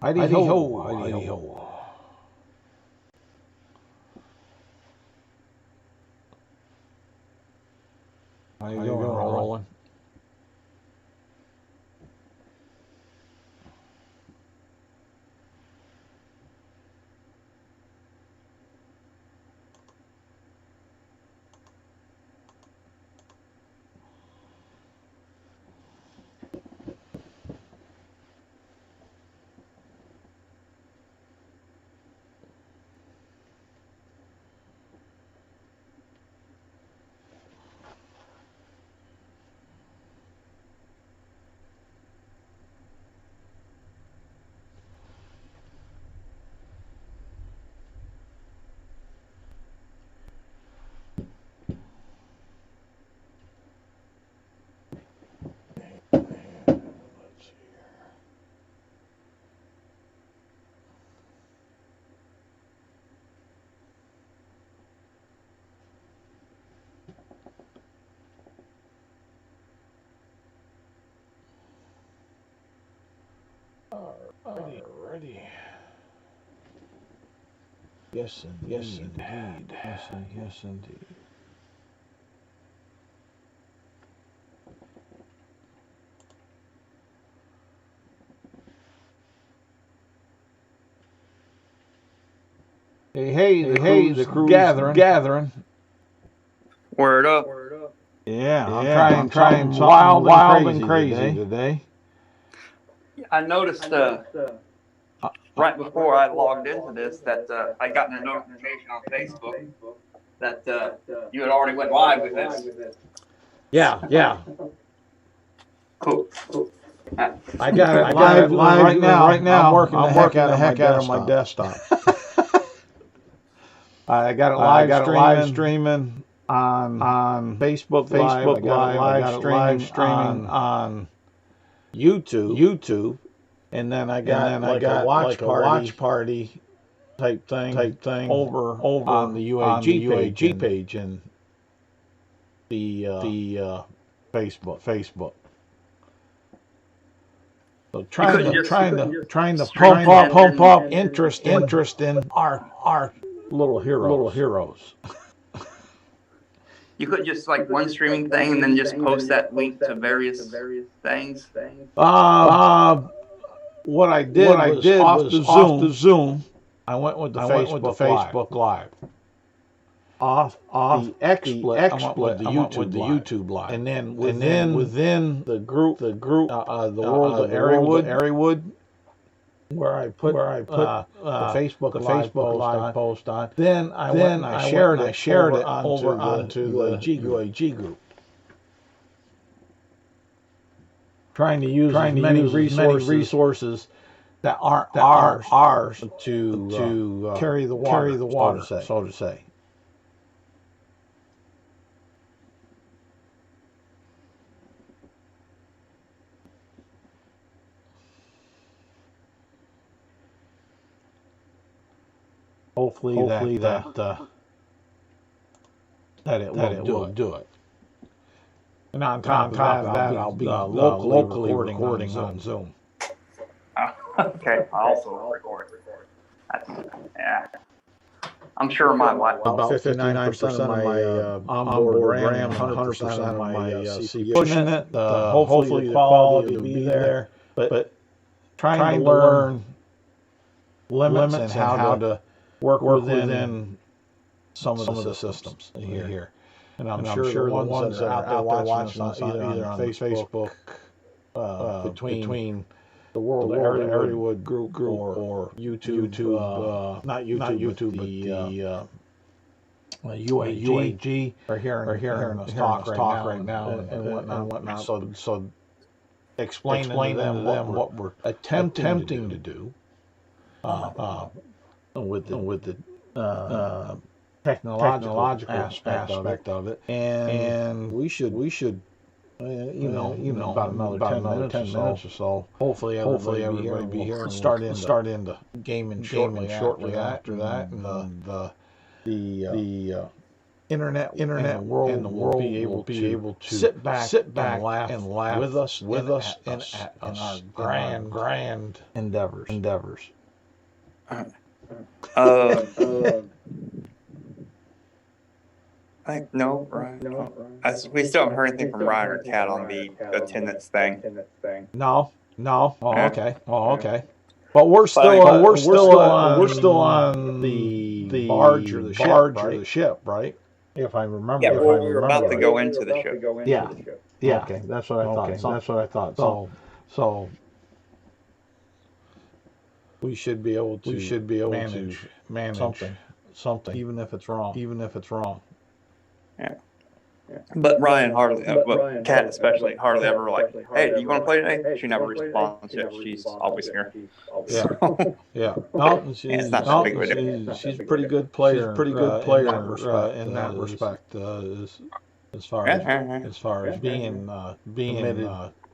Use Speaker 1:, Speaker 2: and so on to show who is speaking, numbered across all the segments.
Speaker 1: Heidi ho, Heidi ho. How you doing, Roland? Alrighty. Yes, indeed. Yes, indeed. Yes, indeed. Hey, the crew's gathering.
Speaker 2: Word up.
Speaker 1: Yeah, I'm trying wild and crazy today.
Speaker 2: I noticed right before I logged into this that I got a notification on Facebook that you had already went live with this.
Speaker 1: Yeah.
Speaker 2: Cool.
Speaker 1: I got it live right now. I'm working the heck out of my desktop. I got it live streaming on Facebook Live. I got it live streaming on YouTube, and then I got a watch party type thing over on the UAG page in the Facebook. So trying to pump up interest in our little heroes.
Speaker 2: You could just like one streaming thing and then just post that link to various things.
Speaker 1: What I did was off the Zoom. I went with the Facebook Live. Off the XSplit, I went with the YouTube Live. And then within the group, the World of Areawood, where I put the Facebook Live post on. Then I shared it over onto the UAG group. Trying to use as many resources that aren't ours to carry the water, so to say. Hopefully that it will do it. And on top of that, I'll be locally recording on Zoom.
Speaker 2: Okay, I also record. Yeah. I'm sure my
Speaker 1: about 59% of my onboard RAM, 100% of my CPU. Pushing it. Hopefully the quality will be there. But trying to learn limits and how to work within some of the systems here. And I'm sure the ones that are out there watching us either on Facebook, between the World of Areawood group or YouTube, not YouTube, but the UAG are hearing us talk right now and whatnot. So explaining to them what we're attempting to do with the technological aspect of it, and we should about another 10 minutes or so. Hopefully everybody be here and start into gaming shortly after that, and the internet in the world will be able to sit back and laugh with us in our grand endeavors.
Speaker 2: No, Ryan. We still haven't heard anything from Ryan or Kat on the attendance thing.
Speaker 1: No. Okay. But we're still on the barge or the ship, right? If I remember.
Speaker 2: Yeah, we're about to go into the ship.
Speaker 1: Yeah. Okay, that's what I thought. So we should be able to manage something, even if it's wrong.
Speaker 2: Yeah. But Ryan Kat especially, hardly ever like, hey, do you want to play today? She never responds. She's always here.
Speaker 1: Yeah. No, she's a pretty good player. In that respect. As far as being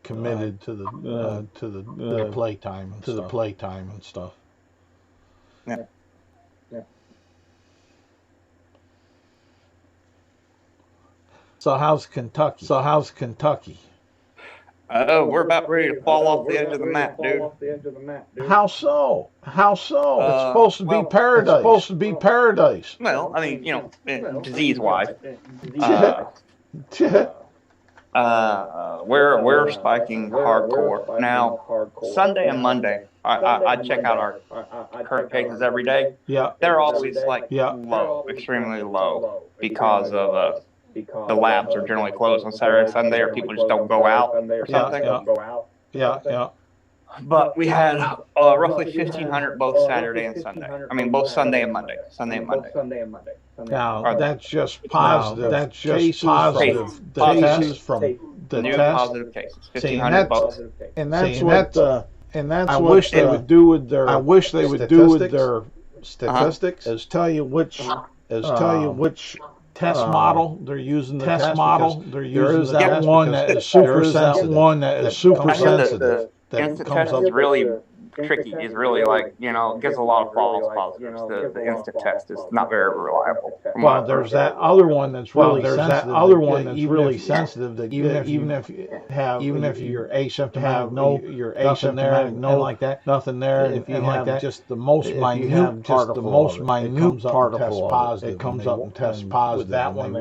Speaker 1: committed to the playtime and stuff.
Speaker 2: Yeah.
Speaker 1: So how's Kentucky?
Speaker 2: We're about ready to fall off the edge of the map, dude.
Speaker 1: How so? It's supposed to be paradise.
Speaker 2: Well, I mean, disease-wise. We're spiking hardcore. Now, Sunday and Monday, I check out our current cases every day.
Speaker 1: Yeah.
Speaker 2: They're always low, extremely low, because of the labs are generally closed on Saturday, Sunday, or people just don't go out or something.
Speaker 1: Yeah.
Speaker 2: But we had roughly 1,500 both Saturday and Sunday. I mean, both Sunday and Monday.
Speaker 1: Now, that's just positive. That's just positive cases from the
Speaker 2: new
Speaker 1: test.
Speaker 2: Positive cases. 1,500 both.
Speaker 1: And that's what I wish they would do with their statistics. Is tell you which test model they're using. There is that one that is super sensitive.
Speaker 2: The instant test is really tricky. It's really gives a lot of false positives. The instant test is not very reliable.
Speaker 1: Well, there's that other one that's really sensitive. That even if you're asymptomatic, you're asymptomatic, nothing there. If you have just the most minute particle, it comes up and tests positive. With that one,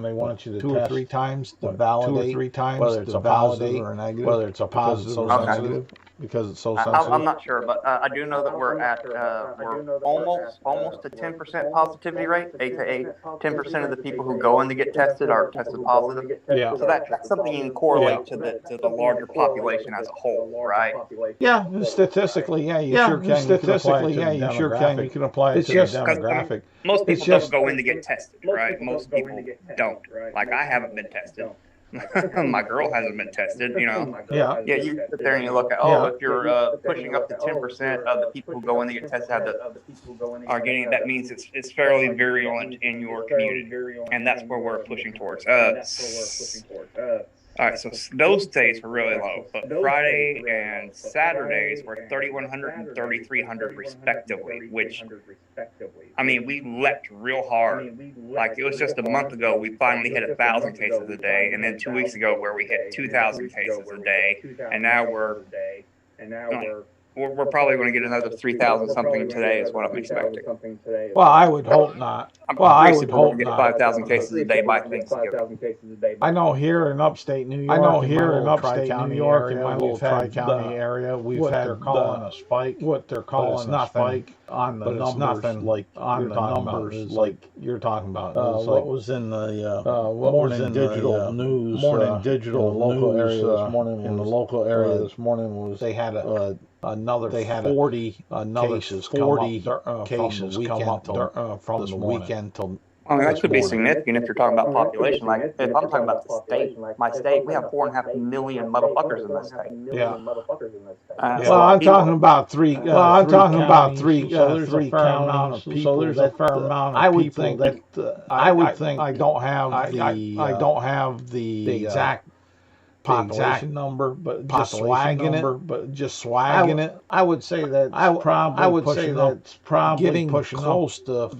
Speaker 1: they want you to test 2 or 3 times to validate whether it's a positive or a negative, whether it's a positive or sensitive. Because it's so sensitive.
Speaker 2: I'm not sure, but I do know that we're at we're almost a 10% positivity rate, aka 10% of the people who go in to get tested are tested positive.
Speaker 1: Yeah.
Speaker 2: So that's something you can correlate to the larger population as a whole, right?
Speaker 1: Yeah, statistically, you sure can. You can apply it to the demographic.
Speaker 2: Most people don't go in to get tested, right? Most people don't. Like, I haven't been tested. My girl hasn't been tested,
Speaker 1: Yeah.
Speaker 2: You sit there and you look at, if you're pushing up to 10% of the people who go in to get tested are getting it, that means it's fairly virulent in your community, and that's where we're pushing towards. All right, so those days were really low, but Friday and Saturdays were 3,100 and 3,300 respectively, which, I mean, we leapt real hard. Like, it was just a month ago, we finally hit 1,000 cases a day, and then 2 weeks ago where we hit 2,000 cases a day, and now we're probably going to get another 3,000 something today is what I'm expecting.
Speaker 1: Well, I would hope not.
Speaker 2: I would hope get 5,000 cases a day by Thanksgiving.
Speaker 1: I know here in upstate New York, in my little Tri-County area, we've had what they're calling a spike on the numbers, like you're talking about. What was in the morning digital news? Local area this morning. In the local area this morning was they had 40 cases come up from the weekend till.
Speaker 2: I mean, that could be significant if you're talking about population. Like, if I'm talking about the state, my state, we have 4.5 million motherfuckers in this state.
Speaker 1: Yeah. Well, I'm talking about three. Three counties. So there's a fair amount of people. I would think I don't have the exact population number, but just swagging it. I would say that I would say that's probably getting close to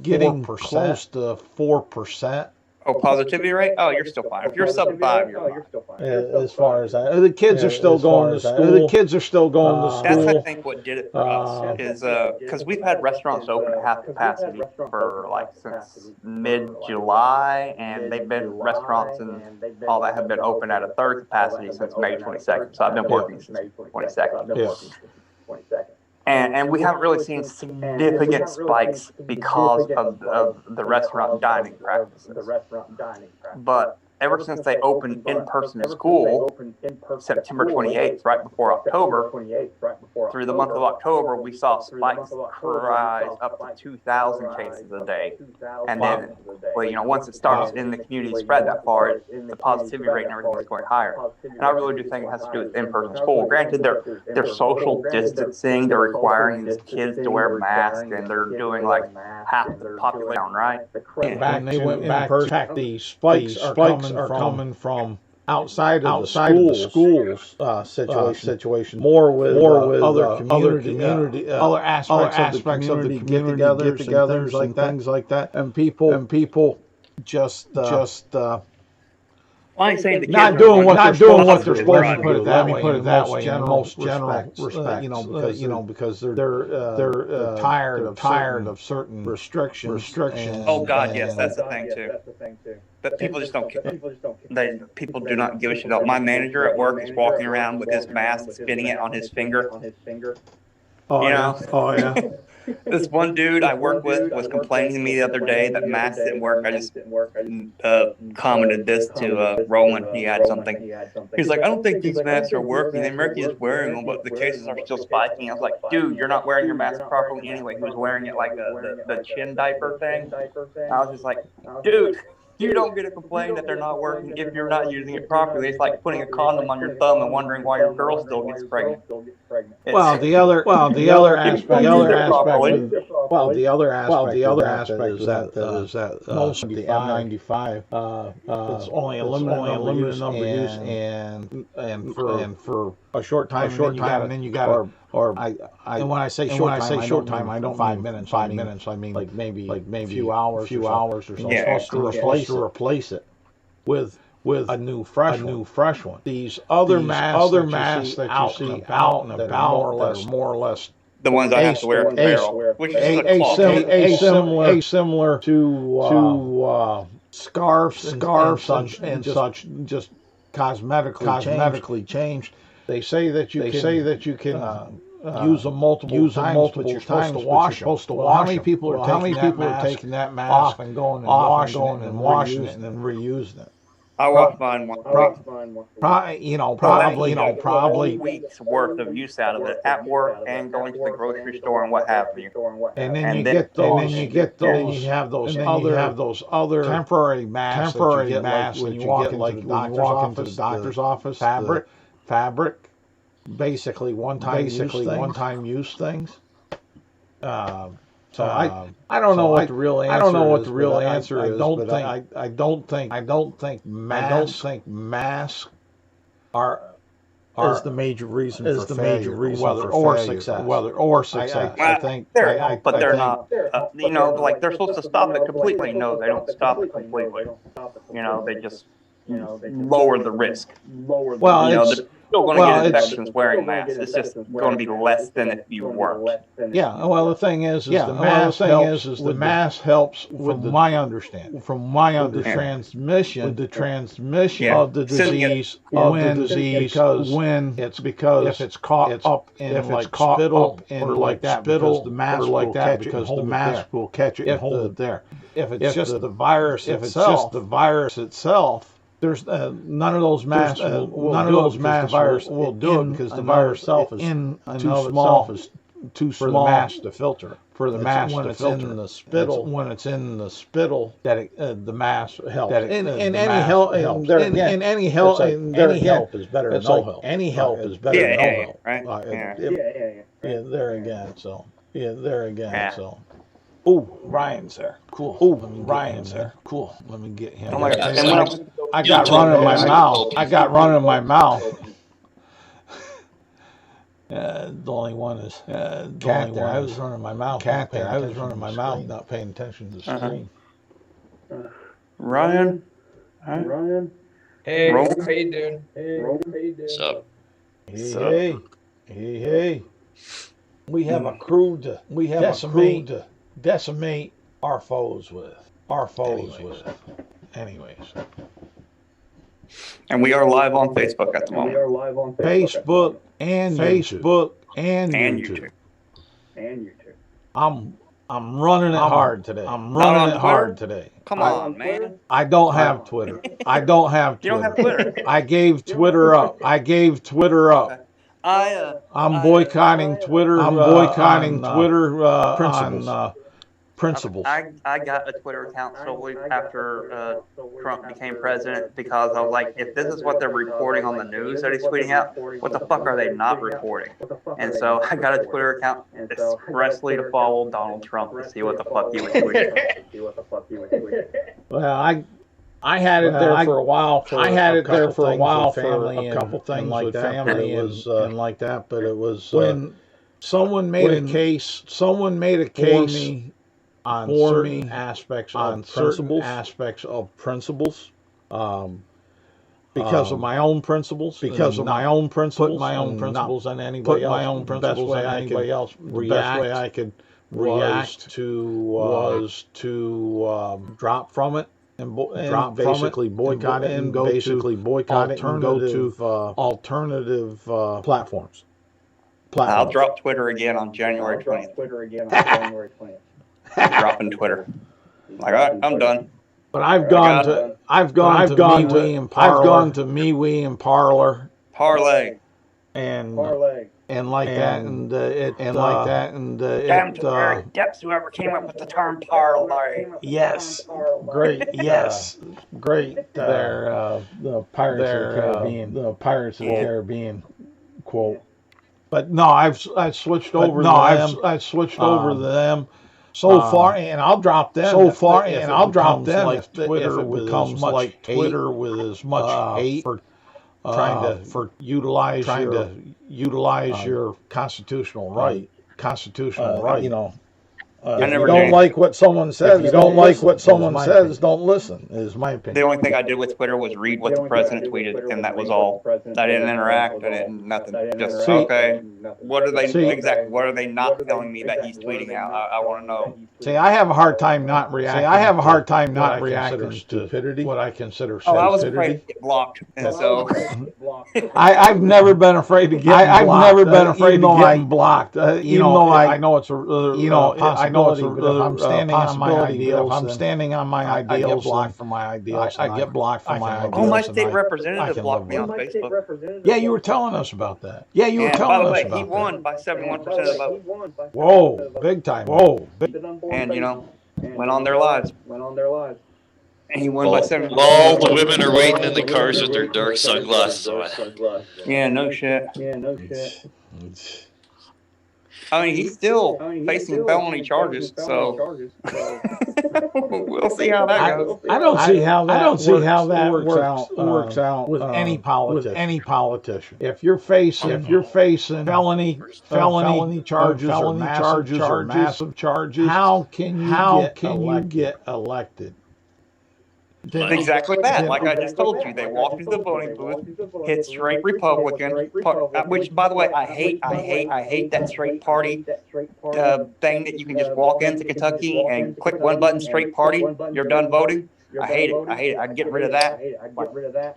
Speaker 1: 4%.
Speaker 2: Oh, positivity rate? Oh, you're still fine. If you're sub 5, you're fine.
Speaker 1: As far as that, the kids are still going to school. The kids are still going to school.
Speaker 2: That's, I think, what did it for us is because we've had restaurants open at half capacity for like since mid-July, and they've been restaurants and all that have been open at a third capacity since May 22nd. So I've been working since May 22nd.
Speaker 1: Yes.
Speaker 2: And we haven't really seen significant spikes because of the restaurant dining practices. But ever since they opened in-person school, September 28th, right before October, through the month of October, we saw spikes rise up to 2,000 cases a day. And then, well, once it starts in the community spread that far, the positivity rate and everything is going higher. And I really do think it has to do with in-person school. Granted, they're social distancing, they're requiring these kids to wear masks, and they're doing like half the population, right?
Speaker 1: Back, they went back to the spikes are coming from outside of the schools situation. More with other community, other aspects of the get-togethers and things like that. And people just
Speaker 2: I ain't saying the kids
Speaker 1: not doing what they're supposed to put it that way. In most general respects, because they're tired of certain restrictions.
Speaker 2: Oh God, yes, that's the thing too. But people just don't care. People do not give a shit about. My manager at work is walking around with his mask, spinning it on his finger.
Speaker 1: Oh yeah.
Speaker 2: This one dude I work with was complaining to me the other day that masks didn't work. I just commented this to Roland. He had something. He's like, I don't think these masks are working. The American is wearing them, but the cases are still spiking. I was like, dude, you're not wearing your mask properly anyway. He was wearing it like the chin diaper thing. I was just like, dude, you don't get to complain that they're not working if you're not using it properly. It's like putting a condom on your thumb and wondering why your girl still gets pregnant.
Speaker 1: The other aspect is that most of the N95 it's only a limited number of use, and for a short time, and then you got and when I say short time, I don't 5 minutes. I mean like maybe a few hours or so.
Speaker 2: Yeah.
Speaker 1: Supposed to replace it with a new fresh one. These other masks that you see out and about that are more or less
Speaker 2: the ones I have to wear at the barrel, which is
Speaker 1: similar to scarves and such, just cosmetically changed. They say that you can use them multiple times, but you're supposed to wash them. How many people are taking that mask off and going and washing it and then reusing it?
Speaker 2: I wash mine once.
Speaker 1: Probably
Speaker 2: weeks worth of use out of it at work and going to the grocery store and what have you.
Speaker 1: And then you have those other temporary masks that you get like when you walk into the doctor's office. Fabric. Basically one-time use things. So I don't know what the real answer is. I don't think masks is the major reason for failure, whether or success. I think
Speaker 2: but they're not. Like they're supposed to stop it completely. No, they don't stop it completely. They just lower the risk. Well, still going to get infections wearing masks. It's just going to be less than if you weren't.
Speaker 1: Yeah. Well, the thing is the mask helps with my understanding. From my understanding, the transmission of the disease if it's caught up in spittle, the mask will catch it and hold it there. If it's just the virus itself. There's none of those masks will do it because the virus itself is too small for the mask to filter. When it's in the spittle, that the mask helps. Any help is better than no help. Any help is better than no help.
Speaker 2: Right?
Speaker 1: There again. So. Oh, Ryan's there. Cool. Oh, Ryan's there. Cool. Let me get him.
Speaker 2: Oh my
Speaker 1: there.
Speaker 2: God.
Speaker 1: I got running in my mouth. I got running in my mouth. The only one is cat there. I was running my mouth. Cat there. I was running my mouth, not paying attention to the screen.
Speaker 2: Ryan.
Speaker 3: Hey,
Speaker 2: Roll.
Speaker 3: how you doing?
Speaker 4: What's up?
Speaker 1: Hey. We have a crew to decimate our foes with. Anyways.
Speaker 2: And we are live on Facebook at the moment.
Speaker 1: Facebook and YouTube. I'm running it hard today. Come
Speaker 2: on, man.
Speaker 1: I don't have Twitter.
Speaker 2: You don't have Twitter.
Speaker 1: I gave Twitter up. I'm boycotting Twitter. Principles.
Speaker 2: I got a Twitter account solely after Trump became president because I was like, if this is what they're reporting on the news that he's tweeting out, what the fuck are they not reporting? And so I got a Twitter account expressly to follow Donald Trump to see what the fuck he was tweeting.
Speaker 1: Well, I had it there for a while. Family, a couple things like that. Family and like that. But it was when someone made a case. On certain aspects of principles, because of my own principles, put my own principles on anybody else. The best way I could react was to drop from it and basically boycott it and go to alternative platforms.
Speaker 2: I'll drop Twitter again on January 20th. Dropping Twitter. Like, all right, I'm done.
Speaker 1: But I've gone to MeWe and Parler.
Speaker 2: Parlay.
Speaker 1: And like that, and
Speaker 2: Damn to very depths whoever came up with the term parlay.
Speaker 1: Yes, great. Yes, great. They're the Pirates of the Caribbean. The Pirates of the Caribbean quote. But no, I've switched over. I've switched over to them. So far, and I'll drop them. If Twitter becomes like Twitter with as much hate for trying to utilize your constitutional right. You know, if you don't like what someone says, don't listen. Is my opinion.
Speaker 2: The only thing I did with Twitter was read what the president tweeted, and that was all. I didn't interact. I didn't nothing. Just okay. What are they exactly? What are they not telling me that he's tweeting out? I want to know.
Speaker 1: See, I have a hard time not reacting. To stupidity. What I consider stupidity.
Speaker 2: I was afraid to get blocked, and so
Speaker 1: I've never been afraid to get. I've never been afraid to get blocked. Even though I know it's a possibility. But if I'm standing on my ideals, I get blocked from my ideals.
Speaker 2: Oh, my state representative blocked me on Facebook.
Speaker 1: Yeah, you were telling us about that.
Speaker 2: By the way, he won by 71% of the vote.
Speaker 1: Whoa, big time.
Speaker 2: And went on their lives. And he won by 71%.
Speaker 4: All the women are waiting in the cars with their dark sunglasses on.
Speaker 2: Yeah, no shit. I mean, he's still facing felony charges, so we'll see how that goes.
Speaker 1: I don't see how that works out with any politician. If you're facing felony charges or massive charges, how can you get elected?
Speaker 2: Exactly that. Like I just told you, they walked into the voting booth, hit straight Republican, which, by the way, I hate that straight party thing that you can just walk into Kentucky and click one button, straight party, you're done voting. I hate it. I'd get rid of that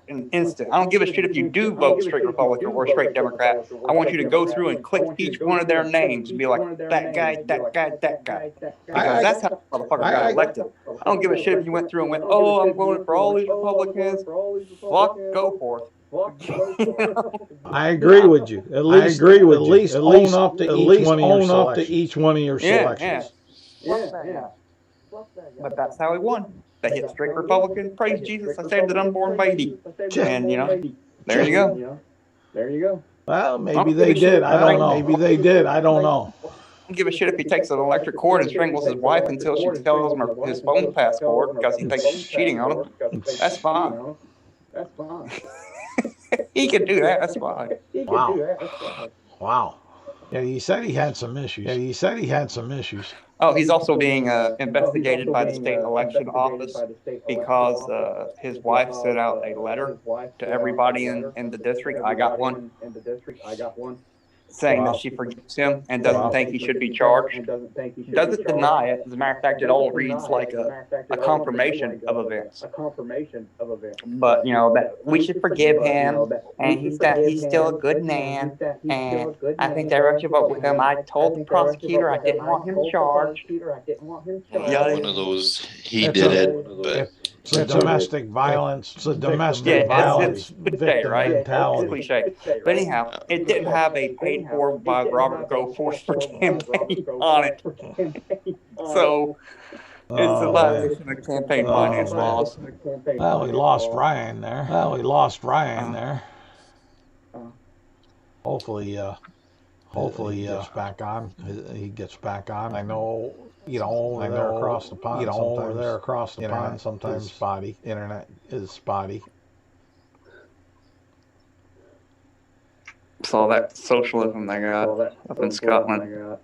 Speaker 2: in an instant. I don't give a shit if you do vote straight Republican or straight Democrat. I want you to go through and click each one of their names and be like, that guy. Because that's how the motherfucker got elected. I don't give a shit if you went through and went, oh, I'm voting for all these Republicans. Fuck, go forth.
Speaker 1: I agree with you. At least own up to each one of your selections.
Speaker 2: Yeah. But that's how he won. They hit straight Republican. Praise Jesus, I saved an unborn baby. And, there you go.
Speaker 1: Well, maybe they did. I don't know.
Speaker 2: don't give a shit if he takes an electric cord and strangles his wife until she tells him his phone password because he thinks she's cheating on him. That's fine. He can do that. That's fine.
Speaker 1: Wow. Wow. Yeah, he said he had some issues.
Speaker 2: Oh, he's also being investigated by the state election office because his wife sent out a letter to everybody in the district. I got one. Saying that she forgives him and doesn't think he should be charged. Doesn't deny it. As a matter of fact, it all reads like a confirmation of events. But you know that we should forgive him, and he's still a good man, and I think they're right to vote with him. I told the prosecutor I didn't want him charged.
Speaker 4: One of those, he did it, but
Speaker 1: it's a domestic violence. It's a domestic violence
Speaker 2: cliche, right?
Speaker 1: mentality.
Speaker 2: Cliche. But anyhow, it didn't have a paid for by Robert Goforth for campaign on it. So it's a violation of campaign finance laws.
Speaker 1: Well, we lost Ryan there. Hopefully, he gets back on. I know. Over there across the pond, sometimes spotty. Internet is spotty.
Speaker 2: Saw that socialism they got up in Scotland.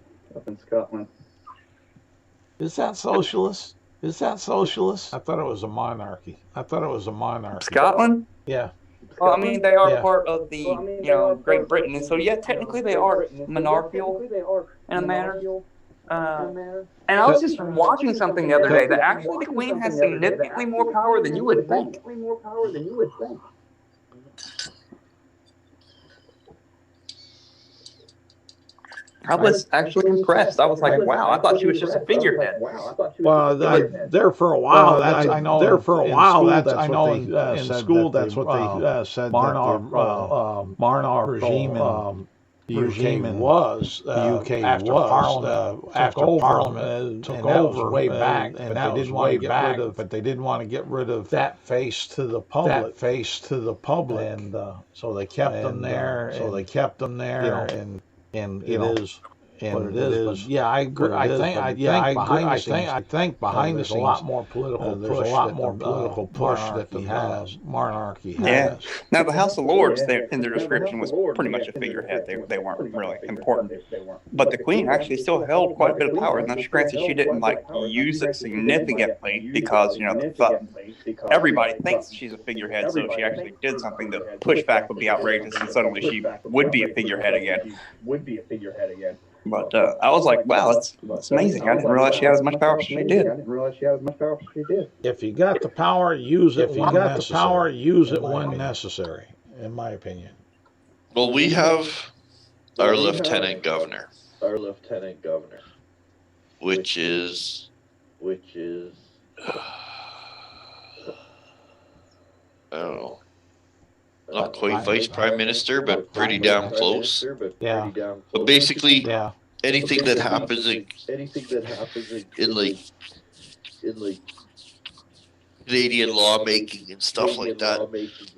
Speaker 1: Is that socialist? I thought it was a monarchy.
Speaker 2: Scotland?
Speaker 1: Yeah.
Speaker 2: Well, I mean, they are part of the, Great Britain, and so yeah, technically they are monarchical in a manner. And I was just watching something the other day that actually the Queen has significantly more power than you would think. I was actually impressed. I was like, wow, I thought she was just a figurehead.
Speaker 1: Well, there for a while, I know. There for a while, that's I know in school. That's what they said. Marnock regime was after Parliament took over way back, and they didn't want to get rid of that face to the public. And so they kept them there. And it is. And it is. But yeah, I agree. I think behind the scenes, there's a lot more political push that the monarchy has.
Speaker 2: Yeah. Now the House of Lords, in their description, was pretty much a figurehead. They weren't really important. But the Queen actually still held quite a bit of power. Now, granted, she didn't use it significantly because everybody thinks she's a figurehead. So if she actually did something, the pushback would be outrageous, and suddenly she would be a figurehead again. But I was like, wow, that's amazing. I didn't realize she had as much power as she did.
Speaker 1: If you got the power, use it. When necessary, in my opinion.
Speaker 4: Well, we have our lieutenant governor, which is I don't know, not quite vice prime minister, but pretty damn close.
Speaker 1: Yeah.
Speaker 4: But basically, anything that happens in Canadian lawmaking and stuff like that,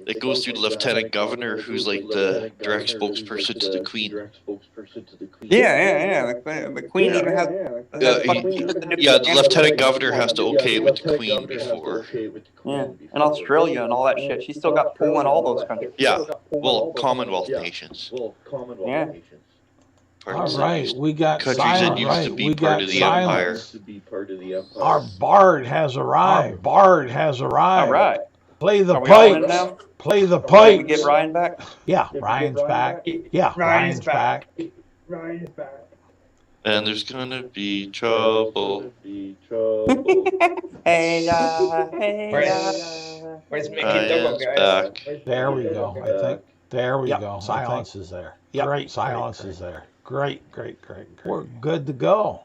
Speaker 4: it goes through the lieutenant governor, who's like the direct spokesperson to the Queen.
Speaker 2: Yeah. The Queen even has.
Speaker 4: The lieutenant governor has to okay with the Queen before.
Speaker 2: Yeah, and Australia and all that shit. She's still got pull in all those countries.
Speaker 4: Yeah, well, Commonwealth nations.
Speaker 2: Yeah.
Speaker 1: All right, we got
Speaker 4: countries that used to be part of the empire.
Speaker 1: Our Bard has arrived.
Speaker 2: All right.
Speaker 1: Play the pipes. Play the pipes.
Speaker 2: Can we get Ryan back?
Speaker 1: Yeah, Ryan's back. Yeah, Ryan's back.
Speaker 4: And there's gonna be trouble.
Speaker 2: Hey,
Speaker 3: Where's Mickey Dogo, guys?
Speaker 4: Back.
Speaker 1: There we go. I think. There we go. Silence is there. Yeah, great. Silence is there. Great. We're good to go.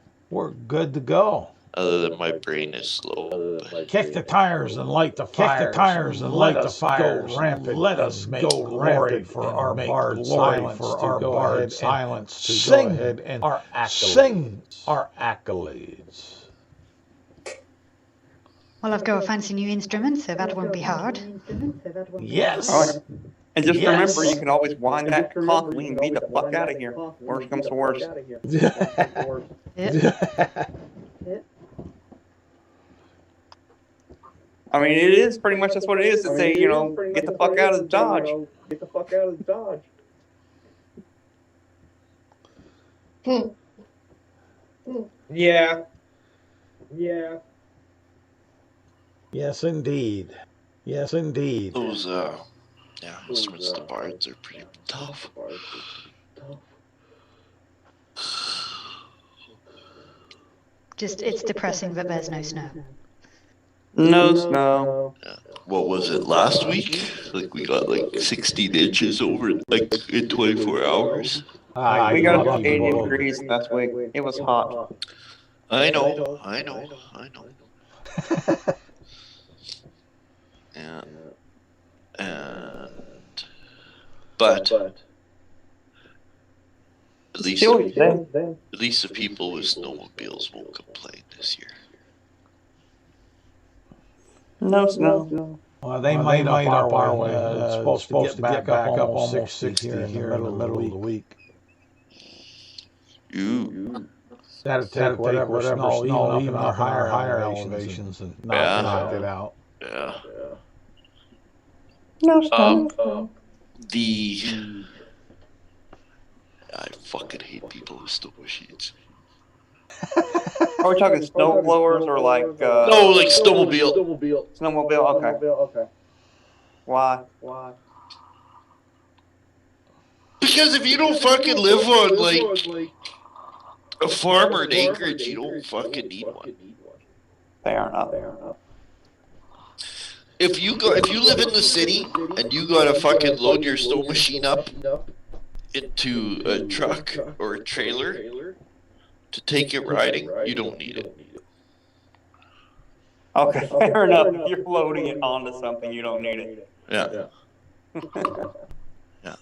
Speaker 4: Other than my brain is slow.
Speaker 1: Kick the tires and light the fires. Let us go rampant. Let us go rampant for our Bard silence to go ahead and sing our accolades.
Speaker 3: Well, I've got a fancy new instrument, so that won't be hard.
Speaker 1: Yes.
Speaker 2: Oh, and just
Speaker 1: Yes.
Speaker 2: remember, you can always wind that clock. We can beat the fuck out of here. Worst comes to worst. I mean, it is pretty much that's what it is to say, you know, get the fuck out of Dodge.
Speaker 5: Get the fuck out of Dodge. Yeah. Yeah.
Speaker 1: Yes, indeed. Yes, indeed.
Speaker 4: Those instruments, the bards are pretty tough.
Speaker 3: Just, it's depressing that there's no snow.
Speaker 2: No snow.
Speaker 4: Yeah. What was it last week? Like we got like 16 inches over like in 24 hours.
Speaker 2: We got about 80 degrees last week. It was hot.
Speaker 4: I know. Yeah. But at least the people with snowmobiles won't complain this year.
Speaker 2: No snow.
Speaker 1: Well, they might up our way. It's supposed to get back up almost 60 here in the middle of the week. That'll take whatever snow, even our higher elevations, and knock it out.
Speaker 4: Yeah.
Speaker 2: No snow.
Speaker 4: I fucking hate people with snow machines.
Speaker 2: Are we talking snow blowers or like
Speaker 4: no, like snowmobile.
Speaker 2: Snowmobile, okay. Why?
Speaker 4: Because if you don't fucking live on like a farm or an acreage, you don't fucking need one.
Speaker 2: Fair enough.
Speaker 4: If you live in the city and you gotta fucking load your snow machine up into a truck or a trailer to take it riding, you don't need it.
Speaker 2: Okay, fair enough. If you're loading it onto something, you don't need it.
Speaker 4: Yeah. Yeah.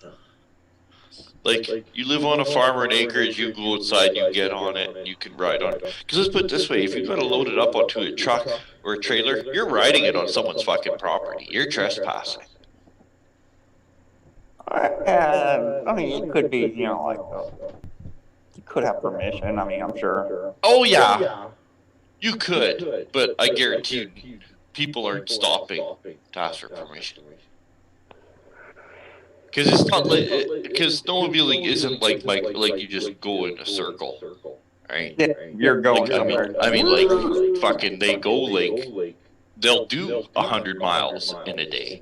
Speaker 4: Like, you live on a farm or an acreage, you go outside, you get on it, and you can ride on it. Because let's put it this way, if you gotta load it up onto a truck or a trailer, you're riding it on someone's fucking property. You're trespassing.
Speaker 2: I mean, it could be, you know, like, you could have permission, I mean, I'm sure.
Speaker 4: Oh, yeah. You could, but I guarantee you, people aren't stopping to ask for permission. Because it's not like, because snowmobiling isn't like you just go in a circle, right?
Speaker 2: Yeah, you're going
Speaker 4: like,
Speaker 2: somewhere.
Speaker 4: I mean, like, fucking, they go like, they'll do 100 miles in a day.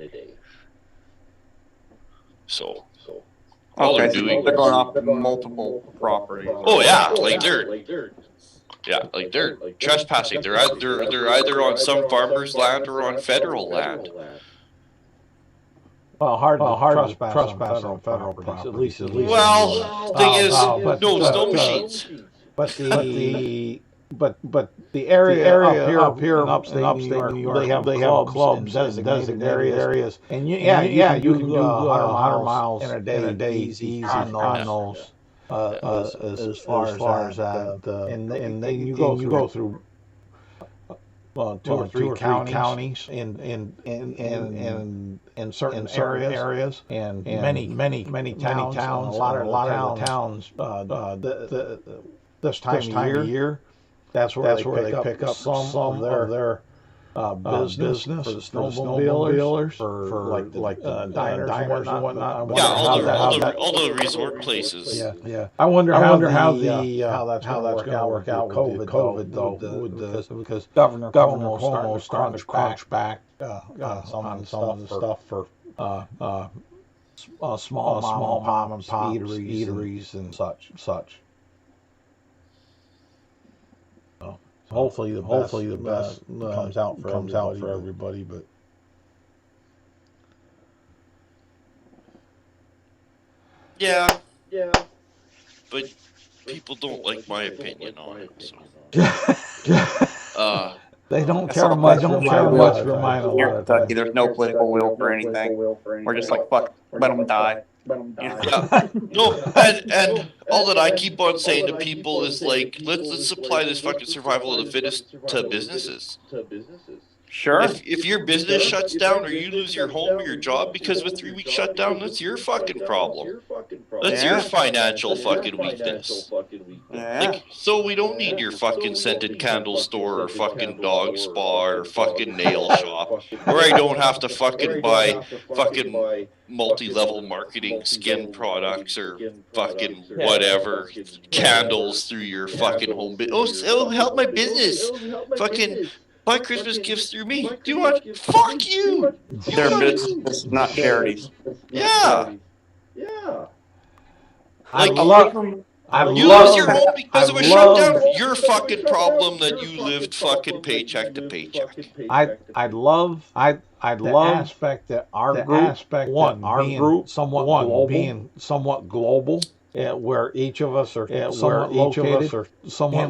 Speaker 4: So, all
Speaker 2: Okay,
Speaker 4: they're
Speaker 2: so
Speaker 4: doing
Speaker 2: they're going off multiple properties.
Speaker 4: Oh yeah, like they're trespassing. They're either on some farmer's land or on federal land.
Speaker 1: Well, hard trespass on federal property. At least.
Speaker 4: Well, thing is, no snow machines.
Speaker 1: But the area up here in upstate New York, they have clubs in designated areas, and you can do 100 miles in a day easy on those. As far as that, and then you go through two or three counties in certain areas, and many towns, a lot of towns this time of year. That's where they pick up some of their business for the snowmobilers, for like diners and whatnot.
Speaker 4: Yeah, all the resort places.
Speaker 1: Yeah. I wonder how that's gonna work out with COVID though, because Governor Cuomo's starting to crunch back some of the stuff for small mom and pop eateries and such. Hopefully the best comes out for everybody, but
Speaker 4: yeah, but people don't like my opinion on it. So.
Speaker 1: They don't care much for mine.
Speaker 2: Here in Kentucky, there's no political will for anything. We're just like, fuck, let them die.
Speaker 4: Yeah. No, and all that I keep on saying to people is like, let's supply this fucking survival of the fittest to businesses.
Speaker 2: Sure.
Speaker 4: If your business shuts down or you lose your home or your job because of a 3-week shutdown, that's your fucking problem. That's your financial fucking weakness.
Speaker 2: Yeah.
Speaker 4: Like, so we don't need your fucking scented candle store or fucking dog spa or fucking nail shop, or I don't have to fucking buy fucking multi-level marketing skin products or fucking whatever candles through your fucking home. Oh, it'll help my business. Fucking buy Christmas gifts through me. Do you want? Fuck you.
Speaker 2: They're business, not charities.
Speaker 4: Yeah.
Speaker 1: I
Speaker 4: Like,
Speaker 1: love. I
Speaker 4: you
Speaker 1: love.
Speaker 4: lose your home because of a
Speaker 1: love-
Speaker 4: shutdown. Your fucking problem that you lived fucking paycheck to paycheck.
Speaker 1: I'd love aspect that our group somewhat global, being somewhat global, where each of us are somewhat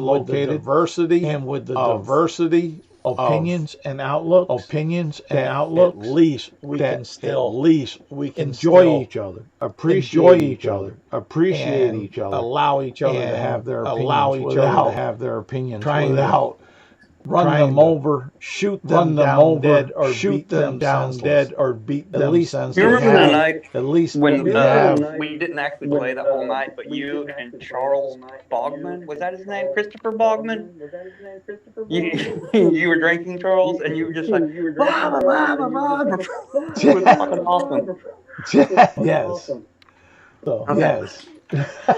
Speaker 1: located, diversity and with the diversity. Opinions and outlooks. At least we can enjoy each other, appreciate each other, allow each other to have their opinions, trying to run them over, shoot them down dead, or beat them
Speaker 2: You remember the night
Speaker 1: at least
Speaker 2: when
Speaker 1: we have.
Speaker 2: we didn't actually play that whole night, but you and Charles Bogman, was that his name? Christopher Bogman? You were drinking, Charles, and you were just like, blah, blah, blah, blah, blah. It was fucking awesome.
Speaker 1: Yes. So, yes.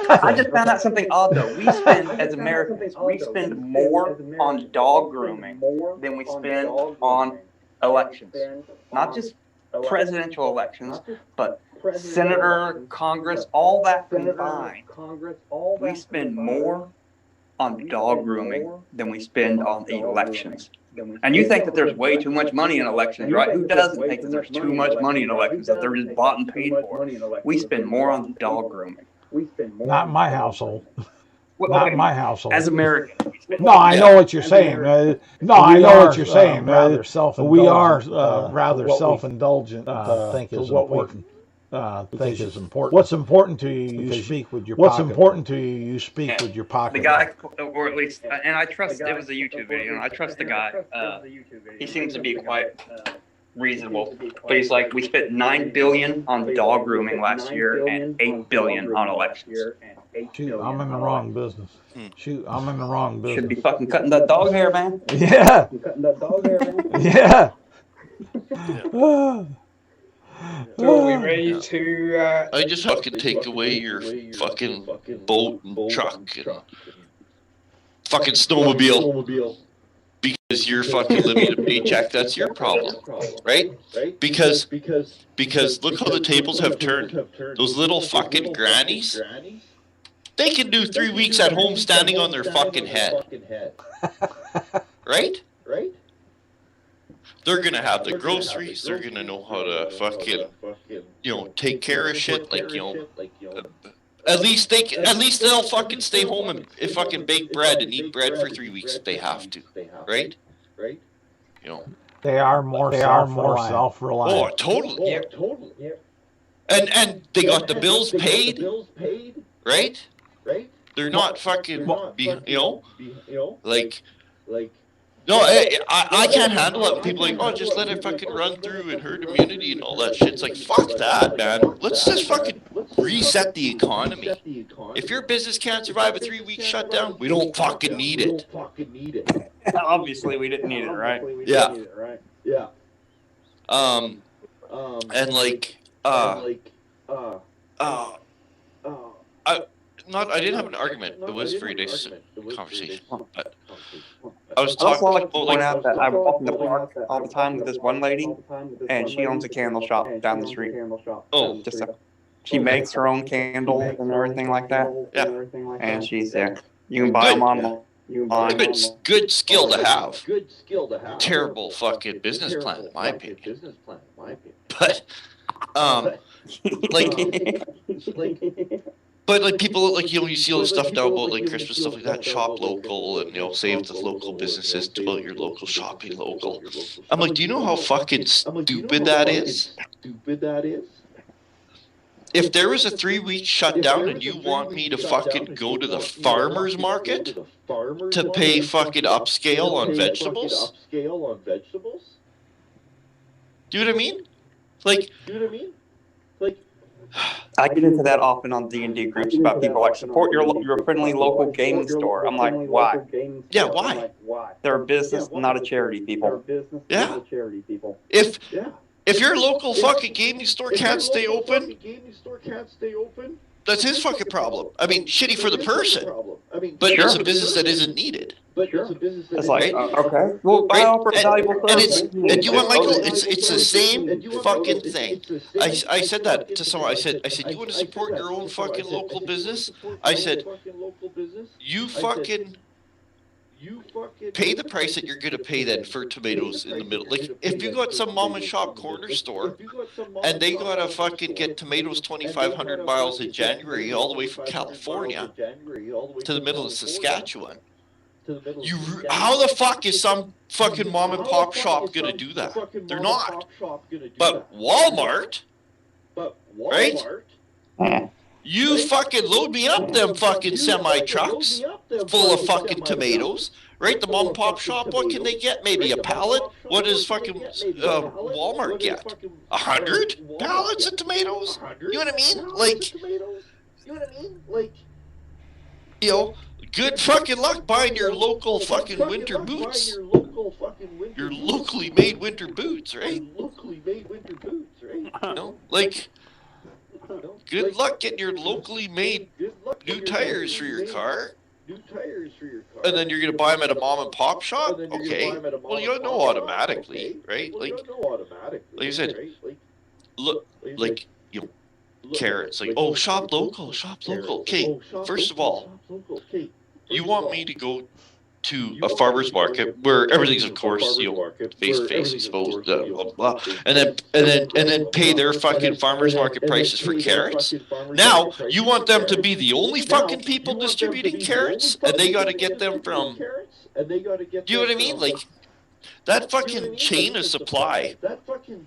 Speaker 2: I just found out something odd though. We spend, as Americans, we spend more on dog grooming than we spend on elections. Not just presidential elections, but senator, Congress, all that combined. We spend more on dog grooming than we spend on elections. And you think that there's way too much money in elections, right? Who doesn't think that there's too much money in elections, that they're just bought and paid for? We spend more on dog grooming.
Speaker 1: Not in my household.
Speaker 2: Well,
Speaker 1: Not
Speaker 2: okay,
Speaker 1: in my household.
Speaker 2: as Americans.
Speaker 1: No, I know what you're saying. I know what you're saying. Rather we are rather self-indulgent. Think is important. Think is important. What's important to you? You speak with your. What's important to you? You speak with your pocket.
Speaker 2: The guy, or at least, and I trust it was a YouTube video. And I trust the guy. He seems to be quite reasonable, but he's like, we spent $9 billion on dog grooming last year and $8 billion on elections.
Speaker 1: Shoot, I'm in the wrong business. I'm in the wrong business.
Speaker 2: Should be fucking cutting that dog hair, man.
Speaker 1: Yeah. Yeah.
Speaker 5: So are we ready to?
Speaker 4: I just fucking take away your fucking boat and truck and fucking snowmobile. Because you're fucking living a paycheck, that's your problem, right? Because look how the tables have turned. Those little fucking grannies, they can do 3 weeks at home standing on their fucking head, right? They're gonna have the groceries. They're gonna know how to fucking, take care of shit. Like, at least they'll fucking stay home and fucking bake bread and eat bread for 3 weeks if they have to, right?
Speaker 1: They are more self-reliant.
Speaker 4: Oh, totally. Yeah. And they got the bills paid, right? They're not fucking, like. No, I can't handle it when people are like, oh, just let it fucking run through and herd immunity and all that shit. It's like, fuck that, man. Let's just fucking reset the economy. If your business can't survive a 3-week shutdown, we don't fucking need it.
Speaker 2: Obviously, we didn't need it, right?
Speaker 4: Yeah. And like, I didn't have an argument. It was a very nice conversation. But I was talking
Speaker 2: about point out that I walk in the park all the time with this one lady, and she owns a candle shop down the street.
Speaker 4: Oh,
Speaker 2: she makes her own candles and everything like that.
Speaker 4: Yeah,
Speaker 2: and she's there. You can buy them online.
Speaker 4: Good skill to have. Terrible fucking business plan, in my opinion. But But like people like you see all the stuff now about like Christmas stuff like that, shop local and save the local businesses, devote your local shopping local. I'm like, do you know how fucking stupid that is? if there was a 3-week shutdown and you want me to fucking go to the farmer's market to pay fucking upscale on vegetables, do you know what I mean? Like,
Speaker 2: I get into that often on D&D groups about people like support your friendly local gaming store. I'm like, why?
Speaker 4: Yeah, why?
Speaker 2: They're a business, not a charity, people.
Speaker 4: Yeah. If your local fucking gaming store can't stay open, that's his fucking problem. I mean, shitty for the person, but it's a business that isn't needed.
Speaker 2: It's like, okay, well, buy out for valuable service.
Speaker 4: And you want Michael? It's the same fucking thing. I said that to someone. I said, you want to support your own fucking local business? I said, you fucking pay the price that you're gonna pay then for tomatoes in the middle. Like, if you got some mom and shop corner store and they gotta fucking get tomatoes 2,500 miles in January all the way from California to the middle of Saskatchewan, how the fuck is some fucking mom and pop shop gonna do that? They're not. But Walmart, right? You fucking load me up them fucking semi trucks full of fucking tomatoes, right? The mom and pop shop, what can they get? Maybe a pallet? What does fucking Walmart get? 100 pallets of tomatoes? You know what I mean? Like, you know, good fucking luck buying your local fucking winter boots. Your locally made winter boots, right? You know, like, good luck getting your locally made new tires for your car. And then you're going to buy them at a mom and pop shop? Okay. Well, you don't know automatically, right? Like I said, look, like, you know, carrots, like, oh, shop local. Okay, first of all, you want me to go to a farmer's market where everything's, of course, you know, face exposed, blah, blah, blah, and then pay their fucking farmer's market prices for carrots. Now you want them to be the only fucking people distributing carrots, and they got to get them from. Do you know what I mean? Like, that fucking chain of supply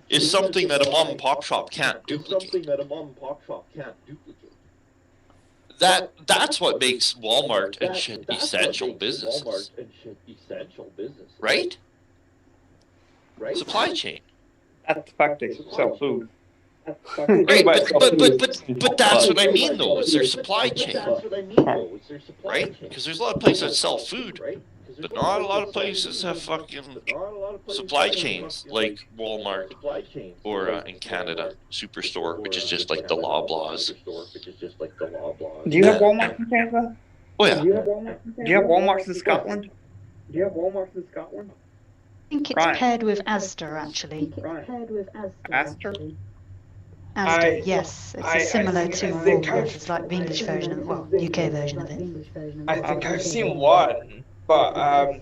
Speaker 4: is something that a mom and pop shop can't duplicate. That's what makes Walmart and shit essential businesses. Right? Supply chain.
Speaker 2: At the fact they sell food.
Speaker 4: Right, but that's what I mean though, is their supply chain. Right? Because there's a lot of places that sell food, but not a lot of places have fucking supply chains like Walmart or in Canada, Superstore, which is just like the Loblaws.
Speaker 2: Do you have Walmart in Canada?
Speaker 4: Oh yeah.
Speaker 2: Do you have Walmarts in Scotland?
Speaker 3: I think it's paired with Asda, actually.
Speaker 2: Asda?
Speaker 3: Asda, yes. It's similar to Walmart. It's like the English version of, well, UK version of it.
Speaker 5: I think I've seen one, but not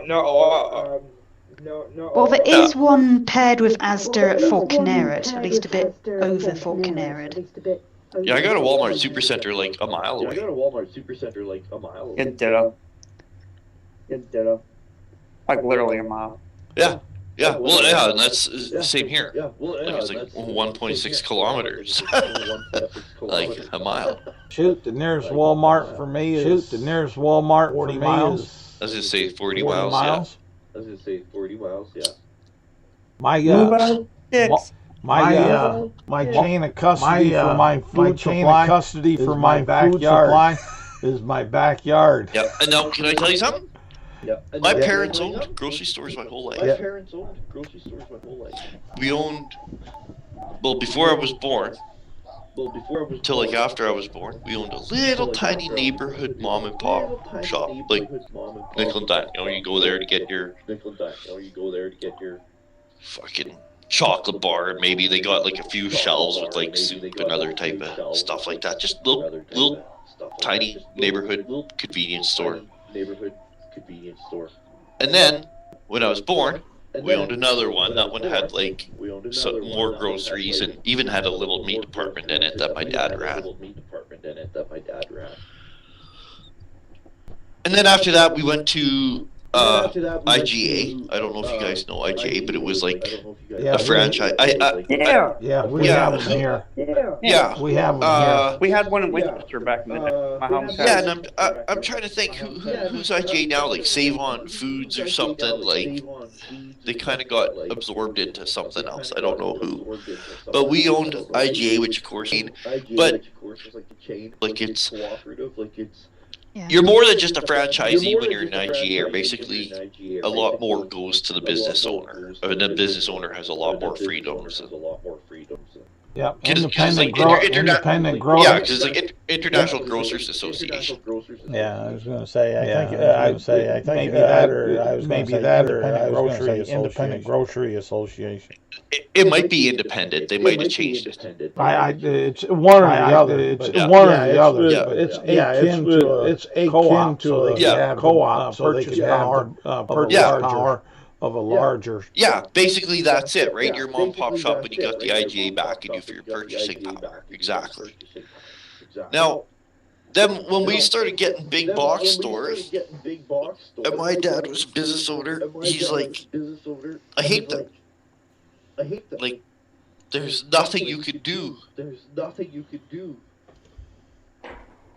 Speaker 5: a lot.
Speaker 3: Well, there is one paired with Asda at Fort Kinnaird, at least a bit over Fort Kinnaird.
Speaker 4: Yeah, I got a Walmart Supercenter like a mile away.
Speaker 2: In Ditto. Like literally a mile.
Speaker 4: Yeah. Well, yeah, and that's the same here. Like, it's like 1.6 kilometers. Like a mile.
Speaker 1: Shoot, the nearest Walmart for me is 40 miles.
Speaker 4: I was gonna say 40 miles. Yeah.
Speaker 1: My chain of custody for my food supply backyard is my backyard.
Speaker 4: Yeah, and now can I tell you something? My parents owned grocery stores my whole life. We owned, well, before I was born, till like after I was born, we owned a little tiny neighborhood mom and pop shop, like nickel and dime. You know, you go there to get your fucking chocolate bar, and maybe they got like a few shelves with like soup and other type of stuff like that. Just little tiny neighborhood convenience store. And then when I was born, we owned another one. That one had like some more groceries and even had a little meat department in it that my dad ran. And then after that, we went to IGA. I don't know if you guys know IGA, but it was like
Speaker 1: Yeah,
Speaker 4: a franchise.
Speaker 1: Yeah, we have them here.
Speaker 4: Yeah.
Speaker 1: We have them here.
Speaker 2: We had one in Winchester back in the day. My hometown.
Speaker 4: Yeah, and I'm trying to think who's IGA now, like Save On Foods or something. Like they kind of got absorbed into something else. I don't know who, but we owned IGA, which of course, but like it's.
Speaker 3: Yeah.
Speaker 4: You're more than just a franchisee when you're an IGA. Basically, a lot more goes to the business owner. The business owner has a lot more freedoms.
Speaker 1: Yeah,
Speaker 4: independent
Speaker 1: growers.
Speaker 4: Yeah, because it's like International Grocers Association.
Speaker 1: Yeah, I was going to say. I think maybe that, or I was maybe that, or I was going to say Independent Grocery Association.
Speaker 4: It might be independent. They might have changed it.
Speaker 1: It's one or the other. It's one or the other.
Speaker 4: Yeah.
Speaker 1: It's akin to a co-op, so they can have purchase power of a larger.
Speaker 4: Yeah, basically that's it, right? Your mom and pop shop, and you got the IGA backing you for your purchasing power. Exactly. Now, then when we started getting big box stores, and my dad was a business owner, he's like, I hate them. Like, there's nothing you could do.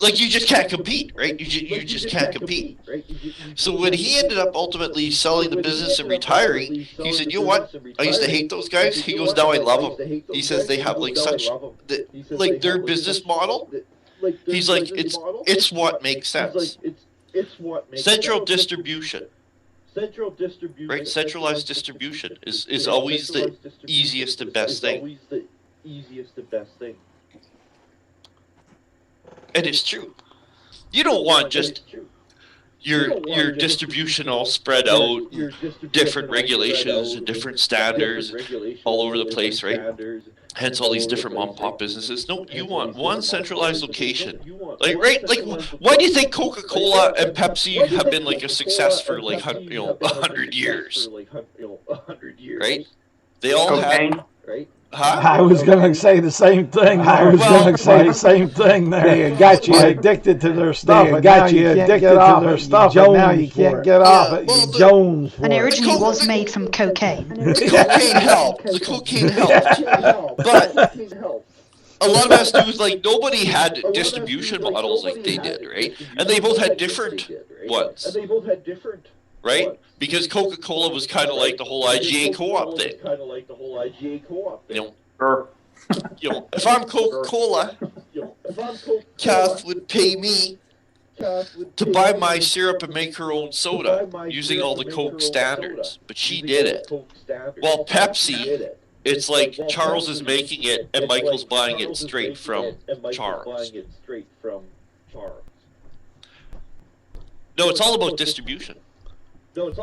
Speaker 4: Like, you just can't compete, right? You just can't compete. So when he ended up ultimately selling the business and retiring, he said, you know what? I used to hate those guys. He goes, now I love them. He says they have like such, like their business model. He's like, it's what makes sense. Central distribution. Right? Centralized distribution is always the easiest and best thing. And it's true. You don't want just your distribution all spread out, different regulations and different standards all over the place, right? Hence all these different mom and pop businesses. No, you want one centralized location. Like, right? Like, why do you think Coca-Cola and Pepsi have been like a success for like 100 years? Right? They all had. Huh?
Speaker 1: I was going to say the same thing. I was going to say the same thing there. They got you addicted to their stuff. They got you addicted to their stuff, and now you can't get off it. You Jones for it.
Speaker 3: And it originally was made from cocaine.
Speaker 4: The cocaine helped. The cocaine helped. But a lot of it has to do with, like, nobody had distribution models like they did, right? And they both had different ones. Right? Because Coca-Cola was kind of like the whole IGA co-op thing. If I'm Coca-Cola, Kath would pay me to buy my syrup and make her own soda using all the Coke standards. But she did it. While Pepsi, it's like Charles is making it and Michael's buying it straight from Charles. No, it's all about distribution.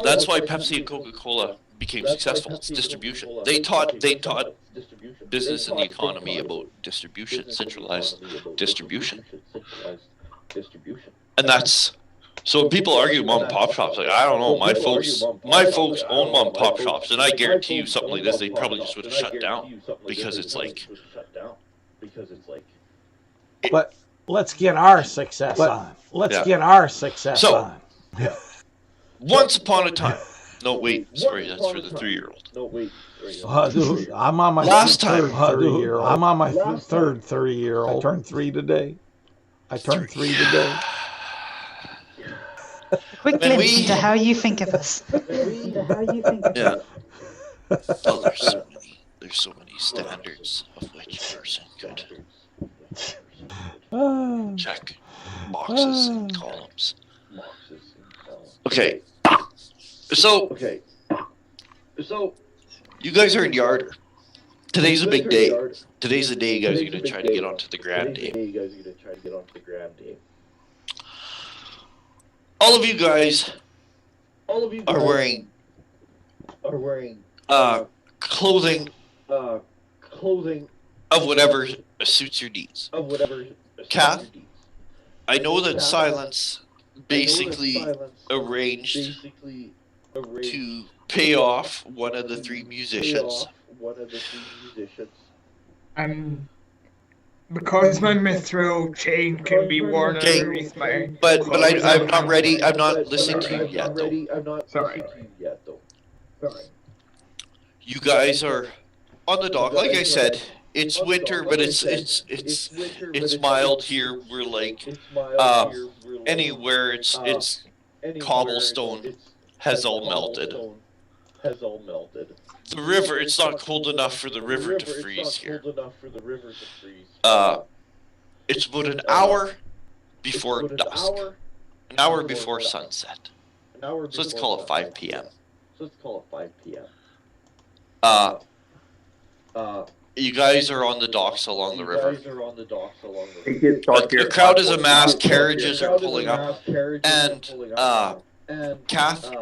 Speaker 4: That's why Pepsi and Coca-Cola became successful. It's distribution. They taught business and the economy about distribution, centralized distribution. And that's so when people argue mom and pop shops, like, I don't know, my folks own mom and pop shops, and I guarantee you something like this, they probably just would have shut down because it's like.
Speaker 1: But let's get our success on. Let's get our success on.
Speaker 4: Once upon a time. No, wait. Sorry, that's for the 3-year-old.
Speaker 1: I'm on my
Speaker 4: last time.
Speaker 1: 3-year-old. I'm on my third 3-year-old. I turned 3 today.
Speaker 3: Quick glimpse into how you think of us.
Speaker 4: Yeah. Oh, there's so many standards of which person could check boxes and columns. Okay. So you guys are in Yarder. Today's a big day. Today's the day you guys are going to try to get onto the Grand Day. All of you guys are wearing clothing of whatever suits your needs. Kath, I know that Silence basically arranged to pay off one of the 3 musicians.
Speaker 5: because my mithril chain can be worn underneath my.
Speaker 4: But I'm not ready. I'm not listening to you yet, though.
Speaker 5: Sorry.
Speaker 4: You guys are on the dock. Like I said, it's winter, but it's mild here. We're like anywhere it's cobblestone has all melted. The river, it's not cold enough for the river to freeze here. It's about an hour before dusk, an hour before sunset. So let's call it 5 p.m. You guys are on the docks along the river. The crowd is amassed, carriages are pulling up, and Kath,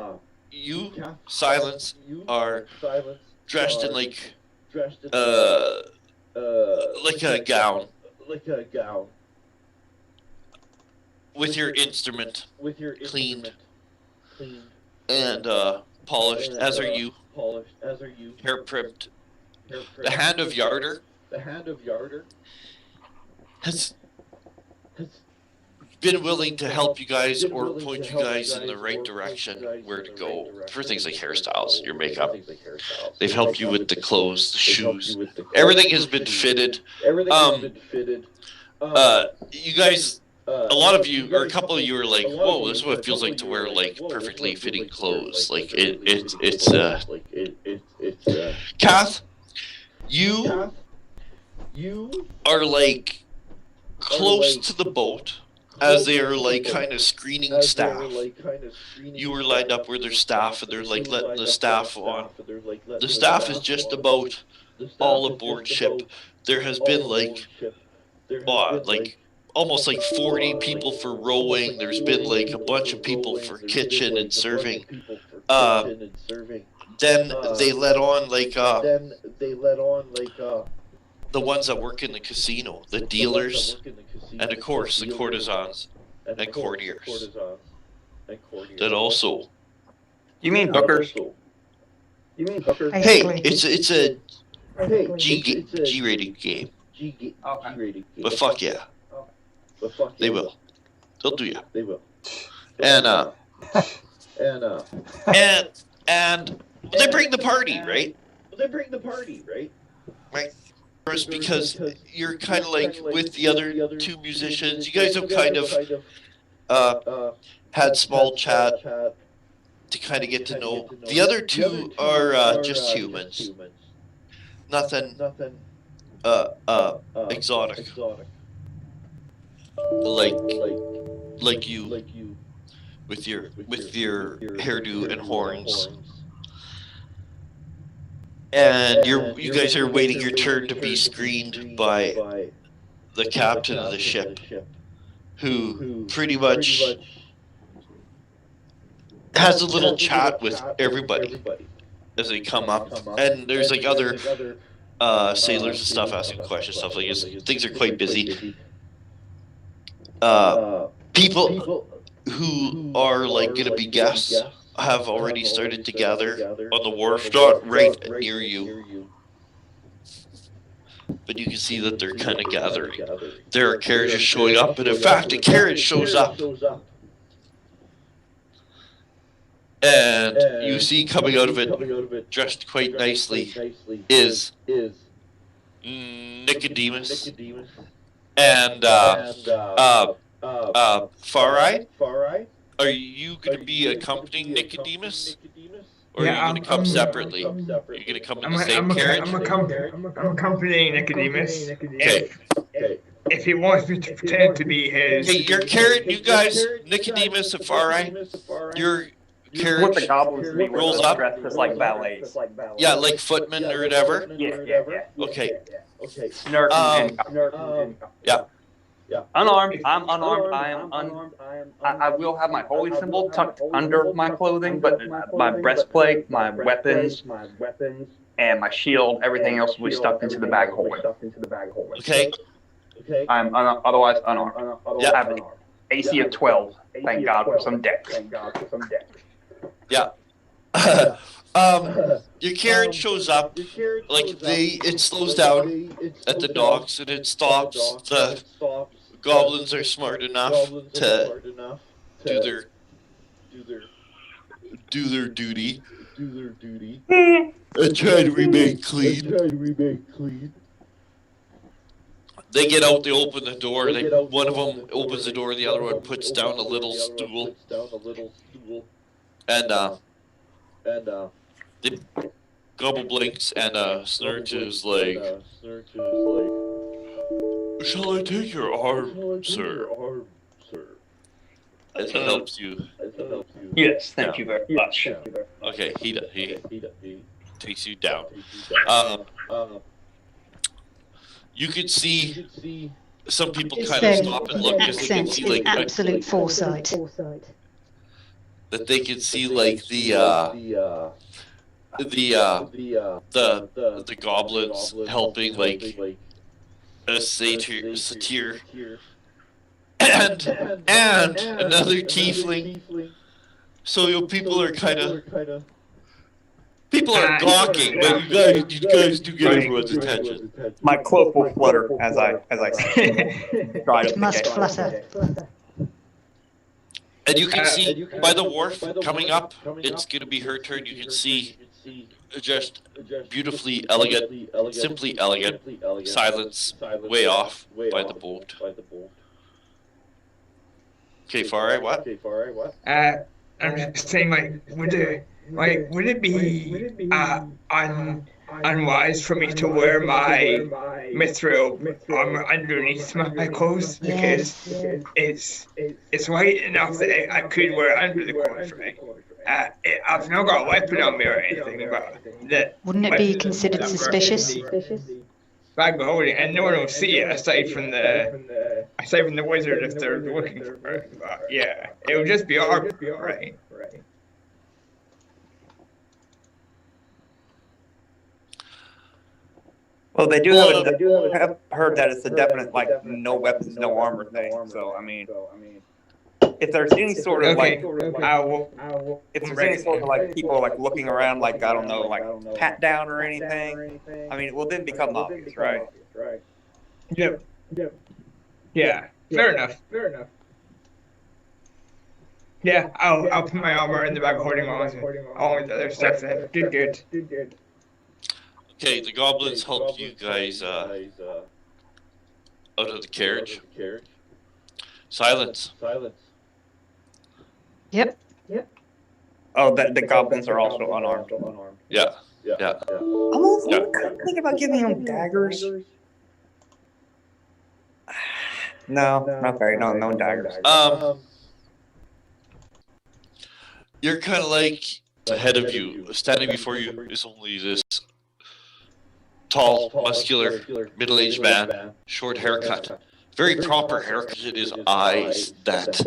Speaker 4: you, Silence, are dressed in like a gown, with your instrument cleaned and polished, as are you, hair primed. The Hand of Yarder has been willing to help you guys or point you guys in the right direction where to go for things like hairstyles, your makeup. They've helped you with the clothes, the shoes. Everything has been fitted. You guys, a lot of you, or a couple of you are like, whoa, this is what it feels like to wear like perfectly fitting clothes. Like it's Kath, you are like close to the boat as they are like kind of screening staff. You were lined up where there's staff and they're like letting the staff on. The staff is just about all aboard ship. There has been like almost like 40 people for rowing. There's been like a bunch of people for kitchen and serving. Then they let on like the ones that work in the casino, the dealers, and of course the courtesans and courtiers. That also.
Speaker 2: You mean hookers?
Speaker 4: Hey, it's a G-rated game. But fuck yeah. They will. They'll do you. And they bring the party, right? Right. First, because you're kind of like with the other two musicians, you guys have kind of had small chat to kind of get to know. The other two are just humans. Nothing exotic. Like you with your hairdo and horns. And you guys are waiting your turn to be screened by the captain of the ship, who pretty much has a little chat with everybody as they come up. And there's like other sailors and stuff asking questions, stuff like this. Things are quite busy. People who are like going to be guests have already started to gather on the wharf, not right near you, but you can see that they're kind of gathering. There are carriages showing up, and in fact, a carriage shows up, and you see coming out of it, dressed quite nicely, is Nicodemus and Farai. Are you going to be accompanying Nicodemus? Or are you going to come separately? Are you going to come in the same carriage?
Speaker 5: I'm accompanying Nicodemus.
Speaker 4: Okay.
Speaker 5: If he wants me to pretend to be his...
Speaker 4: Hey, your carriage, you guys, Nicodemus and Farai, your carriage
Speaker 2: What the goblins mean
Speaker 4: rolls up?
Speaker 2: dressed as like valets.
Speaker 4: Yeah, like footmen or whatever?
Speaker 2: Yeah.
Speaker 4: Okay.
Speaker 2: Snark and
Speaker 4: Yeah.
Speaker 2: unarmed. I'm unarmed. I will have my holy symbol tucked under my clothing, but my breastplate, my weapons, and my shield, everything else will be stuffed into the bag holder.
Speaker 4: Okay.
Speaker 2: I'm otherwise unarmed.
Speaker 4: Yeah.
Speaker 2: I have an AC of 12. Thank God for some decks.
Speaker 4: Yeah. Your carriage shows up, like it slows down at the docks and it stops. The goblins are smart enough to do their duty and try to remain clean. They get out, they open the door, one of them opens the door, the other one puts down a little stool. And the Gobble blinks and Snurch is like, "Shall I take your arm, sir?" As he helps you.
Speaker 2: Yes, thank you very much.
Speaker 4: Okay, he takes you down. You can see some people kind of stop and look because they can see like
Speaker 3: absolute foresight.
Speaker 4: That they can see like the goblins helping like a satyr and another tiefling. So people are kind of gawking, but you guys do get everyone's attention.
Speaker 2: My cloak will flutter as I try to
Speaker 3: must flutter.
Speaker 4: And you can see by the wharf coming up, it's going to be her turn. You can see just beautifully elegant, simply elegant silence way off by the boat. Okay, Farai, what?
Speaker 5: I'm just saying, would it be unwise for me to wear my mithril armor underneath my clothes because it's light enough that I could wear it under the clothes, right? I've not got a weapon on me or anything, but that
Speaker 3: wouldn't it be considered suspicious?
Speaker 5: Bag of holding, and no one will see it aside from the wizard if they're looking for it. But yeah, it would just be right.
Speaker 2: Well, they do have heard that it's a definite no weapons, no armor thing. So I mean, if there's any sort of if there's any sort of people looking around I don't know pat down or anything, I mean, it will then become obvious, right?
Speaker 5: Yep. Yeah. Fair enough. Yeah, I'll put my armor in the bag of holding along with the other stuff then. Good.
Speaker 4: Okay, the goblins help you guys out of the carriage. Silence.
Speaker 3: Yep.
Speaker 2: Oh, the goblins are also unarmed.
Speaker 4: Yeah.
Speaker 2: I'm also thinking about giving them daggers. No, no daggers.
Speaker 4: You're kind of like ahead of you. Standing before you is only this tall, muscular, middle-aged man, short haircut, very proper haircut in his eyes that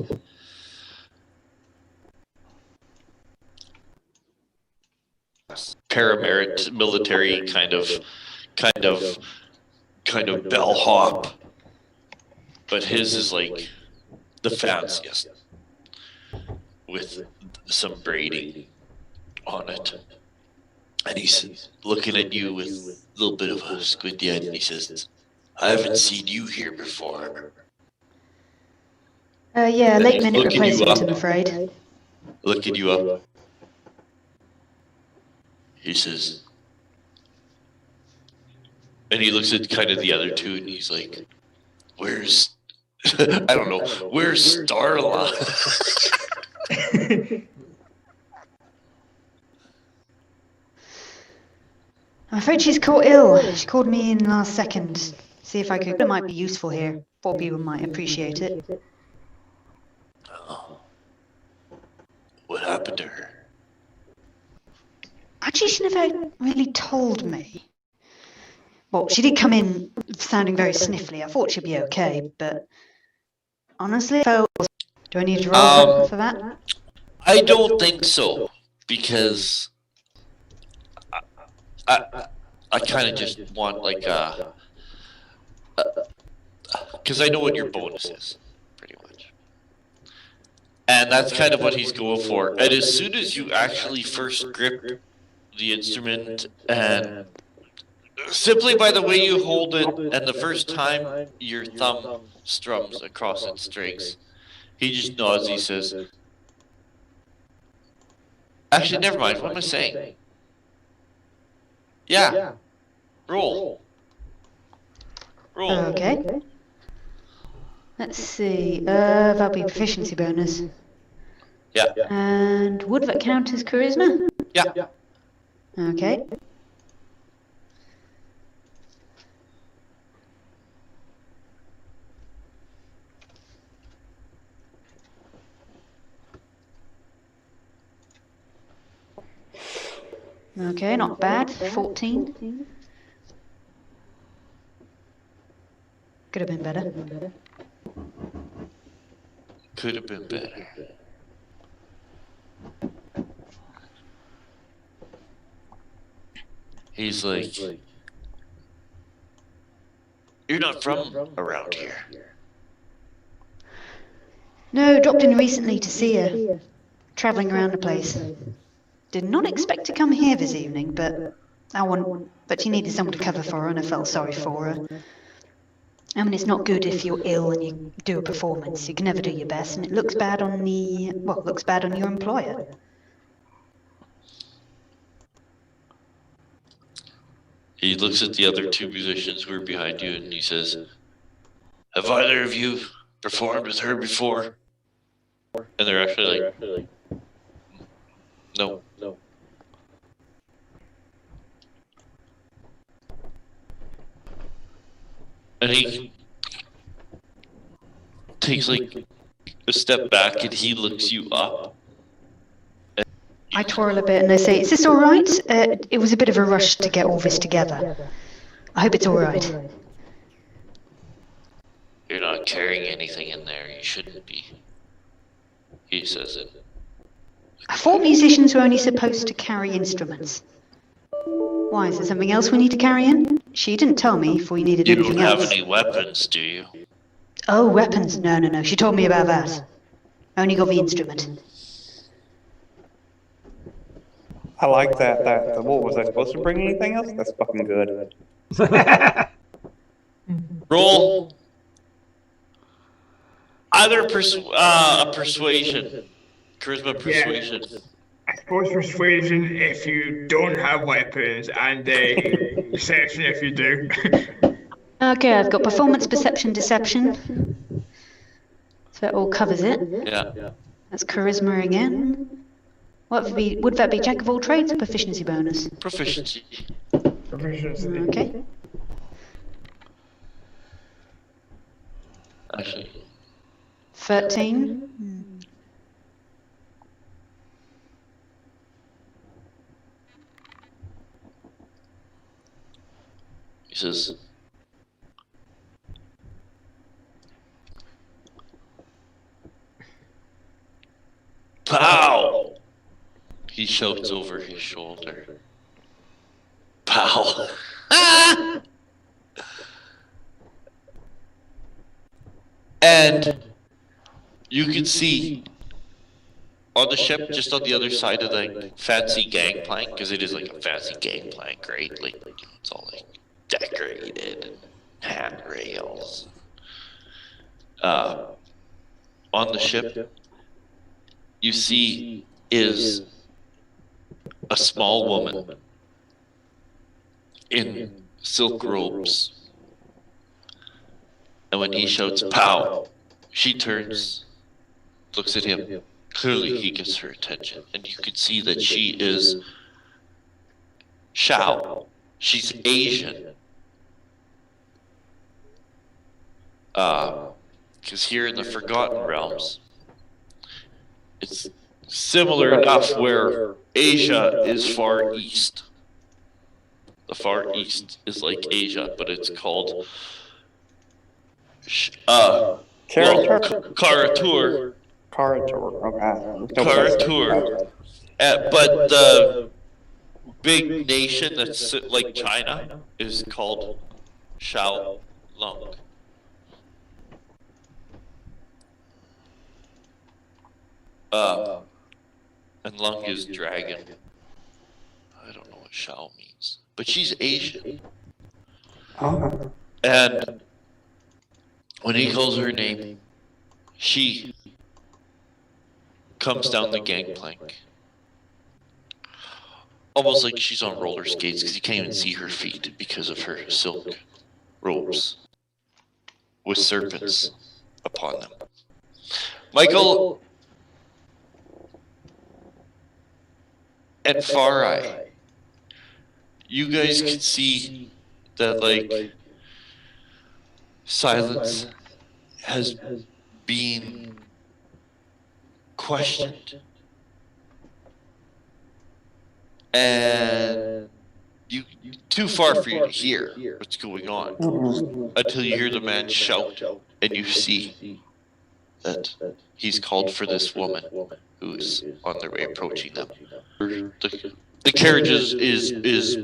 Speaker 4: paramerit military kind of bellhop, but his is like the fanciest with some braiding on it. And he's looking at you with a little bit of a squinty eye, and he says, "I haven't seen you here before."
Speaker 3: Yeah, late minute replacement, I'm afraid.
Speaker 4: Looking you up. He says, and he looks at kind of the other two, and he's like, "Where's, I don't know, where's Starla?"
Speaker 3: I'm afraid she's caught ill. She called me in last second. See if I could. It might be useful here. 4 people might appreciate it.
Speaker 4: Oh. What happened to her?
Speaker 3: Actually, she never really told me. Well, she did come in sounding very sniffly. I thought she'd be okay, but honestly, do I need to roll for that?
Speaker 4: I don't think so, because I kind of just want because I know what your bonus is, pretty much. And that's kind of what he's going for. And as soon as you actually first grip the instrument, and simply by the way you hold it and the first time your thumb strums across its strings, he just nods. He says, actually, never mind. What am I saying? Yeah. Roll.
Speaker 3: Okay. Let's see. That'll be proficiency bonus.
Speaker 4: Yeah.
Speaker 3: And would that count as charisma?
Speaker 4: Yeah.
Speaker 3: Okay. Okay, not bad. 14. Could have been better.
Speaker 4: Could have been better. He's like, you're not from around here.
Speaker 3: No, dropped in recently to see her. Travelling around the place. Did not expect to come here this evening, but she needed someone to cover for her, and I felt sorry for her. I mean, it's not good if you're ill and you do a performance. You can never do your best, and it looks bad on looks bad on your employer.
Speaker 4: He looks at the other two musicians who are behind you and he says, have either of you performed with her before? And they're actually like, no. And he takes like a step back and he looks you up.
Speaker 3: I twirl a bit and I say, is this all right? It was a bit of a rush to get all this together. I hope it's all right.
Speaker 4: You're not carrying anything in there. You shouldn't be. He says it.
Speaker 3: I thought musicians were only supposed to carry instruments. Why, is there something else we need to carry in? She didn't tell me if we needed anything else.
Speaker 4: You don't have any weapons, do you?
Speaker 3: Oh, weapons? No. She told me about that. I only got the instrument.
Speaker 6: I like that. What was I supposed to bring anything else? That's fucking good.
Speaker 4: Roll either a persuasion, charisma persuasion.
Speaker 5: Yeah. I suppose persuasion if you don't have weapons, and deception if you do.
Speaker 3: Okay, I've got performance, perception, deception. So that all covers it.
Speaker 4: Yeah.
Speaker 3: That's charisma again. Would that be jack of all trades or proficiency bonus?
Speaker 4: Proficiency.
Speaker 3: Okay.
Speaker 4: Actually.
Speaker 3: 13.
Speaker 4: He says, pow! He shouts over his shoulder. Pow! And you can see on the ship, just on the other side of the fancy gangplank, because it is like a fancy gangplank, right? Like, it's all like decorated and handrails. On the ship, you see is a small woman in silk robes. And when he shouts, pow, she turns, looks at him. Clearly he gets her attention. And you can see that she is Shao. She's Asian. Because here in the Forgotten Realms, it's similar enough where Asia is Far East. The Far East is like Asia, but it's called Karatur.
Speaker 6: Okay.
Speaker 4: Karatur. But the big nation that's like China is called Shao Lung. And Lung is dragon. I don't know what Shao means, but she's Asian.
Speaker 6: Okay.
Speaker 4: And when he calls her name, she comes down the gangplank. Almost like she's on roller skates because you can't even see her feet because of her silk robes with serpents upon them. Michael and Farai, you guys can see that, like, Silence has been questioned. And you too far for you to hear what's going on until you hear the man shout and you see that he's called for this woman who's on their way approaching them. The carriage is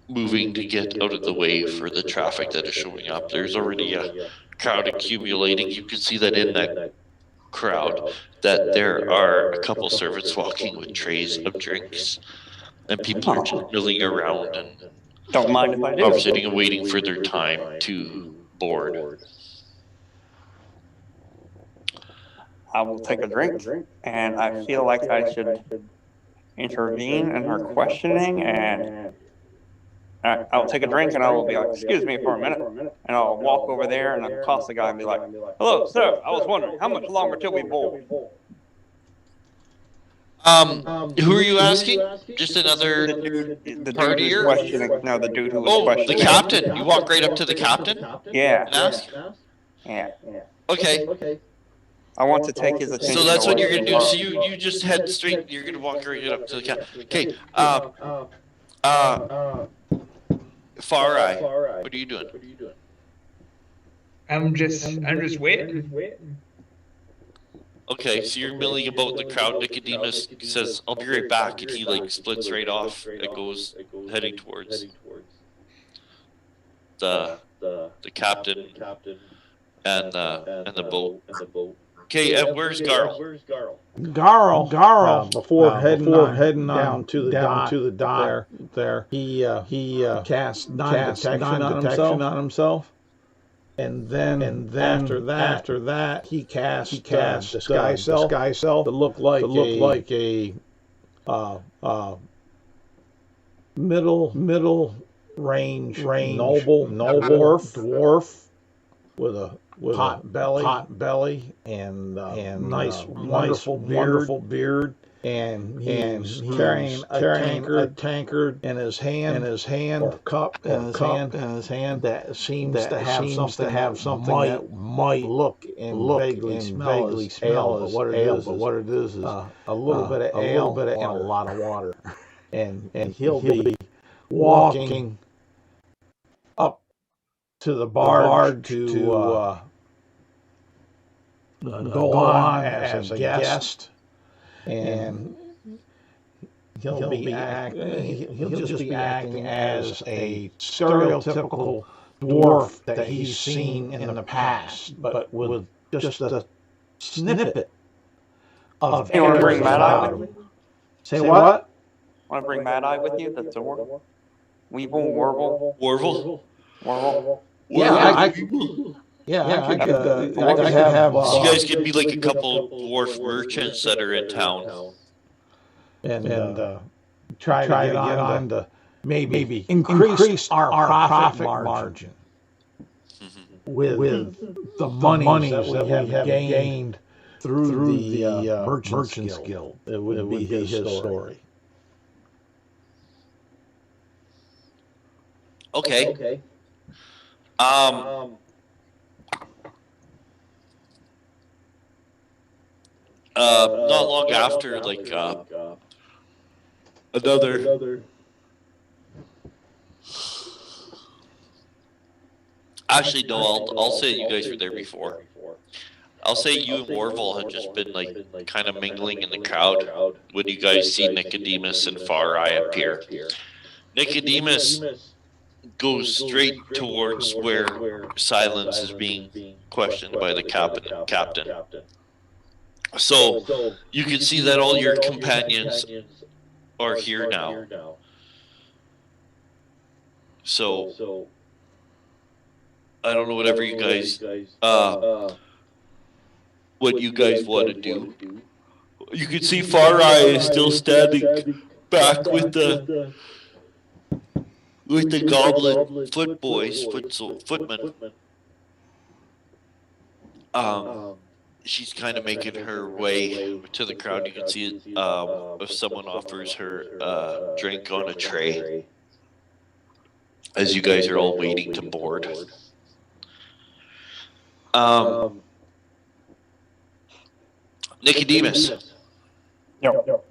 Speaker 4: moving to get out of the way for the traffic that is showing up. There's already a crowd accumulating. You can see that in that crowd that there are a couple servants walking with trays of drinks, and people are just milling around and
Speaker 6: Don't mind if I do.
Speaker 4: conversating and waiting for their time to board.
Speaker 6: I will take a drink, and I feel like I should intervene in her questioning, and I'll take a drink, and I will be like, excuse me for a minute, and I'll walk over there and accost the guy and be like, hello, sir, I was wondering, how much longer till we board?
Speaker 4: Who are you asking? Just another
Speaker 6: The dude
Speaker 4: partier?
Speaker 6: who's questioning, no, the dude who was
Speaker 4: Oh,
Speaker 6: questioning.
Speaker 4: the captain. You walk right up to the captain
Speaker 6: Yeah,
Speaker 4: and ask?
Speaker 6: yeah.
Speaker 4: Okay.
Speaker 6: I want to take his attention.
Speaker 4: So that's what
Speaker 6: away
Speaker 4: you're gonna
Speaker 6: from
Speaker 4: do.
Speaker 6: her.
Speaker 4: So you just head straight. You're gonna walk right up to the captain. Okay. Farai, what are you doing?
Speaker 5: I'm just waiting.
Speaker 4: Okay, so you're milling about the crowd. Nicodemus says, "I'll be right back," and he like splits right off and goes heading towards the captain and the boat. Okay, and where's Garl?
Speaker 1: Garl, before heading down to the dock there, he cast non-detection on himself, and then after that he cast disguise self that looked like a middle range noble dwarf with a hot belly and nice wonderful beard, and he's carrying a tankard in his hand, or cup in his hand that seems to have something that might look and vaguely smell as ale, but what it is a little bit of ale and a lot of water, and he'll be walking up to the barge to go on as a guest, and he'll just be acting as a stereotypical dwarf that he's seen in the past, but with just a snippet of
Speaker 6: You want to bring Mad Eye with you?
Speaker 1: Say what?
Speaker 6: Want to bring Mad Eye with you? That's a Weevil, Warble,
Speaker 4: Warble?
Speaker 1: I could have.
Speaker 4: So you guys could be like a couple dwarf merchants that are in town.
Speaker 1: And try to get on to maybe increase our profit margin with the money that we have gained through the Merchants Guild. It would be his story.
Speaker 4: Okay. Not long after, like, another. Actually, no, I'll say you guys were there before. I'll say you and Warval had just been, like, kind of mingling in the crowd when you guys see Nicodemus and Farai appear. Nicodemus goes straight towards where Silence is being questioned by the captain. So you can see that all your companions are here now. So I don't know whatever you guys what you guys want to do. You can see Far Eye is still standing back with the goblin footman. She's kind of making her way to the crowd. You can see if someone offers her a drink on a tray as you guys are all waiting to board. Nicodemus.
Speaker 6: Yep.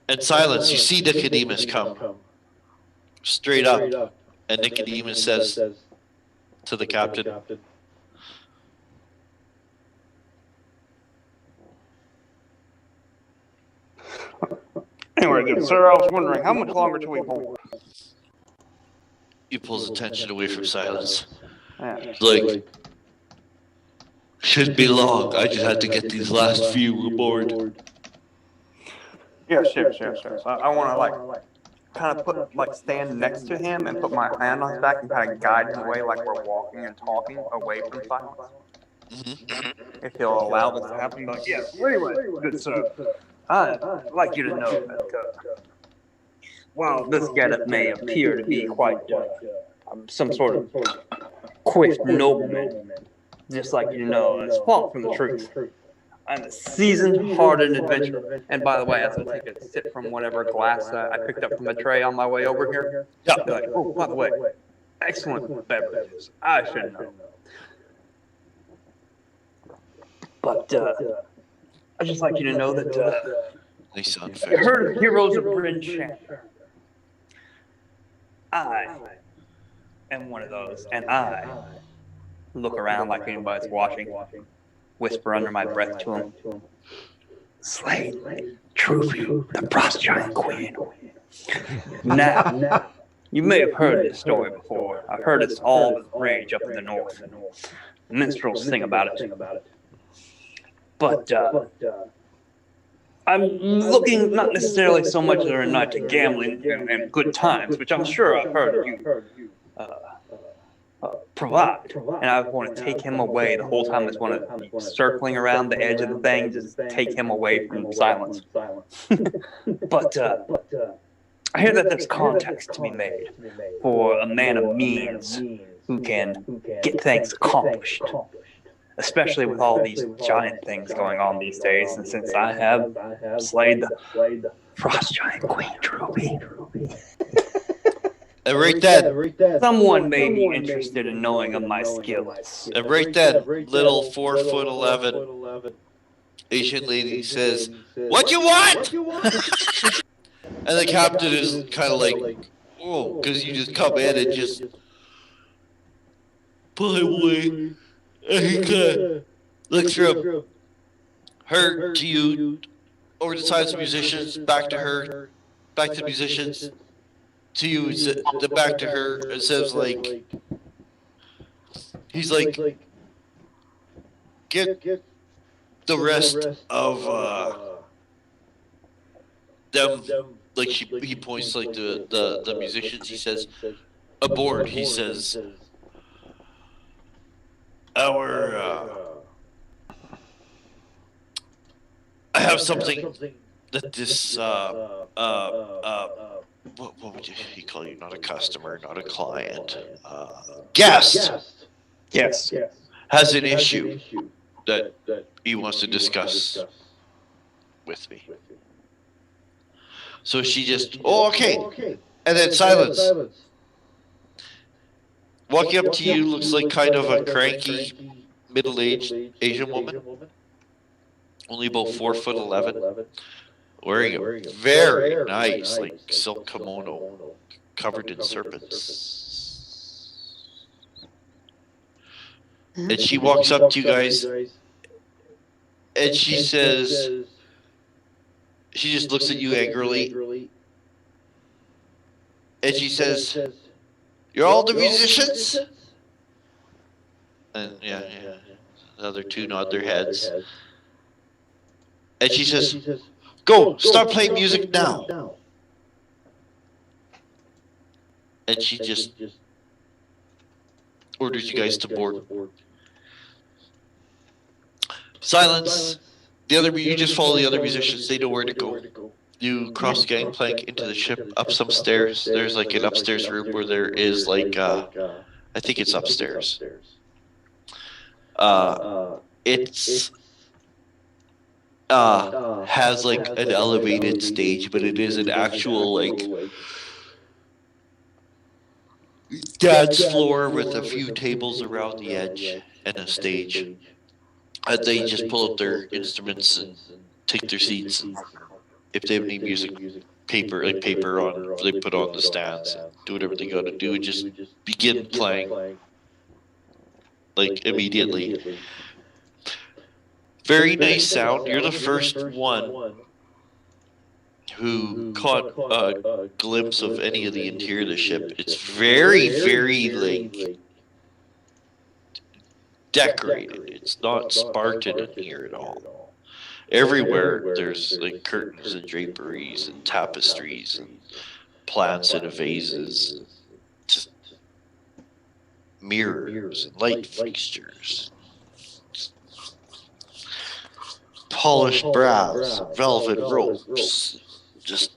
Speaker 4: And Silence, you see Nicodemus come straight up, and Nicodemus says to the captain,
Speaker 6: Anyway, good sir, I was wondering, how much longer till we board?
Speaker 4: he pulls attention away from Silence.
Speaker 6: Yeah.
Speaker 4: Like, shouldn't be long. I just had to get these last few aboard.
Speaker 6: Yes. I want to, like, kind of stand next to him and put my hand on his back and kind of guide him away like we're walking and talking away from Silence. If he'll allow this to happen, but yeah. Anyway, good sir. I'd like you to know that while this getup may appear to be quite some sort of quick nobleman, just like you know, it's far from the truth. I'm a seasoned, hardened adventurer. And by the way, as I take a sip from whatever glass I picked up from the tray on my way over here, they're like, oh, by the way, excellent beverages. I should know. But I'd just like you to know that
Speaker 4: They sound
Speaker 6: I
Speaker 4: fair.
Speaker 6: heard of Heroes of Bryn Shander. I am one of those, and I look around like anybody's watching, whisper under my breath to him, Slade, Truby, the Frost Giant Queen. Now, you may have heard this story before. I've heard it's all the rage up in the north. The minstrels sing about it. But I'm looking not necessarily so much at a night to gambling and good times, which I'm sure I've heard you provide. And I want to take him away the whole time. I just want to be circling around the edge of the thing, just take him away from Silence. But I hear that there's contacts to be made for a man of means who can get things accomplished. Especially with all these giant things going on these days, and since I have slayed the Frost Giant Queen Truby.
Speaker 4: And right then,
Speaker 6: Someone may be interested in knowing of my skills.
Speaker 4: and right then, little 4'11" Asian lady says, "What you want?" And the captain is kind of like, "Oh," because you just come in and just pull him away. And he kind of looks from her to you, over the sides of musicians, back to her, back to the musicians, to you, back to her, and says like, he's like, get the rest of them, like he points like the musicians, he says, aboard, he says, I have something that this what would he call you? Not a customer, not a client, guest.
Speaker 6: Yes.
Speaker 4: Has an issue that he wants to discuss with me. So she just, oh, okay, and then silence. Walking up to you looks like kind of a cranky, middle-aged Asian woman. Only about 4'11", wearing a very nice, like, silk kimono covered in serpents. And she walks up to you guys, and she says, she just looks at you angrily, and she says, "You're all the musicians?" And yeah. The other two nod their heads. And she says, "Go, start playing music now." and she just orders you guys to board. Silence. You just follow the other musicians. They know where to go. You cross the gangplank into the ship, up some stairs. There's like an upstairs room where there is like, I think it's upstairs. It's has like an elevated stage, but it is an actual like dance floor with a few tables around the edge and a stage. And they just pull up their instruments and take their seats. And if they have any music, paper on, they put on the stands and do whatever they got to do and just begin playing like immediately. Very nice sound. You're the first one who caught a glimpse of any of the interior of the ship. It's very, very like decorated. It's not Spartan in here at all. Everywhere there's like curtains and draperies and tapestries and plants in vases, just mirrors and light fixtures, polished brass, velvet ropes, just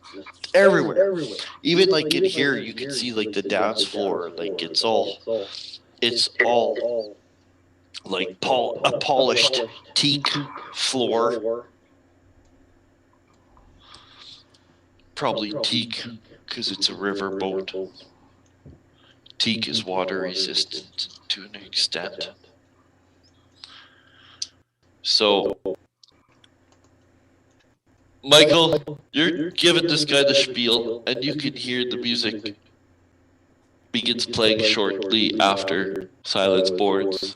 Speaker 4: everywhere. Even like in here, you can see like the dance floor, like it's all like a polished teak floor. Probably teak because it's a river boat. Teak is water resistant to an extent. So, Michael, you're giving this guy the spiel, and you can hear the music begins playing shortly after Silence boards.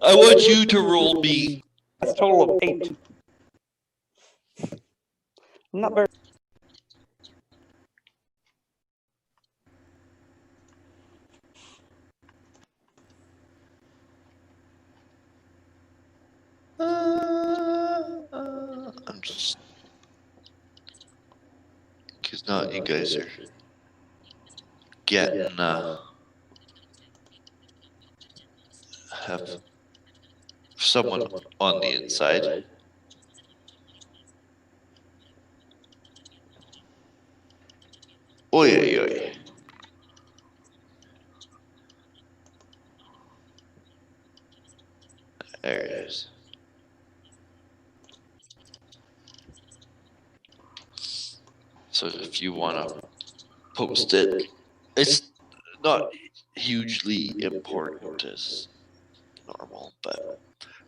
Speaker 4: I want you to roll me.
Speaker 6: That's a total of 8. Not very.
Speaker 4: I'm just. Because now you guys are getting. Have someone on the inside. Oy, oy, oy. There it is. So if you want to post it, it's not hugely important as normal, but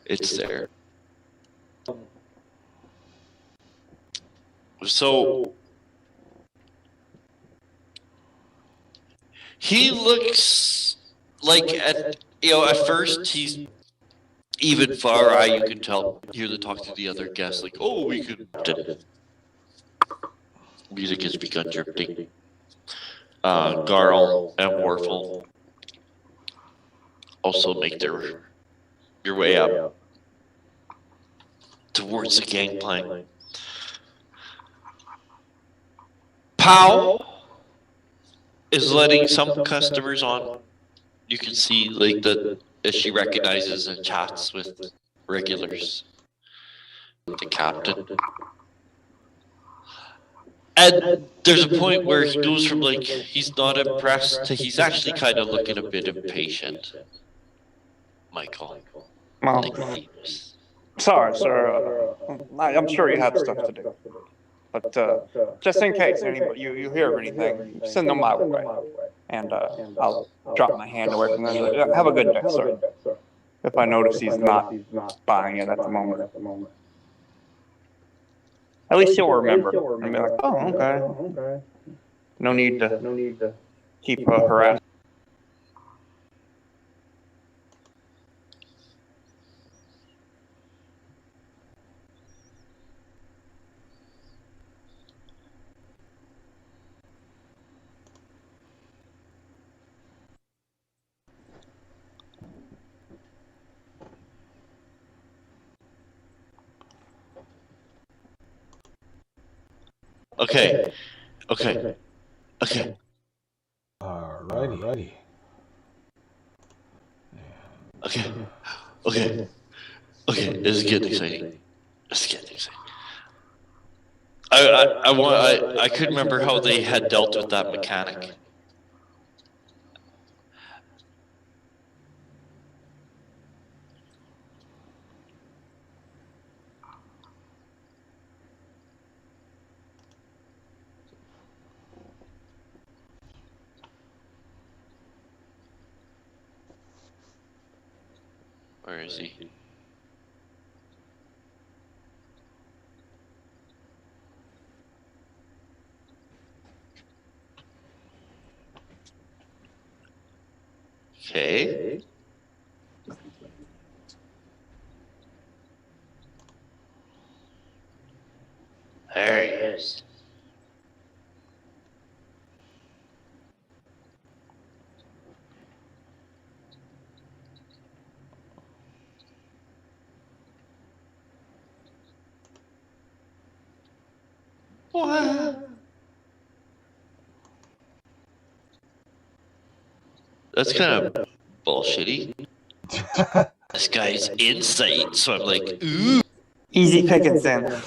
Speaker 4: it's there. So he looks like at first he's even far eye. You can hear the talk to the other guests like, oh, we could. Music has begun drifting. Garl and Warfel also make your way up towards the gangplank. Pow is letting some customers on. You can see like as she recognizes and chats with regulars. The captain. And there's a point where he goes from like he's not impressed to he's actually kind of looking a bit impatient. Michael.
Speaker 6: Well, sorry, sir. I'm sure you have stuff to do. But just in case anybody you hear of anything, send them my way. And I'll drop my hand away from them. Have a good day, sir. If I notice he's not buying it at the moment. At least he'll remember. And be like, oh, okay. No need to keep harassing.
Speaker 4: Okay.
Speaker 1: already.
Speaker 4: Okay. This is getting exciting. I couldn't remember how they had dealt with that mechanic. Where is he? Okay. There he is. What? That's kind of bullshitty. This guy's insight, so I'm like, ooh.
Speaker 6: Easy pickings then.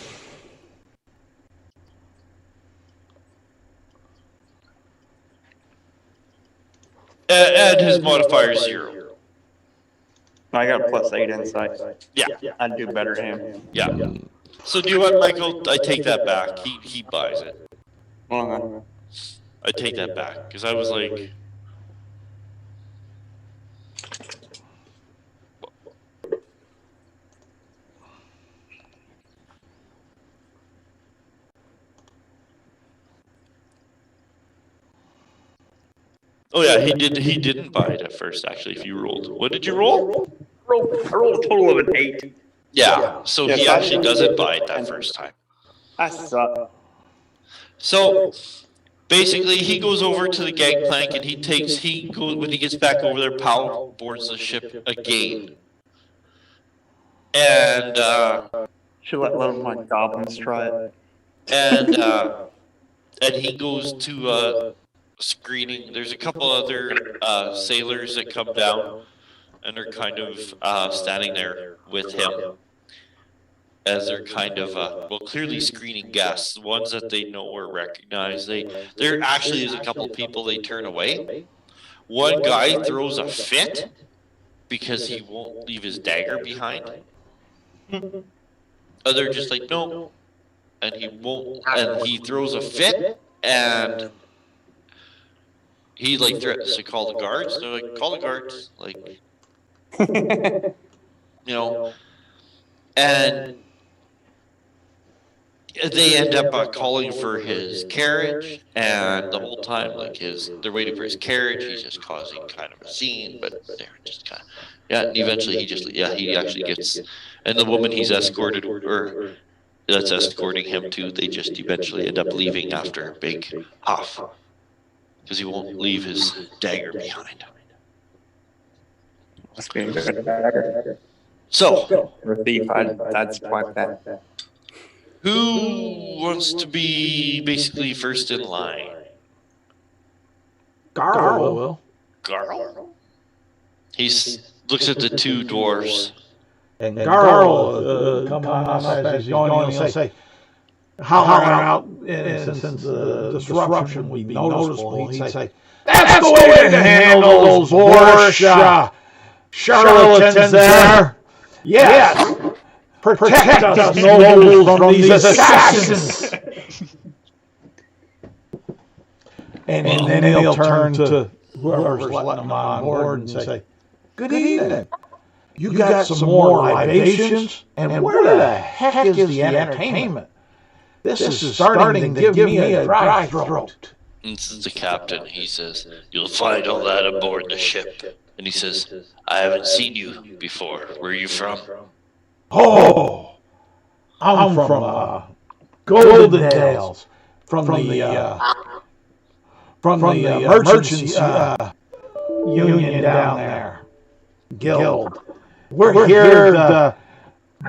Speaker 4: And his modifier is 0.
Speaker 6: I got a +8 insight.
Speaker 4: Yeah.
Speaker 6: I'd do better than him.
Speaker 4: Yeah. So do you want Michael? I take that back. He buys it.
Speaker 6: Okay.
Speaker 4: I take that back because I was like, oh yeah, he didn't buy it at first. Actually, if you rolled, what did you roll?
Speaker 6: I rolled a total of an 8.
Speaker 4: Yeah. So he actually doesn't buy it that first time.
Speaker 6: I suck.
Speaker 4: So basically, he goes over to the gangplank and when he gets back over there, Powell boards the ship again. And
Speaker 6: Should let one of my goblins try it.
Speaker 4: and he goes to screening. There's a couple other sailors that come down and are kind of standing there with him. As they're kind of, clearly screening guests, the ones that they know or recognize. There actually is a couple people they turn away. One guy throws a fit because he won't leave his dagger behind. Other just like, no. And he won't, and he throws a fit, and he like threatens to call the guards. They're like, call the guards. Like, and they end up calling for his carriage, and the whole time, like they're waiting for his carriage. He's just causing kind of a scene, but they're just kind of, and eventually he actually gets, and the woman he's escorted or that's escorting him to, they just eventually end up leaving after a big huff because he won't leave his dagger behind.
Speaker 6: Must be a good dagger.
Speaker 4: So,
Speaker 6: For a thief, I'd swipe that.
Speaker 4: who wants to be basically first in line?
Speaker 1: Garl will.
Speaker 4: Garl. He looks at the two dwarves.
Speaker 1: And Garl come on as he's going, he'll say, holler out, and since the disruption would be noticeable, he'd say, that's the way to handle those Borsha charlatans there. Yes. Protect us, nobles, from these assassins. And then he'll turn to whoever's letting him on board and say, good evening. You got some more libations? And where the heck is the entertainment? This is starting to give me a dry throat.
Speaker 4: This is the captain. He says, you'll find all that aboard the ship. And he says, I haven't seen you before. Where are you from?
Speaker 1: Oh, I'm from Golden Dales, from the emergency union down there, guild. We're here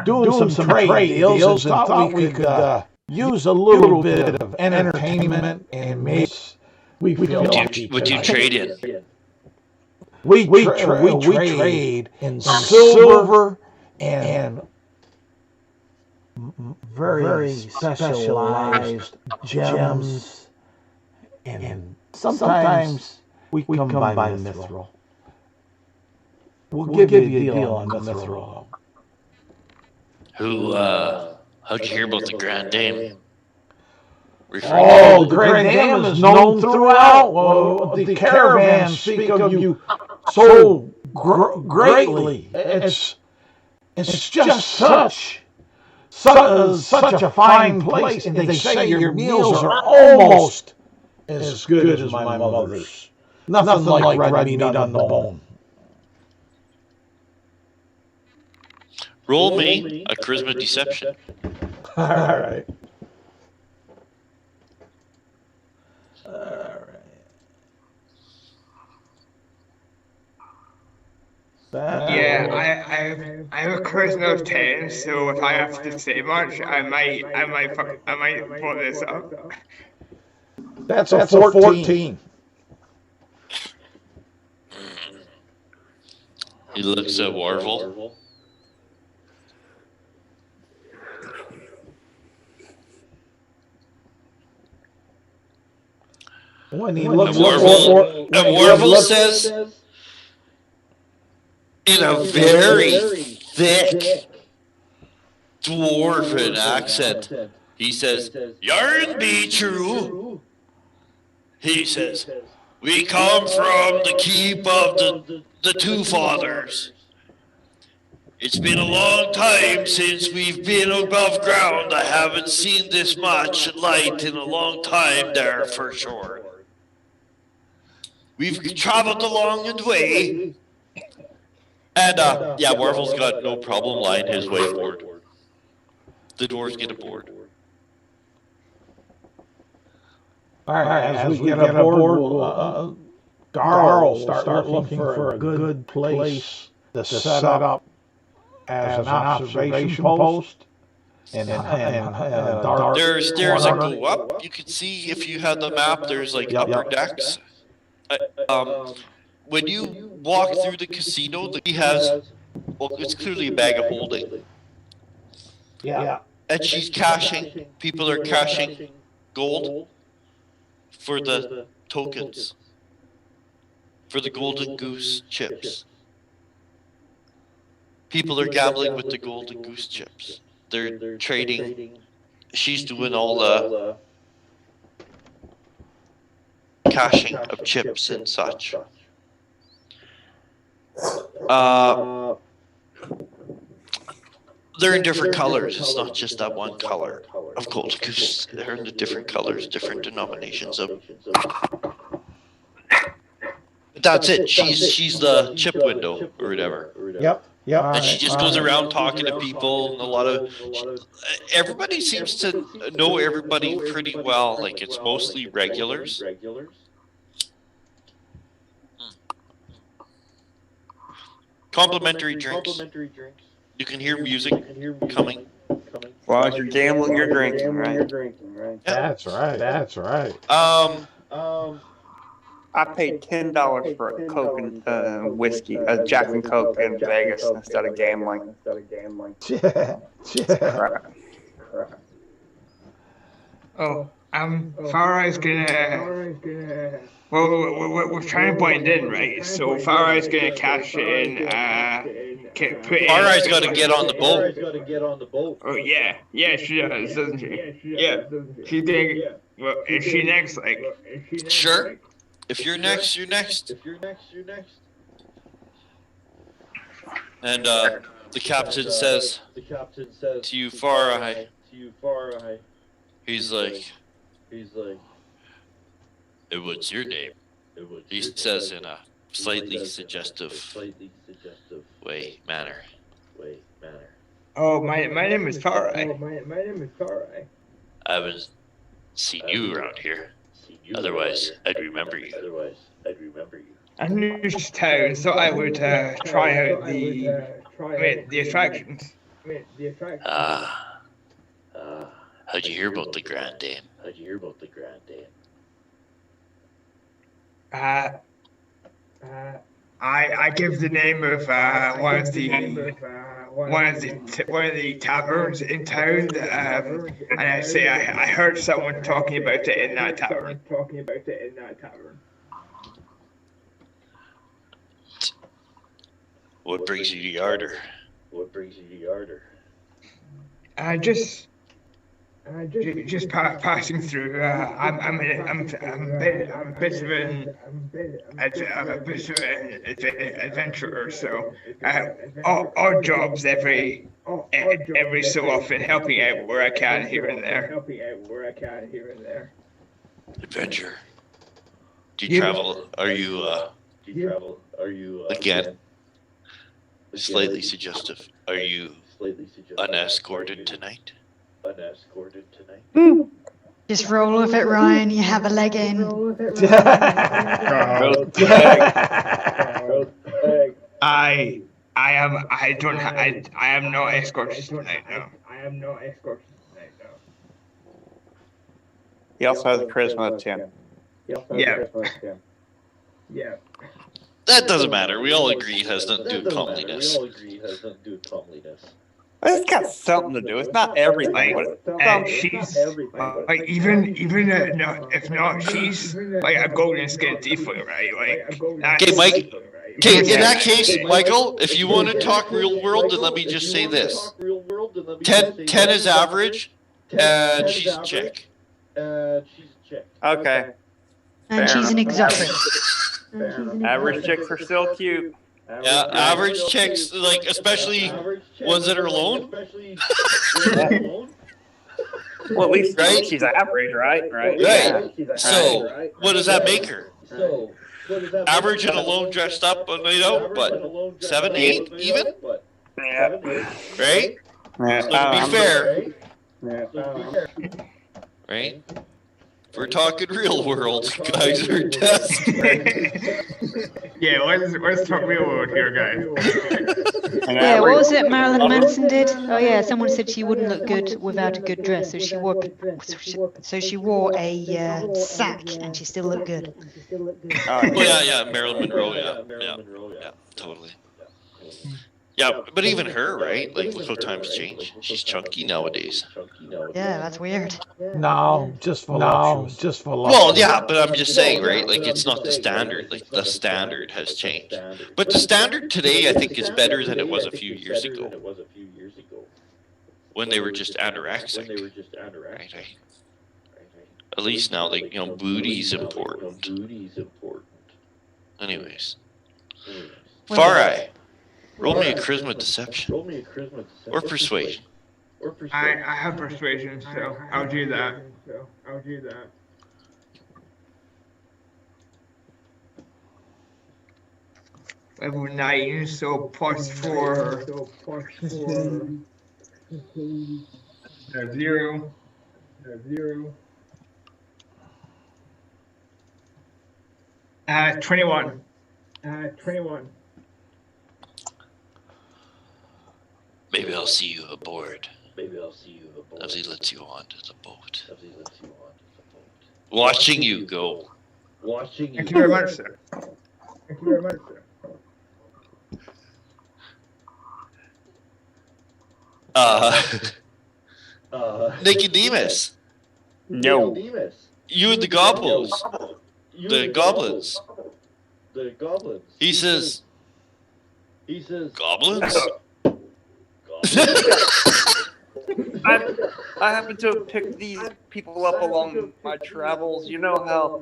Speaker 1: doing some trade deals and thought we could use a little bit of entertainment and maybe We feel lucky.
Speaker 4: Would you trade in?
Speaker 1: We trade in silver and very specialized gems, and sometimes we come by mithril. We'll give you a deal on mithril.
Speaker 4: How'd you hear about the Grand Dame?
Speaker 1: Oh, the Grand Dame is known throughout. Well, the caravans speak of you so greatly. It's just such a fine place, and they say your meals are almost as good as my mother's. Nothing like red meat on the bone.
Speaker 4: Roll me a charisma deception.
Speaker 1: All right.
Speaker 5: Yeah, I have a charisma of 10, so if I have to say much, I might pull this up.
Speaker 1: That's a 14.
Speaker 4: He looks at Warvel.
Speaker 1: When he
Speaker 4: And
Speaker 1: looks
Speaker 4: Warvel says, in a very thick dwarven accent, he says, "Yarn be true." He says, "We come from the keep of the Two Fathers. It's been a long time since we've been above ground. I haven't seen this much light in a long time there for sure. We've traveled a long way." And, yeah, Warvel's got no problem lying his way aboard. The dwarves get aboard.
Speaker 1: All right, as we get aboard, Garl will start looking for a good place to set up as an observation post. And
Speaker 4: there's stairs that go up. You can see if you have the map, there's like upper decks. When you walk through the casino, he has, well, it's clearly a bag of holding.
Speaker 1: Yeah.
Speaker 4: And she's cashing, people are cashing gold for the tokens, for the golden goose chips. People are gambling with the golden goose chips. They're trading. She's doing all the cashing of chips and such. They're in different colors. It's not just that one color of golden goose. They're in the different colors, different denominations of. That's it. She's the chip window or whatever.
Speaker 1: Yep.
Speaker 4: And she just goes around talking to people, and everybody seems to know everybody pretty well. Like, it's mostly regulars. Complimentary drinks. You can hear music coming.
Speaker 6: Well, as you're gambling, you're drinking, right?
Speaker 4: Yeah.
Speaker 1: That's right.
Speaker 6: I paid $10 for a Coke and whiskey, a Jack and Coke in Vegas instead of gambling.
Speaker 1: Yeah.
Speaker 6: Right.
Speaker 5: Oh, Farah's gonna. Well, we're trying to blend in, right? So Farah's gonna cash in.
Speaker 4: Farah's got to get on the boat.
Speaker 5: Oh yeah, she does, doesn't she? Yeah, she's gonna. Well, is she next? Like,
Speaker 4: sure. If you're next, you're next. And the captain says to you, Farah. He's like, "What's your name?" He says in a slightly suggestive manner.
Speaker 5: oh, my name is Farah.
Speaker 4: I haven't seen you around here. Otherwise, I'd remember you.
Speaker 5: I'm new to town, so I would try out the attractions.
Speaker 4: How'd you hear about the Grand Dame?
Speaker 5: I give the name of one of the taverns in town, and I say I heard someone talking about it in that tavern.
Speaker 4: What brings you to Yarder?
Speaker 5: Just passing through. I'm a bit of an adventurer, so odd jobs every so often, helping out where I can here and there.
Speaker 4: Adventure. Do you travel? Are you again? Slightly suggestive. Are you unescorted tonight?
Speaker 3: Just roll with it, Ryan. You have a leg in.
Speaker 5: I am not escorted tonight. No.
Speaker 6: He also has a charisma of 10.
Speaker 5: Yeah.
Speaker 4: That doesn't matter. We all agree it has nothing to do with comeliness.
Speaker 6: It's got something to do. It's not everything, but
Speaker 5: She's like even no, if not, she's like a golden skin tiefling, right? Like,
Speaker 4: Okay, Mike. Okay, in that case, Michael, if you want to talk real world, then let me just say this: 10 is average, and she's a chick.
Speaker 6: okay.
Speaker 3: And she's an exotic.
Speaker 6: Average chicks are still cute.
Speaker 4: Yeah, average chicks, like especially ones that are alone.
Speaker 6: Well, at least
Speaker 4: Right?
Speaker 6: she's average, right?
Speaker 4: Right. So, what does that make her? Average and alone dressed up on night out, but 7, 8 even?
Speaker 6: Yeah.
Speaker 4: Right?
Speaker 6: Yeah.
Speaker 4: So to be fair, right? If we're talking real world, guys are desperate.
Speaker 5: Yeah, let's talk real world here, guys.
Speaker 3: Yeah, what was it Marilyn Manson did? Oh yeah, someone said she wouldn't look good without a good dress, so she wore a sack, and she still looked good.
Speaker 4: Oh yeah, Marilyn Monroe, yeah, totally. Yeah, but even her, right? Like, look how times change. She's chunky nowadays.
Speaker 3: Yeah, that's weird.
Speaker 1: No, just for voluptuous.
Speaker 4: Well, yeah, but I'm just saying, right? Like, it's not the standard. Like, the standard has changed. But the standard today, I think, is better than it was a few years ago. When they were just anorexic. Right? At least now, like, booty's important. Anyways. Farai. Roll me a charisma deception. Or persuasion.
Speaker 5: I have persuasion, so I'll do that. Level 9, so plus 4. 0. 21.
Speaker 4: Maybe I'll see you aboard. As he lets you onto the boat. Watching you go.
Speaker 5: Thank you very much, sir.
Speaker 4: Nicodemus.
Speaker 6: No.
Speaker 4: You and the goblins. The goblins. He says, goblins?
Speaker 6: I happen to have picked these people up along my travels. You know how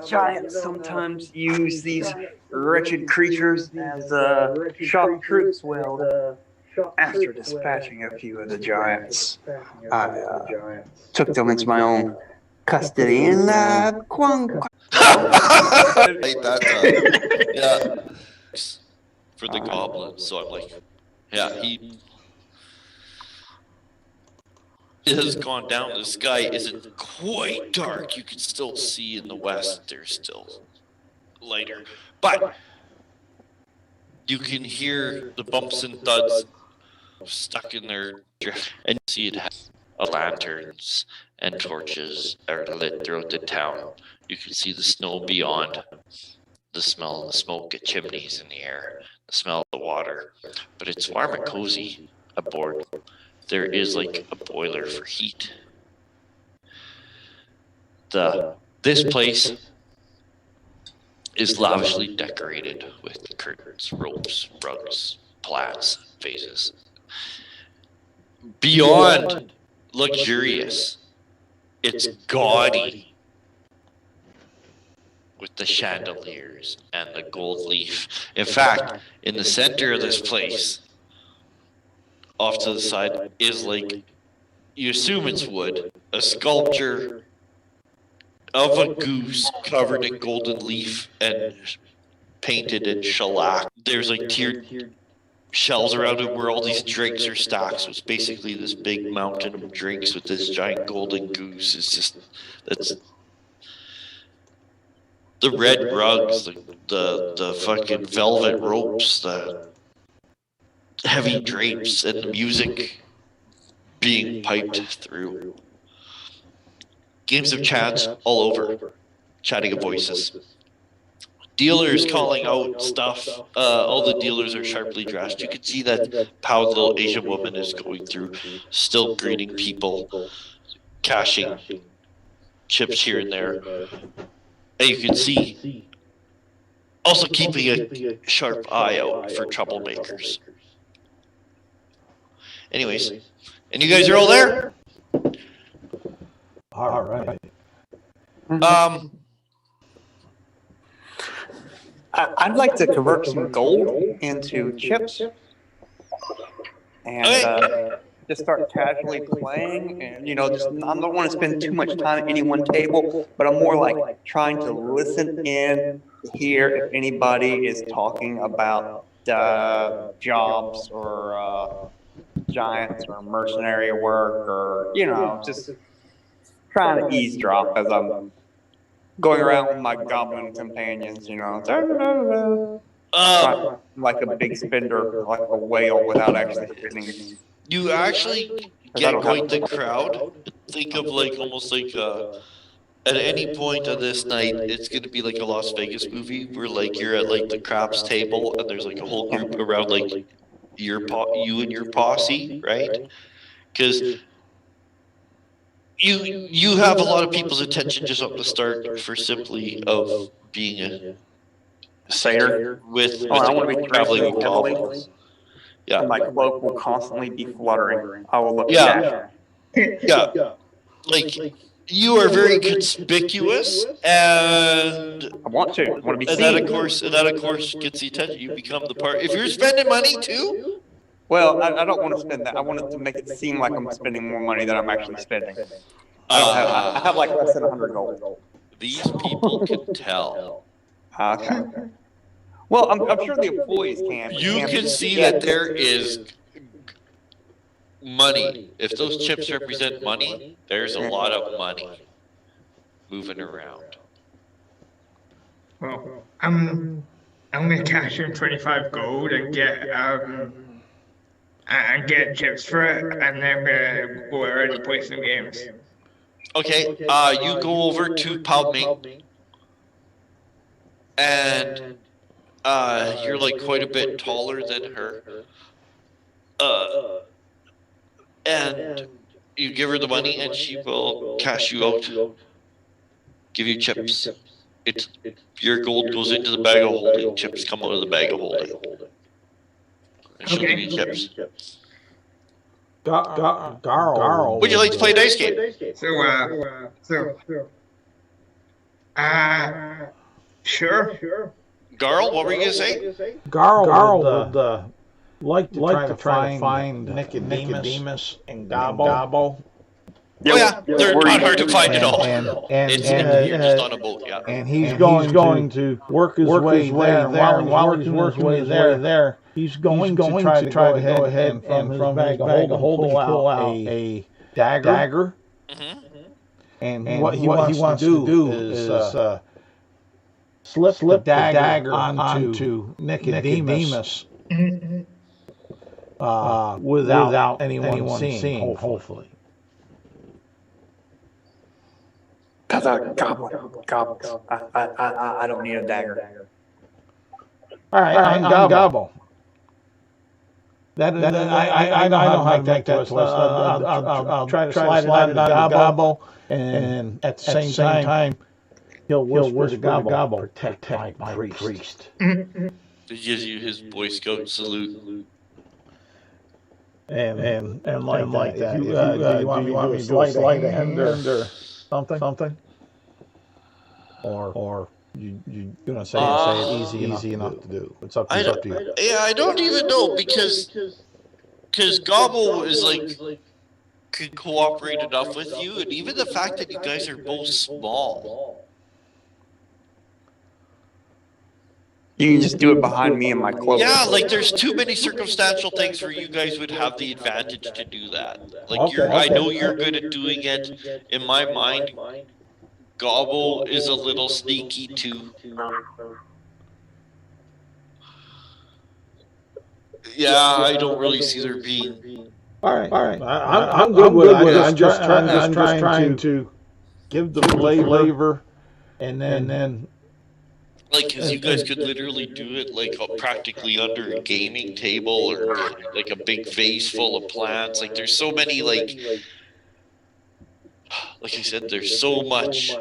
Speaker 6: giants sometimes use these wretched creatures as shock troops? Well, after dispatching a few of the giants, I took them into my own custody and
Speaker 4: Like that, yeah. For the goblins, so I'm like, yeah, he has gone down. The sky isn't quite dark. You can still see in the west. There's still lighter, but you can hear the bumps and thuds stuck in their drift, and you see it has lanterns and torches are lit throughout the town. You can see the snow beyond, the smell of the smoke at chimneys in the air, the smell of the water. But it's warm and cozy aboard. There is like a boiler for heat. This place is lavishly decorated with curtains, ropes, rugs, plaids, vases. Beyond luxurious, it's gaudy with the chandeliers and the gold leaf. In fact, in the center of this place, off to the side, is like, you assume it's wood, a sculpture of a goose covered in golden leaf and painted in shellac. There's like tiered shelves around it where all these drinks are stacked. So it's basically this big mountain of drinks with this giant golden goose. It's just, that's the red rugs, the fucking velvet ropes, the heavy drapes, and the music being piped through. Games of chance all over, chatting of voices. Dealers calling out stuff. All the dealers are sharply dressed. You can see that proud little Asian woman is going through, still greeting people, cashing chips here and there. And you can see, also keeping a sharp eye out for troublemakers. Anyways, and you guys are all there?
Speaker 1: All right.
Speaker 6: I'd like to convert some gold into chips and just start casually playing. And, you know, just I don't want to spend too much time at any one table, but I'm more like trying to listen in, hear if anybody is talking about jobs or giants or mercenary work, or, you know, just trying to eavesdrop as I'm going around with my goblin companions, you know, like a big spender, like a whale without actually spinning.
Speaker 4: You actually get quite the crowd. Think of like almost like at any point of this night, it's going to be like a Las Vegas movie where like you're at like the craps table and there's like a whole group around like you and your posse, right? Because you have a lot of people's attention just up the start for simply of being a
Speaker 6: Satyr
Speaker 4: with
Speaker 6: I want to be
Speaker 4: traveling
Speaker 6: with
Speaker 4: goblins. Yeah.
Speaker 6: My cloak will constantly be fluttering. I will look
Speaker 4: Yeah. Yeah. Like you are very conspicuous, and
Speaker 6: I want to be
Speaker 4: and
Speaker 6: seen.
Speaker 4: that of course gets the attention. You become the part. If you're spending money too.
Speaker 6: Well, I don't want to spend that. I want it to make it seem like I'm spending more money than I'm actually spending. I have like less than 100 gold.
Speaker 4: These people can tell.
Speaker 6: Okay. Well, I'm sure the employees can.
Speaker 4: You can see that there is money. If those chips represent money, there's a lot of money moving around.
Speaker 5: Well, I'm gonna cash in 25 gold and get chips for it, and then I'm gonna go around and play some games.
Speaker 4: Okay, you go over to Palming, and you're like quite a bit taller than her. And you give her the money, and she will cash you out, give you chips. Your gold goes into the bag of holding, chips come out of the bag of holding. And she'll give you chips.
Speaker 1: Garl.
Speaker 4: Would you like to play a dice game?
Speaker 5: Sure.
Speaker 4: Garl, what were you going to say?
Speaker 1: Garl would like to try to find Nicodemus and Gobbo.
Speaker 4: Oh yeah, they're not hard to find at all. It's just on a boat, yeah.
Speaker 1: And he's going to work his way there. While he's working his way there, he's going to try to go ahead and from his bag of holding pull out a dagger.
Speaker 4: Mm-hmm.
Speaker 1: And what he wants to do is slip the dagger onto Nicodemus without anyone seeing, hopefully.
Speaker 6: Cause gobbles. I don't need a dagger.
Speaker 1: All right, I'm Gobble. I know how to make that twist. I'll try to slide it on Gobble, and at the same time, he'll whisper to Gobble, protect my priest.
Speaker 4: He gives you his Boy Scout salute.
Speaker 1: And like that. Do you want me to do a sleight of hand or something? Or you gonna say it easy enough to do? It's up to you.
Speaker 4: Yeah, I don't even know because Gobble is could cooperate enough with you, and even the fact that you guys are both small.
Speaker 6: You can just do it behind me and my cloak.
Speaker 4: Yeah, there's too many circumstantial things where you guys would have the advantage to do that. I know you're good at doing it. In my mind, Gobble is a little sneaky too. Yeah, I don't really see there being.
Speaker 1: All right. I'm good with it. I'm just trying to give the flavor, and then.
Speaker 4: Because you guys could literally do it practically under a gaming table or a big vase full of plants. There's so many like I said, there's so much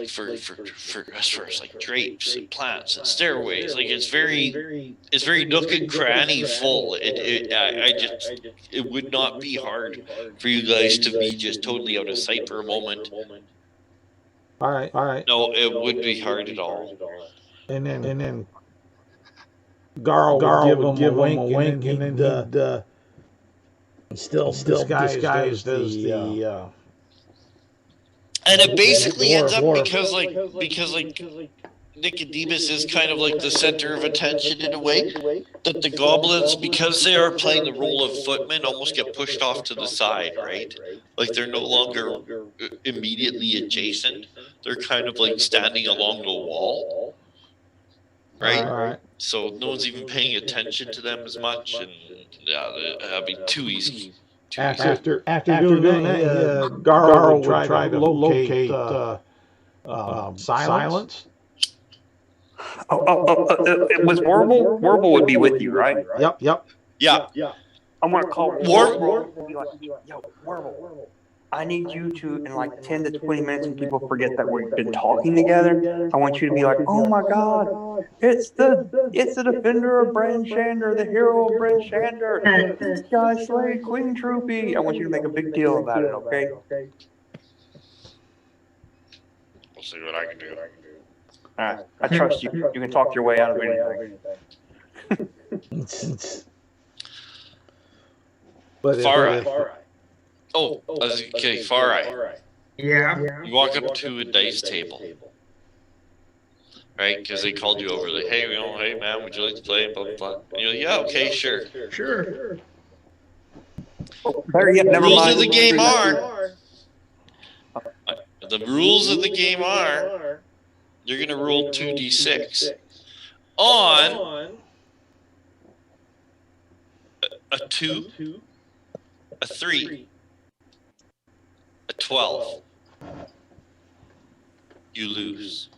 Speaker 4: for as far as drapes and plants and stairways. It's very nook and cranny full. It would not be hard for you guys to be just totally out of sight for a moment.
Speaker 1: All right.
Speaker 4: No, it would be hard at all.
Speaker 1: And then Garl would give him a wink, and then still disguised as the.
Speaker 4: And it basically ends up because Nicodemus is kind of the center of attention in a way, that the goblins, because they are playing the role of footmen, almost get pushed off to the side, right? They're no longer immediately adjacent. They're kind of standing along the wall, right?
Speaker 1: All right.
Speaker 4: So no one's even paying attention to them as much, and that'd be too easy.
Speaker 1: After doing that, Garl would try to locate Silence.
Speaker 6: It was Warble? Warble would be with you, right?
Speaker 1: Yep.
Speaker 4: Yeah.
Speaker 6: I'm gonna call Warble. Yo, Warble. I need you to, in 10 to 20 minutes, when people forget that we've been talking together, I want you to be like, oh my God, it's the defender of Brand Shander, the hero of Brand Shander. This guy slayed Queen Troopy. I want you to make a big deal about it, okay?
Speaker 4: We'll see what I can do.
Speaker 6: All right, I trust you. You can talk your way out of anything.
Speaker 4: Far Eye. Oh, okay, Far Eye.
Speaker 5: Yeah.
Speaker 4: You walk up to a dice table, right? Because they called you over, hey, hey man, would you like to play? Blah blah blah. And you're like, yeah, okay, sure.
Speaker 5: Sure.
Speaker 4: The rules of the game are. The rules of the game are. You're gonna roll 2d6 on a 2, a 3, a 12. You lose.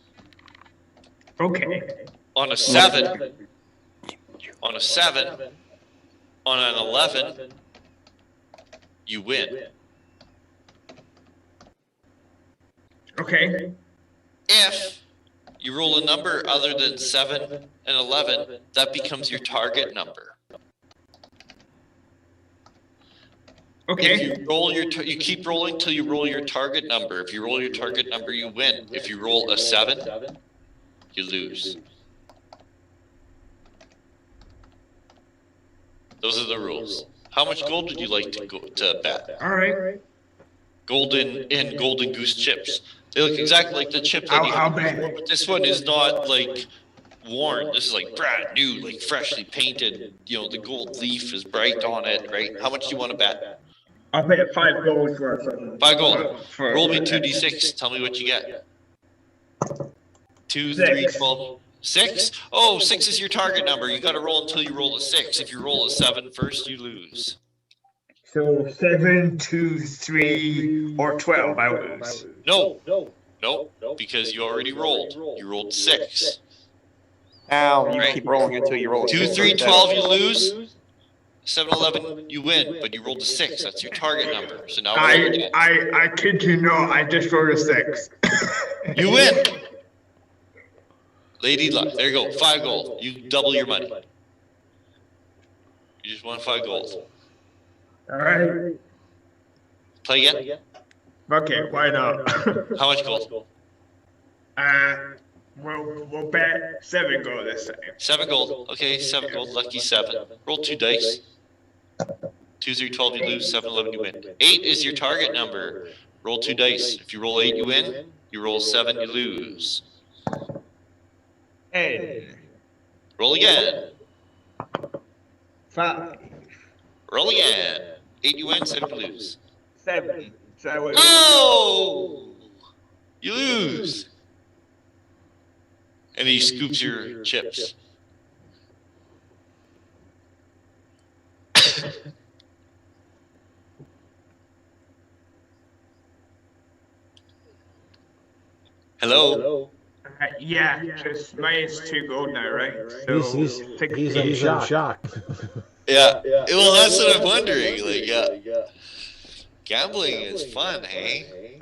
Speaker 5: Okay.
Speaker 4: On a 7, on an 11, you win.
Speaker 5: Okay.
Speaker 4: If you roll a number other than 7 and 11, that becomes your target number.
Speaker 5: Okay.
Speaker 4: If you roll you keep rolling till you roll your target number. If you roll your target number, you win. If you roll a 7, you lose. Those are the rules. How much gold would you like to bet?
Speaker 5: All right.
Speaker 4: Golden goose chips. They look exactly like the chip that you had before, but this one is not worn. This is brand new, freshly painted. The gold leaf is bright on it, right? How much do you want to bet?
Speaker 5: I'll bet 5 gold for it.
Speaker 4: 5 gold. Roll me 2d6. Tell me what you get. 2, 3, 12, 6? Oh, 6 is your target number. You got to roll until you roll a 6. If you roll a 7 first, you lose.
Speaker 5: So 7, 2, 3, or 12, I lose.
Speaker 4: No, because you already rolled. You rolled 6.
Speaker 6: Now you
Speaker 4: Right.
Speaker 6: keep rolling until you roll
Speaker 4: 2, 3, 12, you lose. 7, 11, you win, but you rolled a 6. That's your target number. So now roll again.
Speaker 5: I kid you not, I just rolled a 6.
Speaker 4: You win. Lady luck. There you go. 5 gold. You double your money. You just won 5 gold.
Speaker 5: All right.
Speaker 4: Play again.
Speaker 5: Okay, why not?
Speaker 4: How much gold?
Speaker 5: We'll bet 7 gold this time.
Speaker 4: 7 gold. Okay, 7 gold. Lucky 7. Roll 2 dice. 2, 3, 12, you lose. 7, 11, you win. 8 is your target number. Roll 2 dice. If you roll 8, you win. You roll 7, you lose.
Speaker 5: 10.
Speaker 4: Roll again.
Speaker 5: 5.
Speaker 4: Roll again. 8, you win. 7, you lose.
Speaker 5: 7. So I win.
Speaker 4: Oh! You lose. And he scoops your chips. Hello?
Speaker 5: Yeah, just minus 2 gold now, right? So
Speaker 1: He's in shock.
Speaker 4: Yeah. Well, that's what I'm wondering. Like, gambling is fun, hey?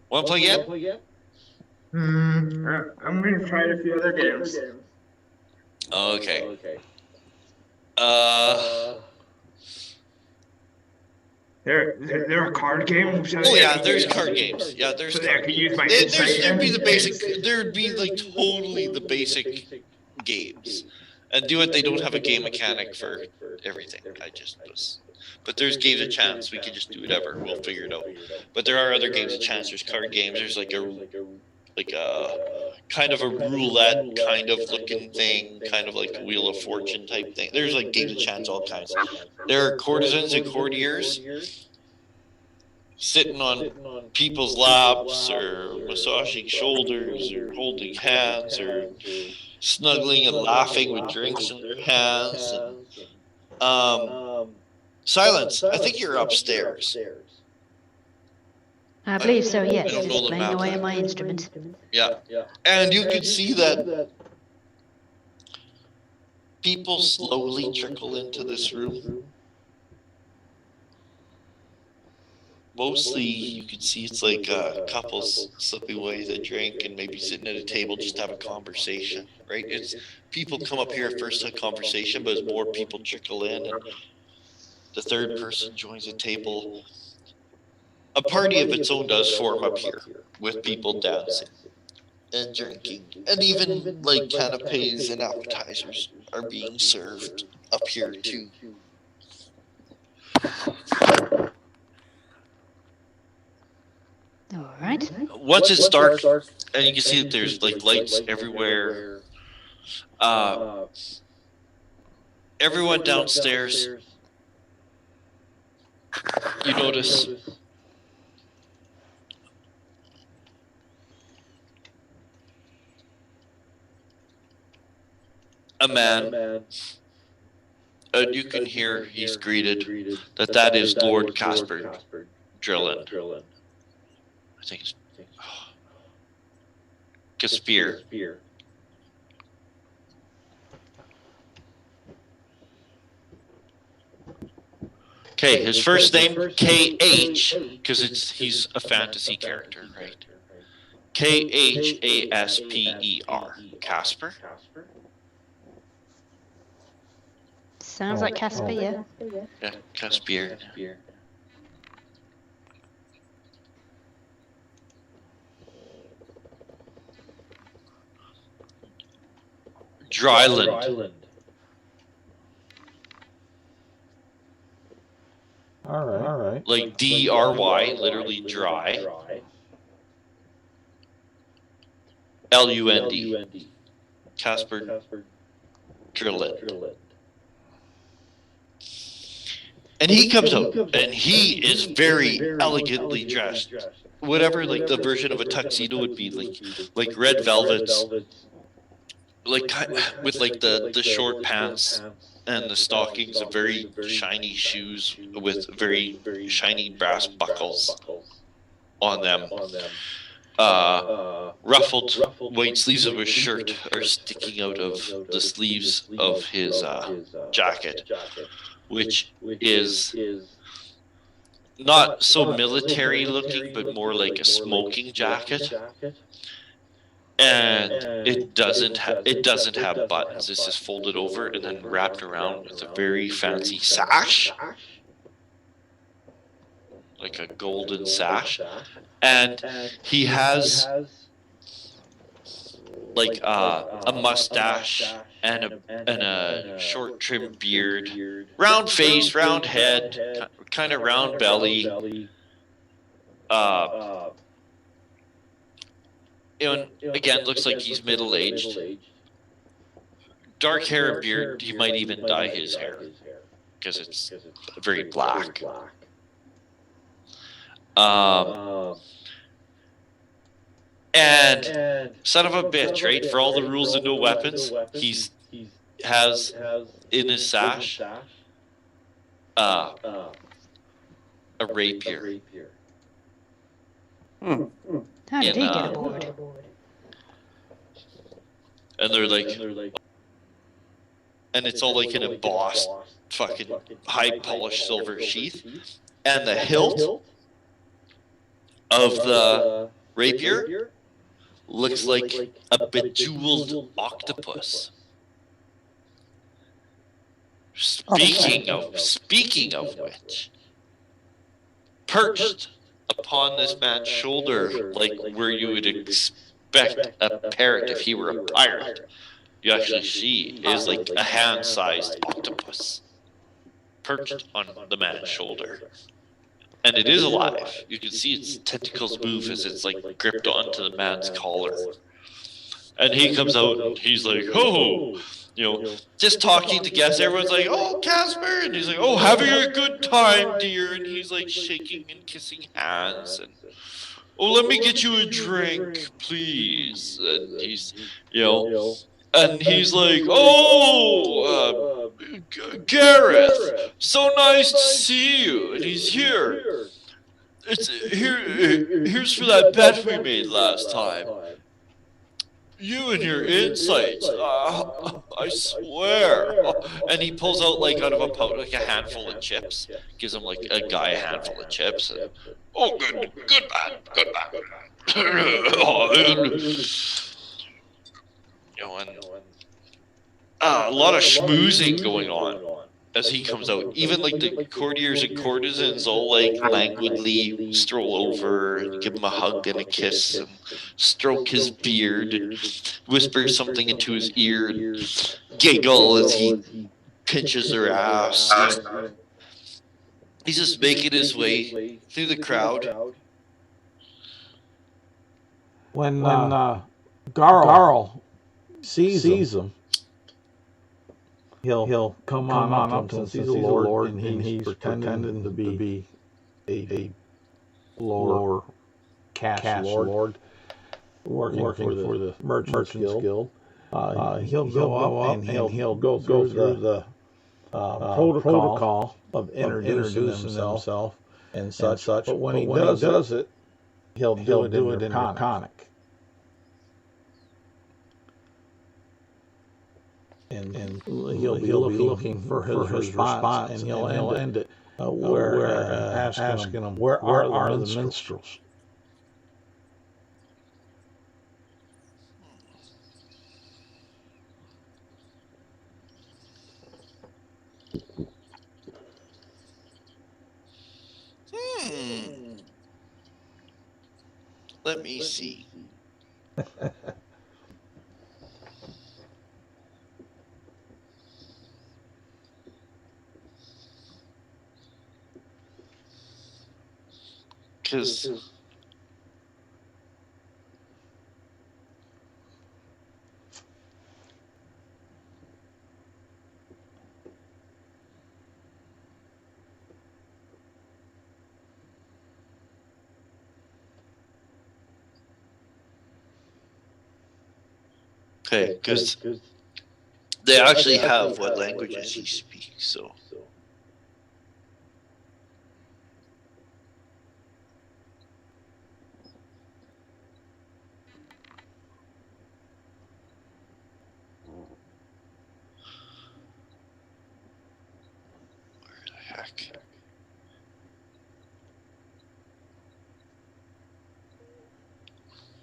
Speaker 4: Want to play again?
Speaker 5: I'm gonna try a few other games.
Speaker 4: Okay.
Speaker 5: There are card games.
Speaker 4: Oh yeah, there's card games. Yeah, there's
Speaker 5: So I
Speaker 4: card
Speaker 5: can
Speaker 4: games.
Speaker 5: use my
Speaker 4: There'd be the basic. There'd be like totally the basic games, and do it. They don't have a game mechanic for everything. But there's games of chance. We can just do whatever. We'll figure it out. But there are other games of chance. There's card games. There's like a kind of a roulette kind of looking thing, kind of like a Wheel of Fortune type thing. There's like games of chance, all kinds. There are courtesans and courtiers sitting on people's laps or massaging shoulders or holding hands or snuggling and laughing with drinks in their hands. Silence, I think you're upstairs.
Speaker 3: I believe so, yes.
Speaker 4: don't
Speaker 3: Just
Speaker 4: know the
Speaker 3: playing
Speaker 4: map.
Speaker 3: away on my instrument.
Speaker 4: Yeah. And you can see that people slowly trickle into this room. Mostly you can see it's like couples slipping away to drink and maybe sitting at a table just to have a conversation, right? It's people come up here first to have a conversation, but as more people trickle in and the third person joins the table, a party of its own does form up here with people dancing and drinking, and even like canapes and appetizers are being served up here too.
Speaker 3: All right.
Speaker 4: Once it's dark, and you can see that there's like lights everywhere, everyone downstairs, you notice a man, and you can hear he's greeted that is Lord Casper Drillin. I think it's Caspier. Okay, his first name K-H, because he's a fantasy character, right? K-H-A-S-P-E-R. Casper?
Speaker 3: Sounds like Casper, yeah.
Speaker 4: Yeah, Caspier. Dryland.
Speaker 1: All right.
Speaker 4: Like D-R-Y, literally dry. L-U-N-D. Casper Dryland. And he comes out, and he is very elegantly dressed. Whatever, like the version of a tuxedo would be, like red velvets, like with like the short pants and the stockings and very shiny shoes with very shiny brass buckles on them. Ruffled white sleeves of his shirt are sticking out of the sleeves of his jacket, which is not so military looking, but more like a smoking jacket. And it doesn't have buttons. It's just folded over and then wrapped around with a very fancy sash, like a golden sash. And he has like a mustache and a short trimmed beard, round face, round head, kind of round belly. And again, looks like he's middle-aged. Dark hair and beard. He might even dye his hair because it's very black. And son of a bitch, right? For all the rules and no weapons, he's has in his sash a rapier.
Speaker 3: How did he get aboard?
Speaker 4: And they're like, and it's all like an embossed, fucking high polished silver sheath, and the hilt of the rapier looks like a bejeweled octopus. Speaking of which, perched upon this man's shoulder, like where you would expect a parrot if he were a pirate, you actually see is like a hand-sized octopus perched on the man's shoulder. And it is alive. You can see its tentacles move as it's like gripped onto the man's collar. And he comes out and he's like, "Oh, just talking to guests." Everyone's like, "Oh, Casper," and he's like, "Oh, having a good time, dear." And he's like shaking and kissing hands and, "Oh, let me get you a drink, please." And he's, and he's like, "Oh, Gareth, so nice to see you." And he's here. It's here's for that bet we made last time. You and your insights, I swear. And he pulls out like out of a pouch like a handful of chips, gives him like a guy a handful of chips. And, "Oh, good man. And a lot of schmoozing going on as he comes out. Even like the courtiers and courtesans all like languidly stroll over and give him a hug and a kiss and stroke his beard and whisper something into his ear and giggle as he pinches their ass. He's just making his way through the crowd.
Speaker 1: When Garl sees him, he'll come on up since he's a lord, and he's pretending to be a lower caste lord working for the Merchants Guild. He'll go up and he'll go through the protocol of introducing himself and such. But when he does it, he'll do it in Draconic. And he'll be looking for his response, and he'll end it asking him, where are the minstrels?
Speaker 4: Let me see. Because Okay, because they actually have what languages he speaks, so. Where the heck?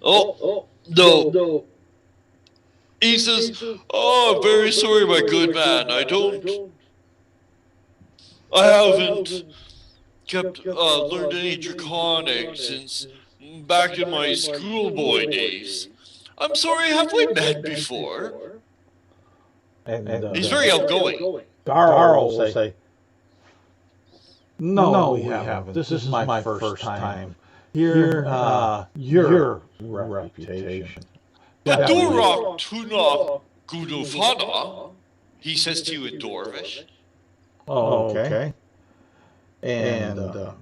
Speaker 4: Oh, no. He says, "Oh, I'm very sorry, my good man. I haven't learned any Draconic since back in my schoolboy days. I'm sorry, have we met before?"
Speaker 1: And
Speaker 4: He's very outgoing.
Speaker 1: Garl will say, no, we haven't. This is my first time. Hear your reputation.
Speaker 4: Bedora tuna gudufana, he says to you in Dwarvish.
Speaker 1: Oh, okay. And
Speaker 6: God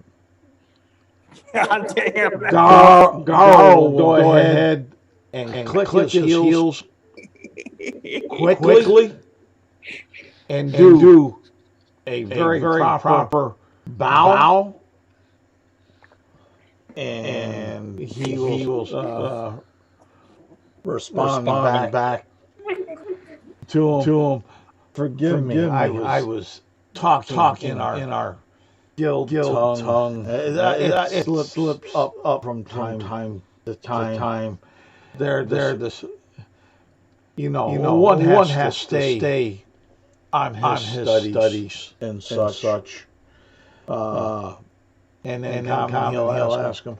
Speaker 6: damn.
Speaker 1: Garl will go ahead and click his heels quickly and do a very proper bow. And he will respond back to him. Forgive me, I was talking in our guild tongue. It slips up from time to time. They're this, one has to stay on his studies and such. And then he'll ask him,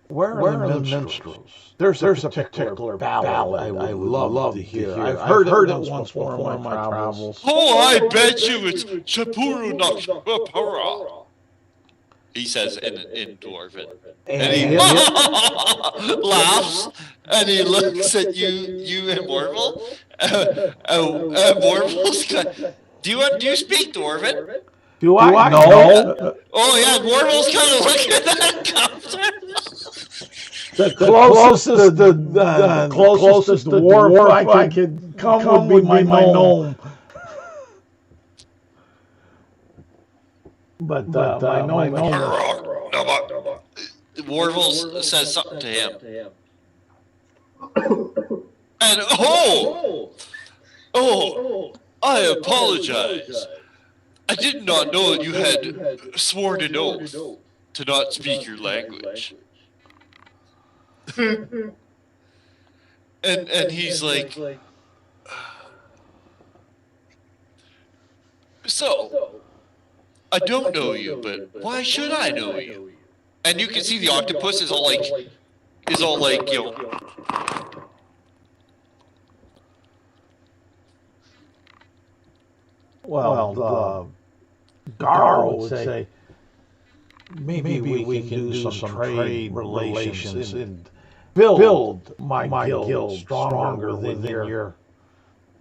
Speaker 1: where are the minstrels? There's a particular ballad I would love to hear. I've heard it once before in my travels.
Speaker 4: Oh, I bet you it's Chapuru Nakshapara, he says in Dwarven. And he laughs, and he looks at you and Morval. Morval's do you speak Dwarven?
Speaker 1: Do I? No.
Speaker 4: Oh yeah, Morval's kind of looking at that counter.
Speaker 1: The closest dwarf I could come would be my gnome. But my gnome.
Speaker 4: Morval says something to him. And I apologize. I did not know that you had sworn an oath to not speak your language. and he's like, so, I don't know you, but why should I know you? And you can see the octopus is all like,
Speaker 1: Well, Garl would say, maybe we can do some trade relations and build my guild stronger than your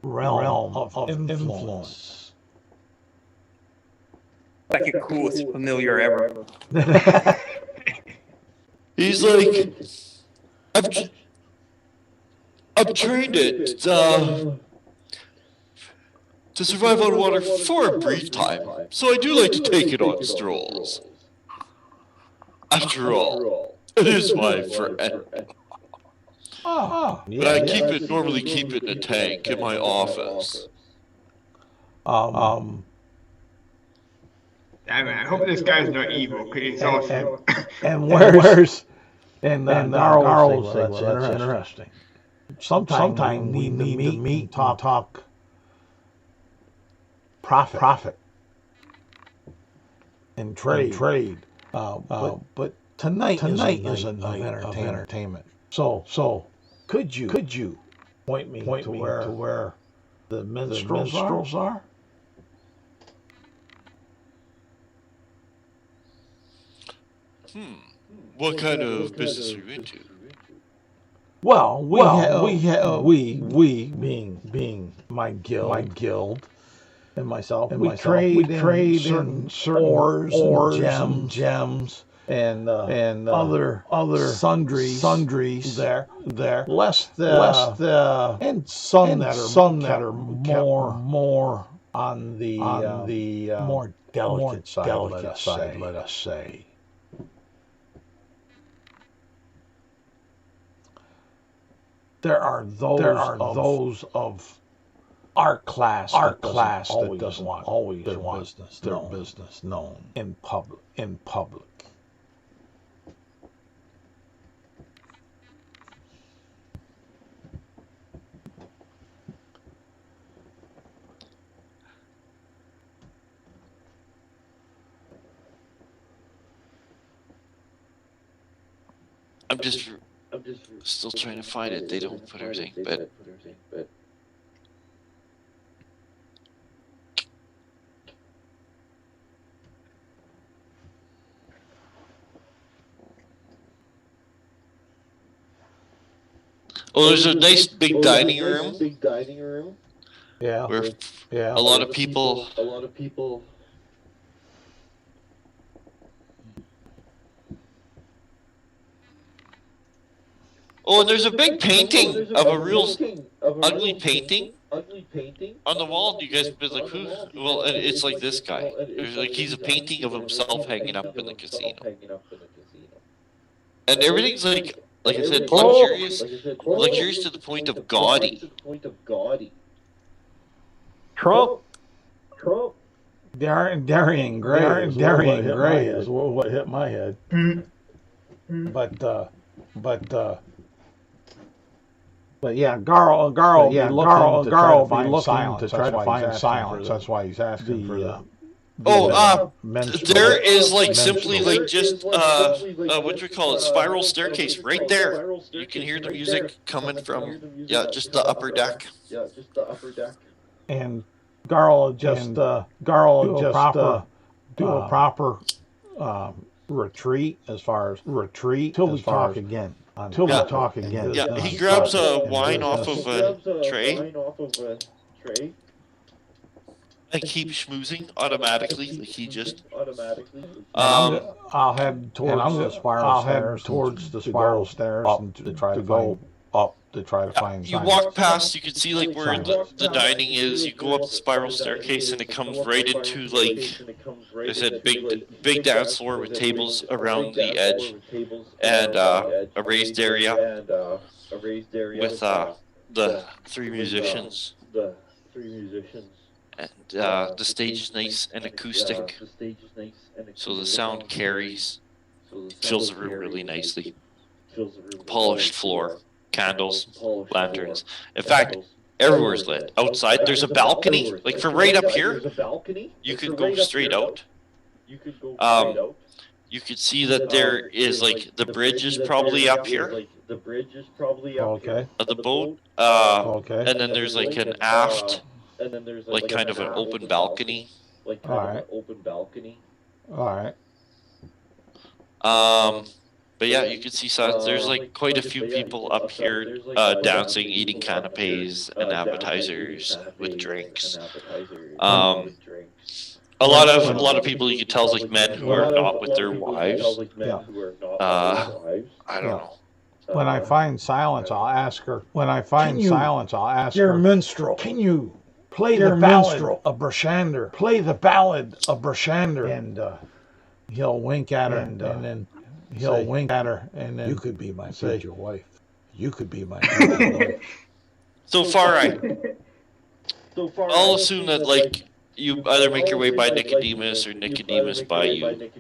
Speaker 1: realm of influence.
Speaker 6: Like the coolest familiar ever.
Speaker 4: He's like, I've trained it to survive on water for a brief time, so I do like to take it on strolls. After all, it is my friend. But I normally keep it in a tank in my office.
Speaker 5: I hope this guy's not evil, because he's awesome.
Speaker 1: And where's Garl will say, well, that's interesting. Sometime we need to meet, talk profit and trade. But tonight is a night of entertainment. So could you point me to where the minstrels are?
Speaker 4: What kind of business are you into?
Speaker 1: Well, we being my guild and myself, we trade in certain ores and gems and other sundries there less the and some that are more on the more delicate side, let us say. There are those of our class that doesn't always want their business known in public.
Speaker 4: I'm just still trying to find it. They don't put everything, but there's a nice big dining room.
Speaker 1: Yeah.
Speaker 4: Where a lot of people. Oh, and there's a big painting of a real ugly painting on the wall. You guys be like, who? Well, it's like this guy. There's like he's a painting of himself hanging up in the casino, and everything's like I said, luxurious to the point of gaudy.
Speaker 6: Trump.
Speaker 1: Darian Gray is what hit my head. But yeah, Garl be looking to try to find silence. That's why he's asking for the.
Speaker 4: There is like simply like just what you call it, spiral staircase right there. You can hear the music coming from just the upper deck.
Speaker 1: And Garl just do a proper retreat as far as till we talk again.
Speaker 4: Yeah, he grabs a wine off of a tray. And keep schmoozing automatically. Like he just
Speaker 1: I'll head towards the spiral stairs and to try to go up to try to find.
Speaker 4: You walk past, you can see like where the dining is. You go up the spiral staircase, and it comes right into like there's a big dance floor with tables around the edge, and a raised area with the three musicians. And the stage is nice and acoustic, so the sound carries, fills the room really nicely. Polished floor, candles, lanterns. In fact, everywhere's lit. Outside, there's a balcony. Like for right up here, you could go straight out. You could see that there is like the bridge is probably up here.
Speaker 1: Okay.
Speaker 4: Of the boat.
Speaker 1: Okay.
Speaker 4: And then there's like an aft. Like kind of an open balcony.
Speaker 1: All right.
Speaker 4: But yeah, you can see there's like quite a few people up here dancing, eating canapes and appetizers with drinks. A lot of people you can tell is like men who are not with their wives. I don't know.
Speaker 1: When I find silence, I'll ask her. Dear minstrel, can you play the ballad of Brashander? And he'll wink at her, and then he'll wink at her, and then you could be my future wife.
Speaker 4: So far, I'll assume that like you either make your way by Nicodemus or Nicodemus by you. Like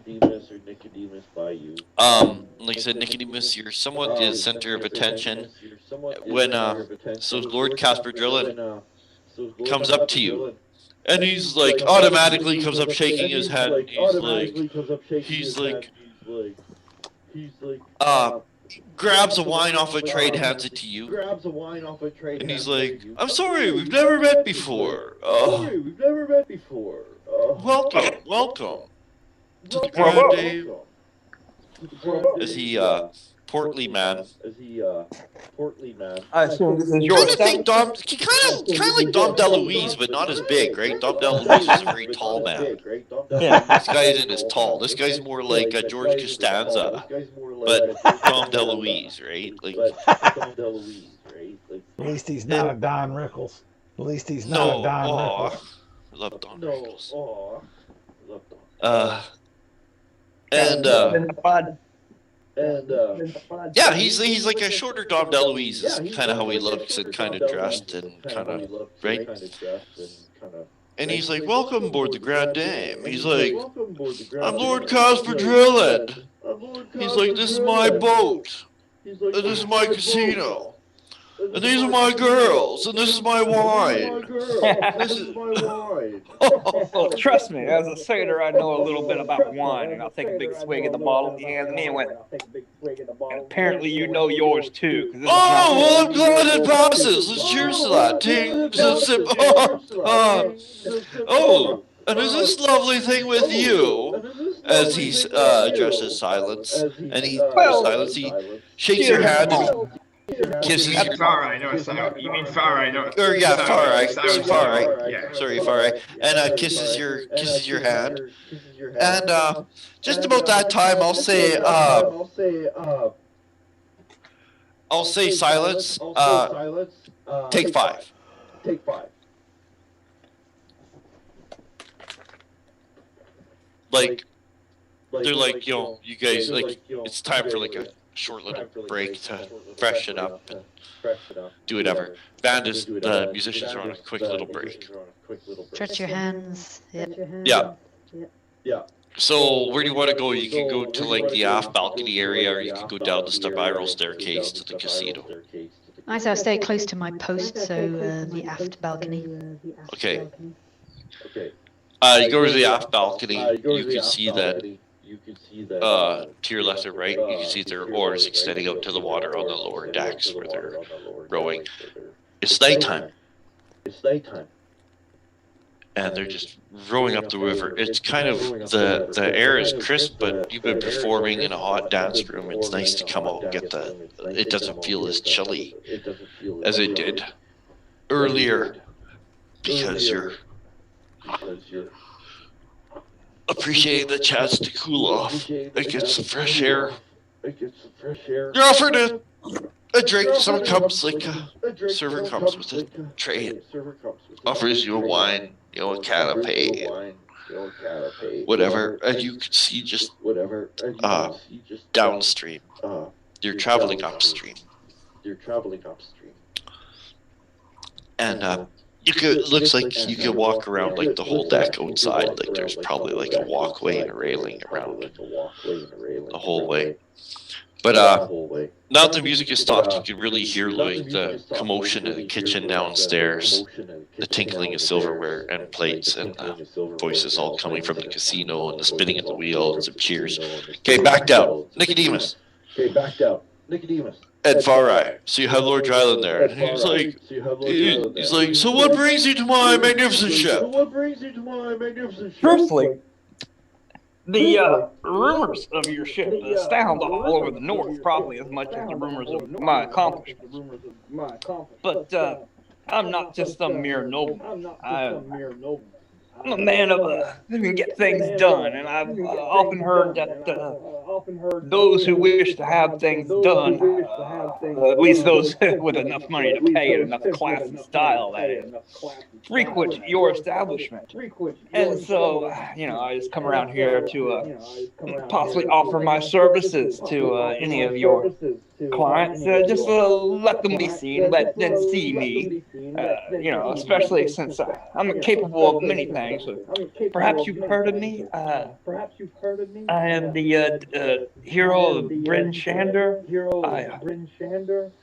Speaker 4: I said, Nicodemus, you're somewhat the center of attention. When so Lord Casper Drillin comes up to you, and he's like automatically comes up shaking his head. He's like grabs a wine off a tray and hands it to you. And he's like, I'm sorry, we've never met before. Welcome to the Grand Day. As he portly man.
Speaker 6: I assume this is your
Speaker 4: Kind of think
Speaker 6: establishment.
Speaker 4: kind of like Dom DeLuise, but not as big, right? Dom DeLuise is a very tall man.
Speaker 6: Yeah.
Speaker 4: This guy isn't as tall. This guy's more like George Costanza, but Dom DeLuise, right? Like,
Speaker 1: At least he's not a Don Rickles. At least he's not a Don Rickles.
Speaker 4: I love Don Rickles. Yeah, he's like a shorter Dom DeLuise is kind of how he looks and kind of dressed and kind of, right? And he's like, welcome aboard the Grand Dame. He's like, I'm Lord Casper Drillin. He's like, this is my boat. And this is my casino. And these are my girls. And this is my wine.
Speaker 6: Well, trust me, as a sailor, I know a little bit about wine, and I'll take a big swig of the bottle he hands me and went, and apparently you know yours too.
Speaker 4: Well, I'm glad it passes. Let's cheers to that. Ting, sip. Oh, and is this lovely thing with you? As he addresses Silence, and he shakes your hand and kisses your...
Speaker 5: Farai, no, you mean Farai, no.
Speaker 4: Or yeah, Farai.
Speaker 5: Yeah.
Speaker 4: Sorry, Farai. And kisses your hand. And just about that time, I'll say Silence. Take 5. Like, they're like, you guys, like, it's time for like a short little break to freshen up and do whatever. The musicians are on a quick little break.
Speaker 3: Stretch your hands.
Speaker 4: Yeah. So where do you want to go? You can go to like the aft balcony area, or you can go down the spiral staircase to the casino.
Speaker 3: I say I stay close to my post, so the aft balcony.
Speaker 4: Okay. You go to the aft balcony. You can see that. To your left or right, you can see their oars extending out to the water on the lower decks where they're rowing. It's nighttime. And they're just rowing up the river. It's kind of, the air is crisp, but you've been performing in a hot dance room. It's nice to come out and get it doesn't feel as chilly as it did earlier because you're appreciating the chance to cool off and get some fresh air. You're offered a drink. Someone comes, like a server comes with a tray and offers you a wine, a canapé, whatever. And you can see just downstream. You're traveling upstream. And looks like you could walk around like the whole deck outside. Like there's probably like a walkway and a railing around the whole way. But now that the music has stopped, you can really hear like the commotion in the kitchen downstairs, the tinkling of silverware and plates, and voices all coming from the casino, and the spinning of the wheels and cheers. Okay, back down, Nicodemus. Ed Farai. So you have Lord Dryland there. And he's like, so what brings you to my magnificent ship?
Speaker 6: Truthfully, the rumors of your ship astound all over the north, probably as much as the rumors of my accomplishments. But I'm not just some mere nobleman. I'm a man of who can get things done, and I've often heard that those who wish to have things done, at least those with enough money to pay and enough class and style, that is, frequent your establishment. And so, I just come around here to possibly offer my services to any of your clients. Just let them be seen, let them see me, especially since I'm capable of many things. So perhaps you've heard of me. I am the hero of Bryn Shander.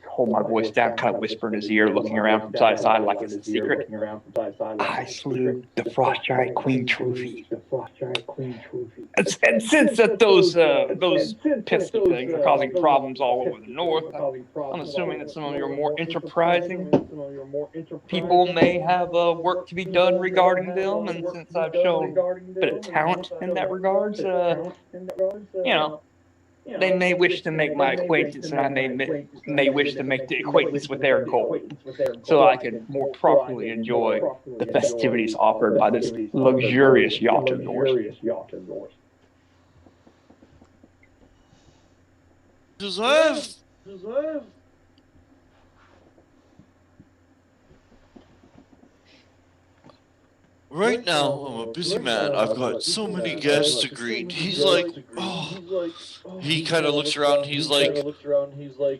Speaker 6: Hold my voice down, kind of whisper in his ear, looking around from side to side like it's a secret. I slew the Frost Giant Queen Trophy. And since that those pesky things are causing problems all over the north, I'm assuming that some of your more enterprising people may have work to be done regarding them. And since I've shown a bit of talent in that regards, they may wish to make my acquaintance, and I may wish to make the acquaintance with their goal, so I can more properly enjoy the festivities offered by this luxurious yacht of yours.
Speaker 4: Joseph! Right now, I'm a busy man. I've got so many guests to greet. He's like, oh. He kind of looks around and he's like,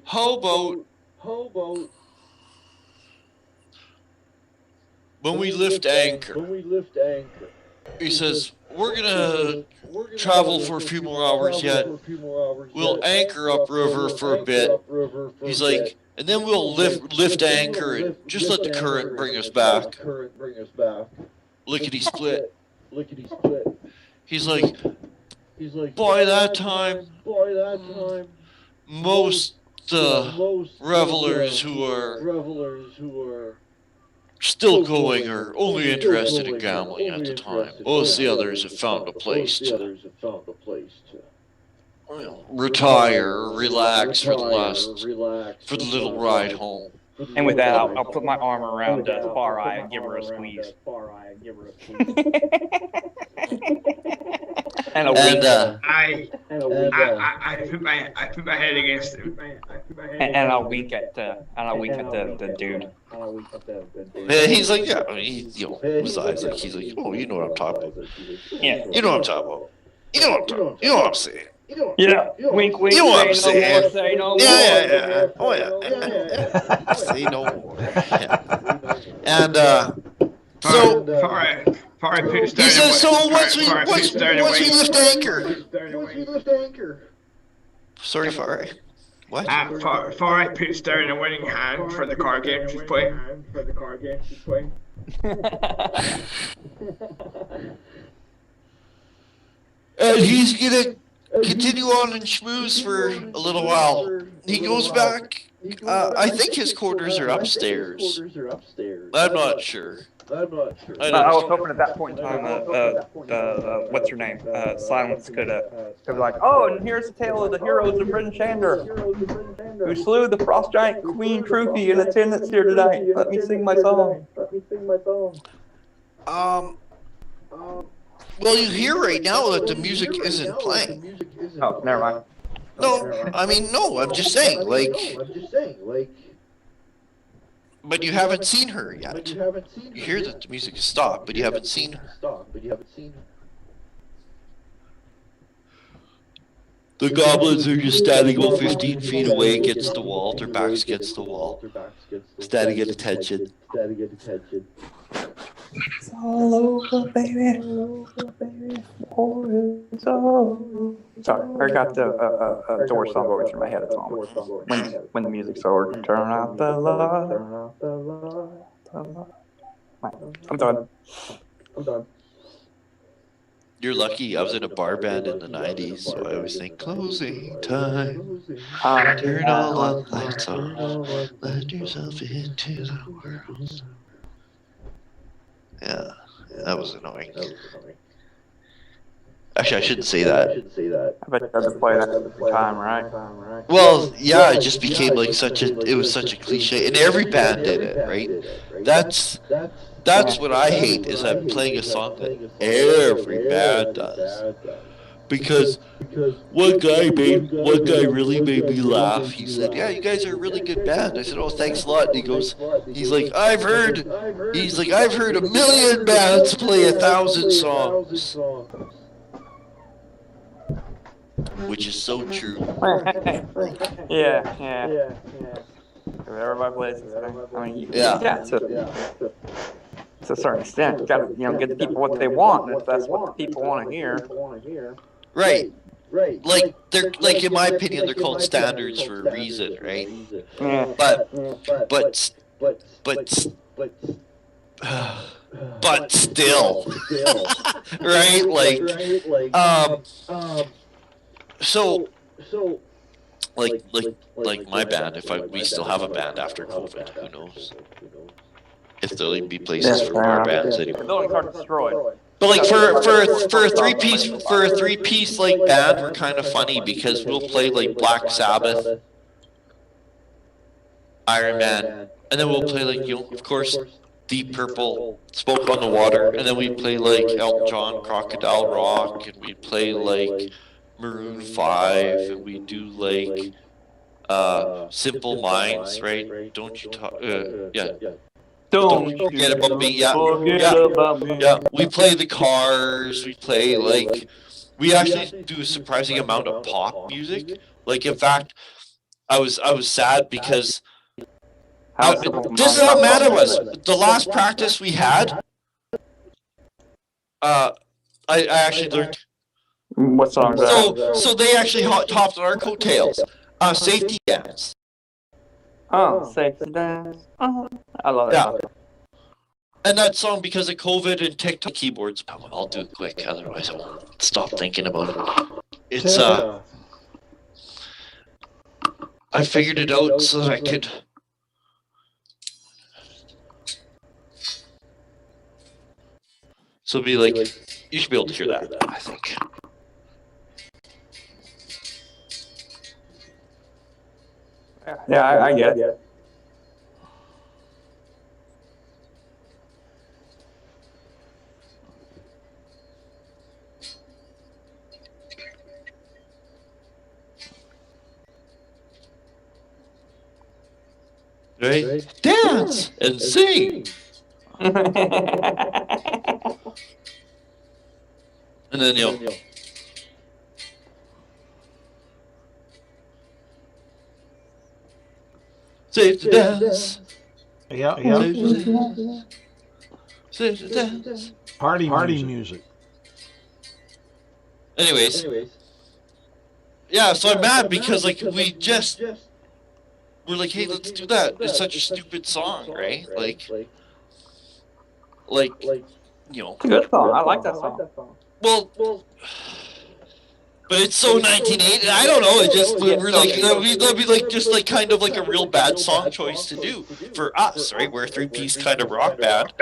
Speaker 4: how about when we lift anchor? He says, we're gonna travel for a few more hours yet. We'll anchor upriver for a bit. He's like, and then we'll lift anchor and just let the current bring us back. Lickety split. He's like, by that time, most revelers who are still going are only interested in gambling at the time. Most the others have found a place to retire or relax for the little ride home.
Speaker 6: And with that, I'll put my arm around Far Eye and give her a squeeze. And a wink.
Speaker 5: I put my head against him.
Speaker 6: And I'll wink at the dude.
Speaker 4: Yeah, he's like, yeah. I mean, his eyes like he's like, oh, you know what I'm talking about.
Speaker 6: Yeah.
Speaker 4: You know what I'm talking about. You know what I'm talking about. You know what I'm saying.
Speaker 6: Yeah, wink, wink.
Speaker 4: You know what I'm
Speaker 6: say
Speaker 4: saying.
Speaker 6: No more,
Speaker 4: Yeah. Oh yeah. Say no more. Yeah. And so he says, so once we lift anchor. Sorry, Far. What?
Speaker 5: Far Eye puts down a winning hand for the card game she's playing.
Speaker 4: And he's gonna continue on and schmooze for a little while. He goes back. I think his quarters are upstairs. I'm not sure.
Speaker 6: I was hoping at that point in time, what's her name? Silence could be like, oh, and here's the tale of the heroes of Bryn Shander, who slew the frost giant Queen Trufi in attendance here tonight. Let me sing my song.
Speaker 4: Well, you hear right now that the music isn't playing.
Speaker 6: Oh, never mind.
Speaker 4: No, I mean, no, I'm just saying, like, but you haven't seen her yet. You hear that the music has stopped, but you haven't seen her. The goblins are just standing about 15 feet away against the wall, their backs against the wall, standing at attention.
Speaker 6: It's all over, baby. Sorry, I got the door song going through my head at the moment. When the music's over, turn out the light. I'm done.
Speaker 4: You're lucky. I was in a bar band in the 90s, so I always think closing time. Turn all the lights on. Let yourself into the world. Yeah, that was annoying. Actually, I shouldn't say that.
Speaker 6: I bet you had to play that at the time, right?
Speaker 4: Well, yeah, it just became like it was such a cliche, and every band did it, right? That's what I hate, is I'm playing a song that every band does. Because one guy really made me laugh. He said, yeah, you guys are a really good band. I said, oh, thanks a lot. And he's like, I've heard 1 million bands play 1,000 songs. Which is so true.
Speaker 6: Yeah. Everybody plays this thing. I mean, to a certain extent, you gotta, get the people what they want, and if that's what the people want to hear.
Speaker 4: Right. Like they're like, in my opinion, they're called standards for a reason, right?
Speaker 6: Yeah.
Speaker 4: But still, right? So like my band. We still have a band after COVID, who knows? If there'll even be places for more bands anymore.
Speaker 6: The building's hard destroyed.
Speaker 4: But like for a three piece like band, we're kind of funny because we'll play like Black Sabbath, Iron Man, and then we'll play like, you know, of course, Deep Purple, Smoke on the Water, and then we play like Elton John, Crocodile Rock, and we play like Maroon 5, and we do like Simple Minds, right? Don't you talk? Yeah. Don't forget about me. Yeah, yeah. We play the Cars. We play like, we actually do a surprising amount of pop music. Like, in fact, I was sad because this is how mad I was. The last practice we had, I actually learned.
Speaker 6: What song?
Speaker 4: So they actually topped on our coattails. Safety Dance.
Speaker 6: Oh, Safety Dance. Oh, I love that song.
Speaker 4: And that song, because of COVID and TikTok keyboards, I'll do it quick, otherwise I won't stop thinking about it. It's I figured it out so that I could. So it'll be like, you should be able to hear that, I think.
Speaker 6: Yeah, I get it.
Speaker 4: Right? Dance and sing. And then you'll. Safety dance.
Speaker 1: Yeah.
Speaker 4: Safety dance.
Speaker 1: Party music.
Speaker 4: Anyways. Yeah, so I'm mad because like we're like, hey, let's do that. It's such a stupid song, right? Like, you know.
Speaker 6: It's a good song. I like that song.
Speaker 4: Well, but it's so 1980. I don't know. It just we're like that'd be like just like kind of like a real bad song choice to do for us, right? We're a three-piece kind of rock band,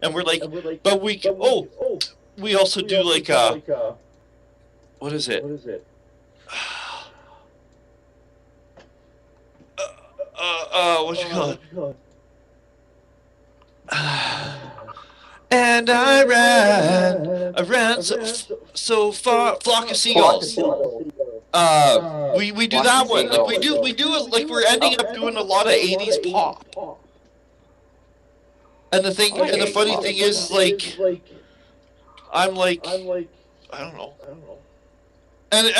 Speaker 4: and we're like, but we also do like what is it? What you call it? And I ran so far, flock of seagulls. We do that one. Like we do it like we're ending up doing a lot of 80s pop. And the funny thing is, like, I'm like, I don't know. And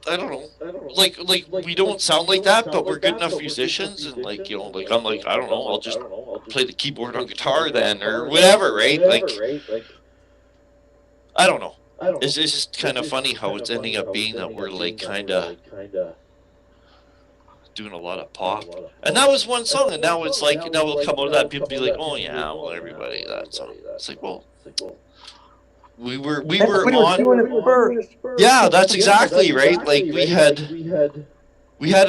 Speaker 4: I don't know. Like we don't sound like that, but we're good enough musicians, and like, you know, like I'm like, I don't know, I'll just play the keyboard on guitar then, or whatever, right? Like, I don't know. It's just kind of funny how it's ending up being that we're like kind of doing a lot of pop, and that was one song, and now it's like, now we'll come out of that, people be like, oh yeah, well everybody that song. It's like, well. We were on. Yeah, that's exactly right. Like we had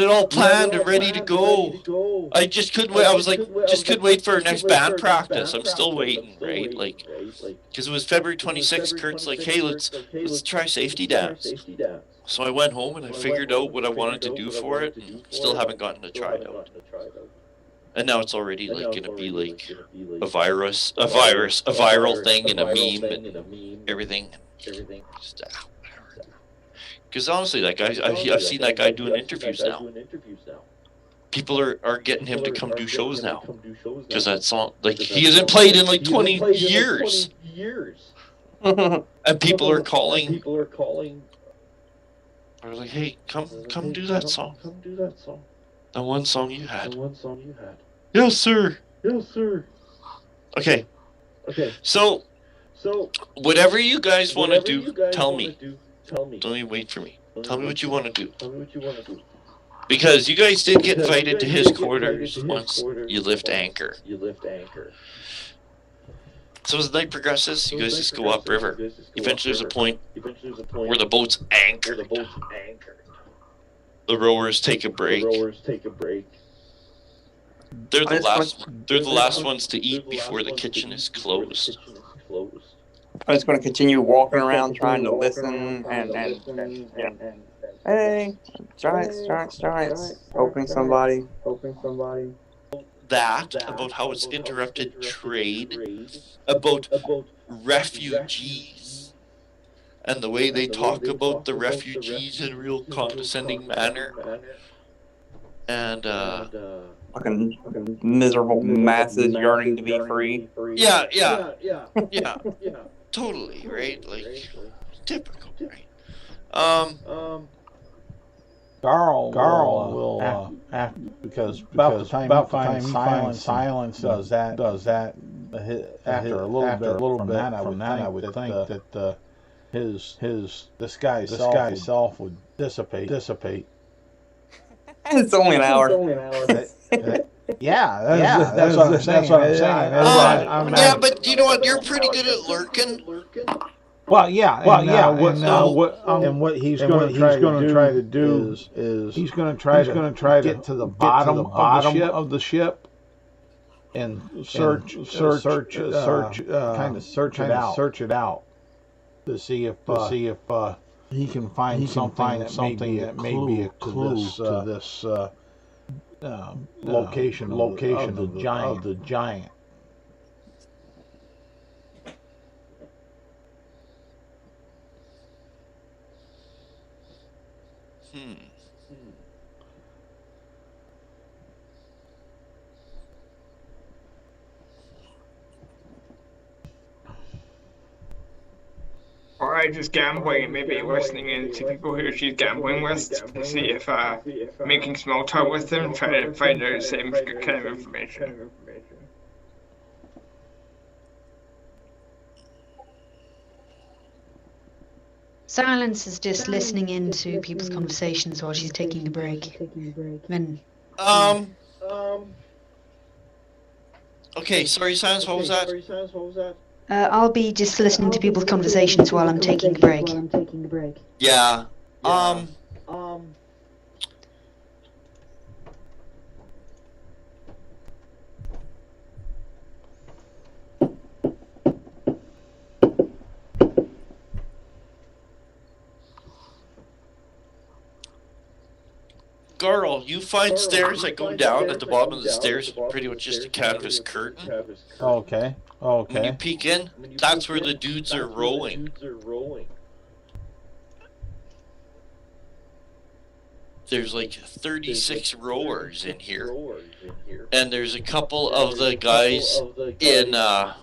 Speaker 4: it all planned and ready to go. I just couldn't wait. I was like, just couldn't wait for our next band practice. I'm still waiting, right? Like, because it was February 26th. Kurt's like, hey, let's try Safety Dance. So I went home and I figured out what I wanted to do for it, and still haven't gotten to try it out. And now it's already like going to be like a viral thing, and a meme, and everything. Because honestly, like I've seen that guy doing interviews now. People are getting him to come do shows now. Because that song, like, he hasn't played in like 20 years. And people are calling. They're like, hey, come do that song. That one song you had. Yes, sir. Okay. So, whatever you guys want to do, tell me. Don't even wait for me. Tell me what you want to do. Because you guys did get invited to his quarters once you lift anchor. So as the night progresses, you guys just go upriver. Eventually there's a point where the boat's anchored. The rowers take a break. They're the last ones to eat before the kitchen is closed.
Speaker 6: I'm just going to continue walking around trying to listen and hey, giants, hoping somebody.
Speaker 4: That, about how it's interrupted trade, about refugees, and the way they talk about the refugees in a real condescending manner, and
Speaker 6: fucking miserable masses yearning to be free.
Speaker 4: Yeah, totally, right? Like, typical, right?
Speaker 1: Garl will because about the time he finds silence does that after a little bit from that I would think that this guy's self would dissipate.
Speaker 6: It's only an hour.
Speaker 1: That's what I'm saying.
Speaker 4: Yeah, but you know what? You're pretty good at lurking.
Speaker 1: What he's going to try to do is he's going to try to get to the bottom of the ship and search it out to see if he can find something that may be a clue to this location of the giant.
Speaker 5: Or I just gambling and maybe listening in to people who she's gambling with to see if making small talk with them, try to find out the same kind of information.
Speaker 3: Silence is just listening into people's conversations while she's taking a break. Then.
Speaker 4: Okay, sorry, Silence, what was that?
Speaker 3: I'll be just listening to people's conversations while I'm taking a break.
Speaker 4: Yeah. Garl, you find stairs that go down at the bottom of the stairs, pretty much just a canvas curtain.
Speaker 1: Okay.
Speaker 4: When you peek in, that's where the dudes are rowing. There's like 36 rowers in here. And there's a couple of the guys in the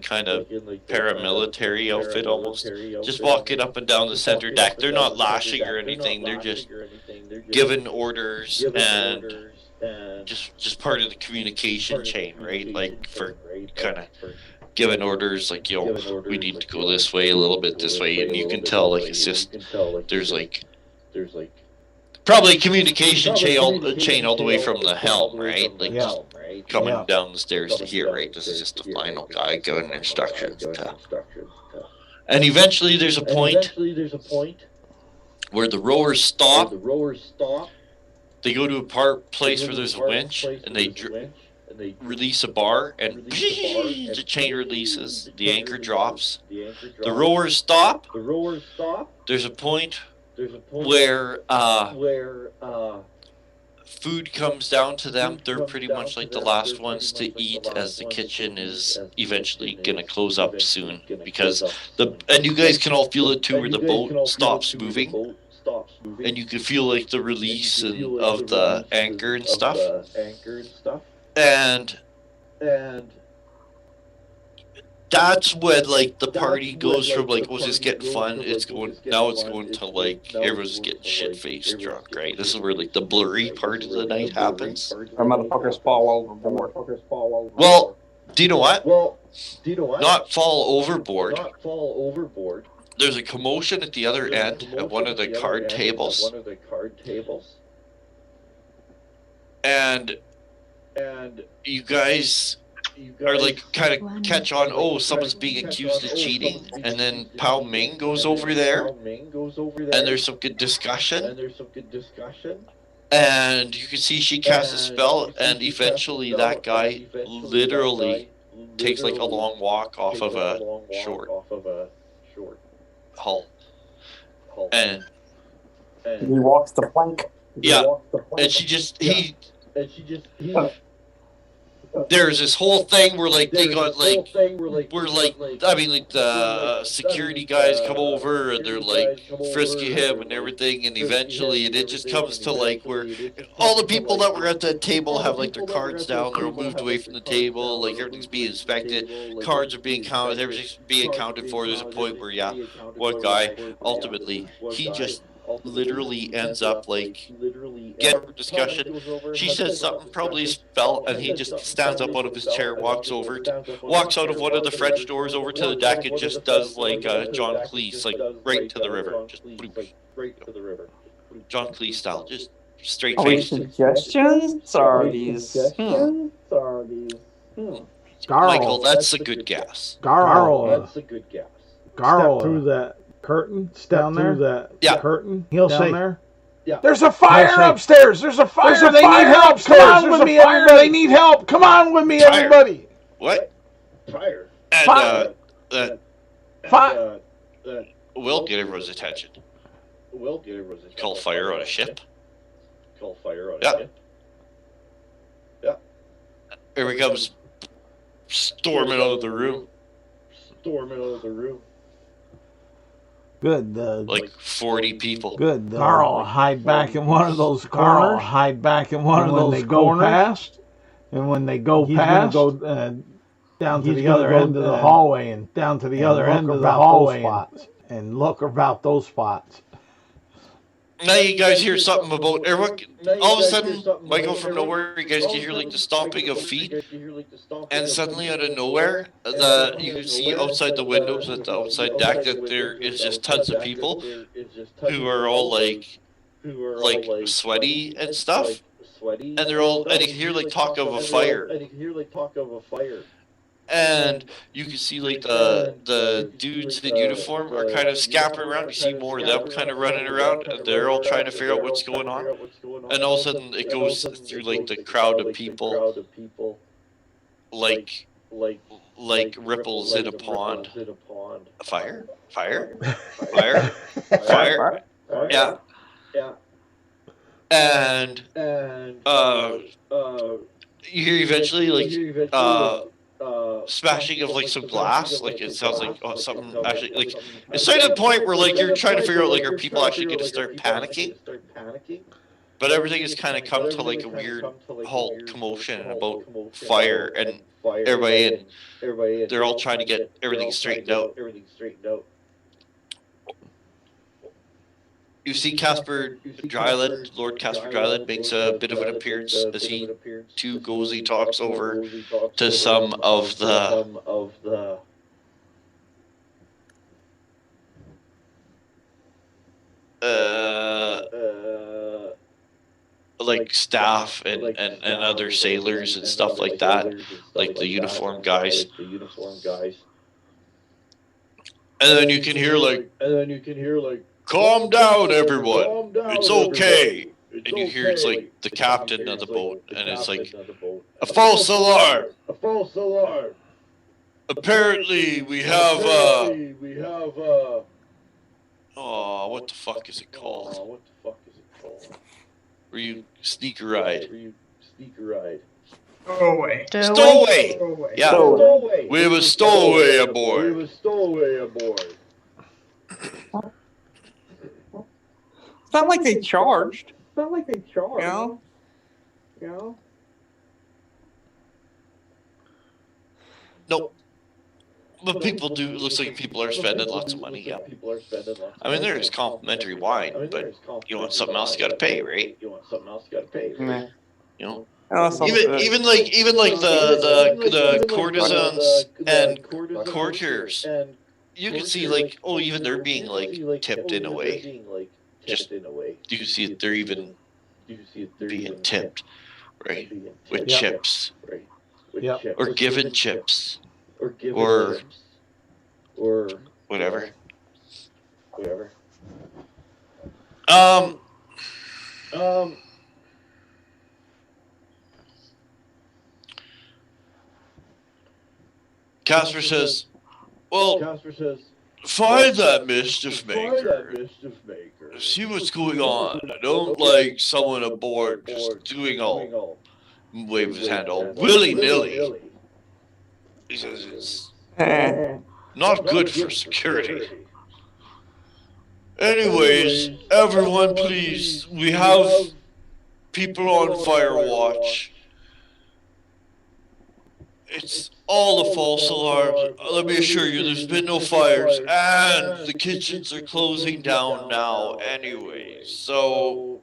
Speaker 4: kind of paramilitary outfit almost, just walking up and down the center deck. They're not lashing or anything, they're just giving orders and just part of the communication chain, right? Like for kind of giving orders like, yo, we need to go this way, a little bit this way, and you can tell like it's just there's probably a communication chain all the way from the helm, right? Like just coming down the stairs to here, right? This is just the final guy giving instructions. And eventually there's a point where the rowers stop. They go to a place where there's a winch, and they release a bar, and the chain releases, the anchor drops. The rowers stop. There's a point where food comes down to them. They're pretty much like the last ones to eat, as the kitchen is eventually gonna close up soon, because and you guys can all feel it too, where the boat stops moving, and you can feel like the release of the anchor and stuff. And that's when like the party goes from like, was this getting fun? It's going to like everyone's getting shit faced drunk, right? This is where like the blurry part of the night happens.
Speaker 6: Our motherfuckers fall overboard.
Speaker 4: Well, do you know what? Not fall overboard. There's a commotion at the other end at one of the card tables. And you guys are like kind of catch on, oh, someone's being accused of cheating, and then Pao Ming goes over there, and there's some good discussion. And you can see she casts a spell, and eventually that guy literally takes like a long walk off of a short hull. And
Speaker 6: He walks the plank.
Speaker 4: yeah, and there's this whole thing where like they got like the security guys come over and they're like frisking him and everything, and eventually it just comes to like where all the people that were at that table have like their cards down, they're moved away from the table, like everything's being inspected, cards are being counted, everything's being accounted for. There's a point where one guy ultimately he just literally ends up like get discussion. She says something, probably a spell, and he just stands up out of his chair, walks out of one of the French doors over to the deck, and just does like John Cleese, like right to the river, just John Cleese style, just straight face.
Speaker 6: Suggestions are these?
Speaker 4: Michael, that's a good guess.
Speaker 1: Garl through that curtain down there. Curtain. He'll say, "There's a fire upstairs. There's a fire. They need help. Come on with me, everybody. They need help. Come on with me, everybody."
Speaker 4: What?
Speaker 5: Fire.
Speaker 4: And
Speaker 1: Fire.
Speaker 4: Will get everyone's attention. Call fire on a ship. Yeah. Here he comes, storming out of the room.
Speaker 1: Good.
Speaker 4: Like 40 people.
Speaker 1: Good. Carl, hide back in one of those corners. When they go past, and when they go past, go down to the other end of the hallway and down to the other end of the hallway and look about those spots.
Speaker 4: Now you guys hear something about everyone. All of a sudden, Michael, from nowhere, you guys can hear like the stomping of feet, and suddenly out of nowhere, you can see outside the windows at the outside deck that there is just tons of people who are all like sweaty and stuff, and they're all, and you can hear like talk of a fire. And you can see like the dudes in uniform are kind of scampering around. You see more of them kind of running around, and they're all trying to figure out what's going on. And all of a sudden, it goes through like the crowd of people, like ripples in a pond. Fire. Yeah. And you hear eventually like smashing of like some glass, like it sounds like something actually, like it's to the point where like you're trying to figure out like are people actually going to start panicking, but everything has kind of come to like a weird halt commotion about fire, and everybody, and they're all trying to get everything straightened out. You see Casper Dryland, Lord Casper Dryland, makes a bit of an appearance as he too goes. He talks over to some of the like staff and other sailors and stuff like that, like the uniform guys. And then you can hear like, "Calm down, everyone. It's okay." And you hear it's like the captain of the boat, and it's like, "A false alarm. Apparently, we have oh, what the fuck is it called? Where you sneak a ride?
Speaker 5: Stowaway.
Speaker 4: Stowaway. Yeah. Stowaway. We have a stowaway aboard.
Speaker 6: It's not like they charged. You know?
Speaker 4: Nope. But people do. It looks like people are spending lots of money. Yeah. I mean, there's complimentary wine, but you want something else, you got to pay, right?
Speaker 6: Meh.
Speaker 4: You know.
Speaker 6: Oh,
Speaker 4: Even like the courtesans and courtiers, you can see like, oh, even they're being like tipped in a way. Just you can see that they're even being tipped, right? With chips, or given chips, or whatever. Casper says, well, find that mischief maker. See what's going on. I don't like someone aboard just doing all, wave his hand all willy-nilly. He says it's not good for security. Anyways, everyone please, we have people on fire watch. It's all the false alarms. Let me assure you, there's been no fires, and the kitchens are closing down now anyway. So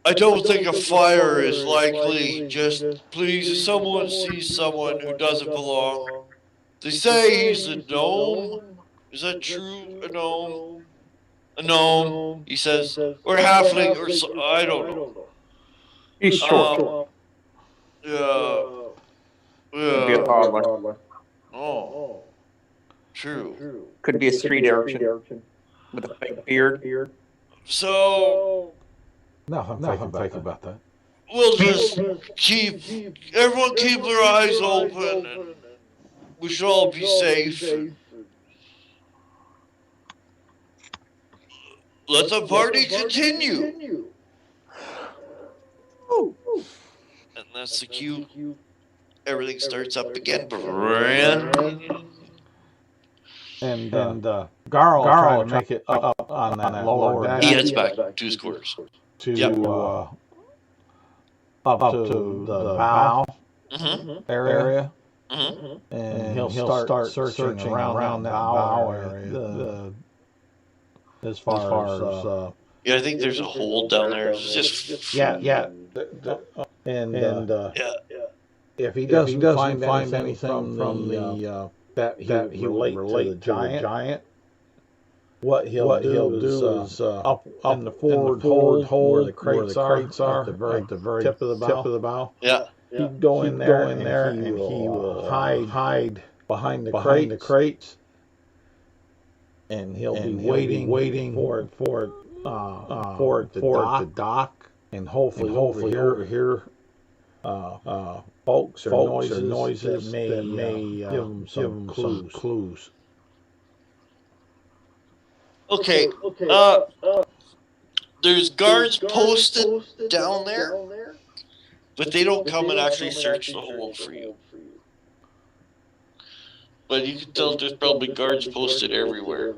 Speaker 4: I don't think a fire is likely. Just please, if someone sees someone who doesn't belong, they say he's a gnome. Is that true? A gnome? A gnome? He says, or halfling, or so, I don't know.
Speaker 6: He's short.
Speaker 4: Yeah.
Speaker 6: Could be a toddler.
Speaker 4: Oh. True.
Speaker 6: Could be a street urchin with a fake beard.
Speaker 4: So
Speaker 1: Nothing fake about that.
Speaker 4: we'll just everyone keep their eyes open, and we should all be safe. Let the party continue. And that's the cue. Everything starts up again.
Speaker 1: And Garl tried to make it up on that lower deck.
Speaker 4: He heads back to his quarters.
Speaker 1: Up to the bow area.
Speaker 4: Mm-hmm.
Speaker 1: And he'll start searching around that bow area. As far as
Speaker 4: Yeah, I think there's a hole down there. It's just
Speaker 1: yeah. And if he doesn't find anything from the that he relate to the giant, what he'll do is up in the forward hold where the crates are at the very tip of the bow.
Speaker 4: Yeah.
Speaker 1: He'd go in there and he will hide behind the crates. And he'll be waiting for it to dock, and hopefully over here, folks or noises that may give them some clues.
Speaker 4: Okay. There's guards posted down there, but they don't come and actually search the hold for you. But you can tell there's probably guards posted everywhere.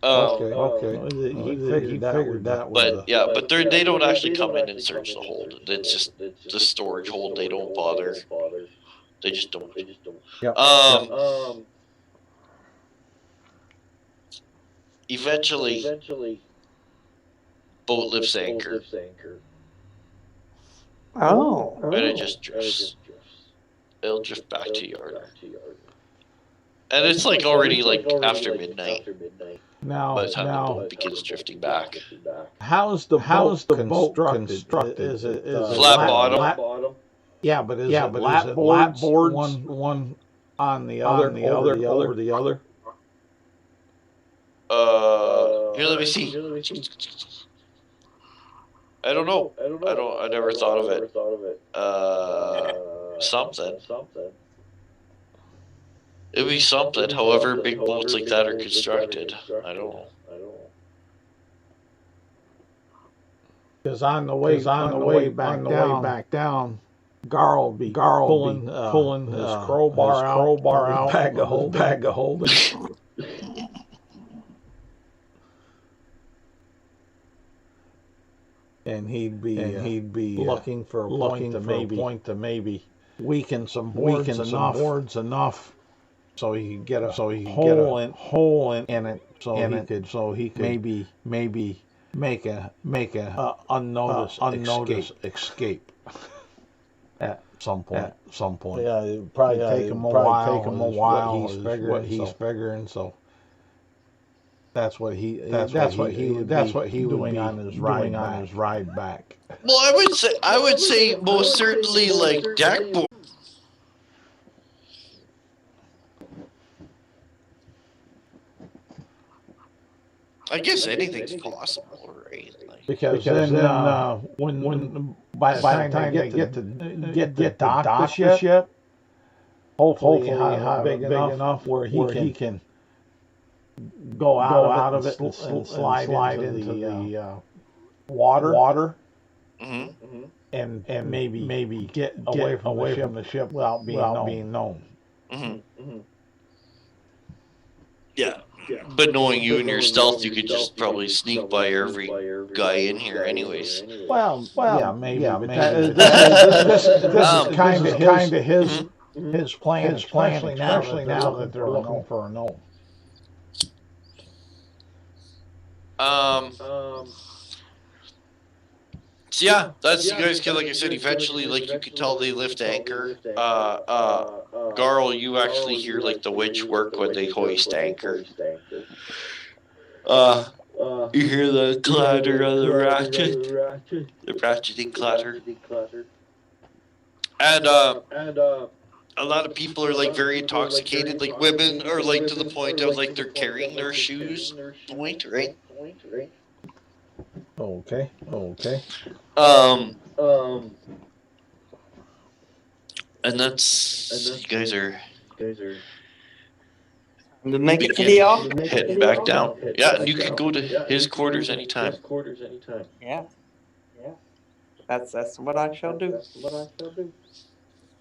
Speaker 1: Okay. He figured that was.
Speaker 4: But they don't actually come in and search the hold. It's just the storage hold. They don't bother. They just don't.
Speaker 1: Yep.
Speaker 4: Eventually, boat lifts anchor.
Speaker 6: Oh.
Speaker 4: And it just drifts. It'll drift back to yard. And it's like already like after midnight.
Speaker 1: Now,
Speaker 4: by the time the boat begins drifting back.
Speaker 1: How's the boat constructed? Is it
Speaker 4: flat bottom?
Speaker 1: Yeah, but is it lat boards one on the other over the other?
Speaker 4: Here, let me see. I don't know. I never thought of it. Something. It'd be something. However, big boats like that are constructed. I don't know.
Speaker 1: Because on the way back down, Garl will be pulling his crowbar out, bag of holding. And he'd be looking for a point to maybe weaken some boards enough so he could get a hole in it so he could maybe make a unnoticed escape at some point. Yeah, it'd probably take him a while. What he's figuring. So that's what he doing on his ride back.
Speaker 4: Well, I would say most certainly like deck board. I guess anything's possible, right? Like,
Speaker 1: because then when by the time they get to dock the ship, hopefully have big enough where he can go out of it and slide into the water.
Speaker 4: Mm-hmm.
Speaker 1: And maybe get away from the ship without being known.
Speaker 4: Mm-hmm. Yeah. But knowing you and your stealth, you could just probably sneak by every guy in here anyways.
Speaker 1: Well, yeah, maybe. This is kind of his plan, especially now that they're looking for a gnome.
Speaker 4: So yeah, that's you guys can, like I said, eventually, like you could tell they lift anchor. Garl, you actually hear like the winch work when they hoist anchor. You hear the clatter of the ratchet, the ratcheting clatter, and a lot of people are like very intoxicated. Like women are like to the point of like they're carrying their shoes. Point, right?
Speaker 1: Okay.
Speaker 4: And that's you guys are
Speaker 6: Make it to the office.
Speaker 4: heading back down. Yeah, and you can go to his quarters anytime.
Speaker 6: Yeah. That's what I shall do.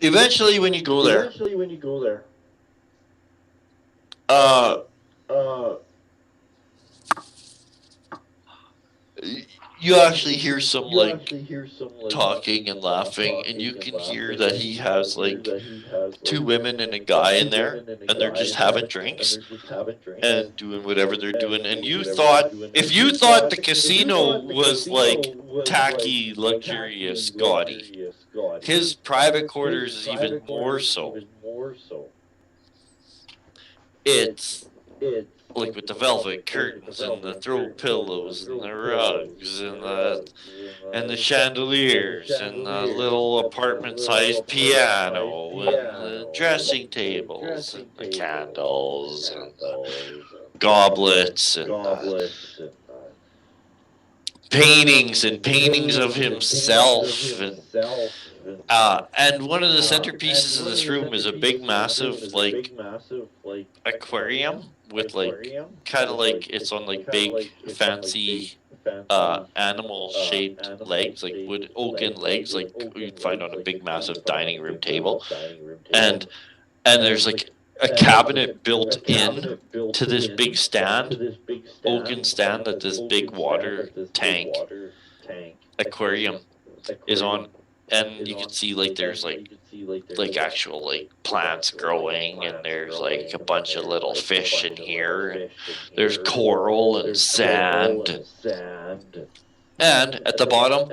Speaker 4: Eventually, when you go there, you actually hear some like talking and laughing, and you can hear that he has like two women and a guy in there, and they're just having drinks and doing whatever they're doing. And you thought, if you thought the casino was like tacky, luxurious, gaudy, his private quarters is even more so. It's like with the velvet curtains and the throw pillows and the rugs and the chandeliers and the little apartment-sized piano and the dressing tables and the candles and the goblets and paintings of himself and one of the centerpieces of this room is a big massive like aquarium with like kind of like it's on like big fancy animal shaped legs, like wood oaken legs like you'd find on a big massive dining room table, and there's like a cabinet built in to this big stand, oaken stand that this big water tank aquarium is on. And you can see like there's like actual like plants growing, and there's like a bunch of little fish in here, and there's coral and sand, and at the bottom,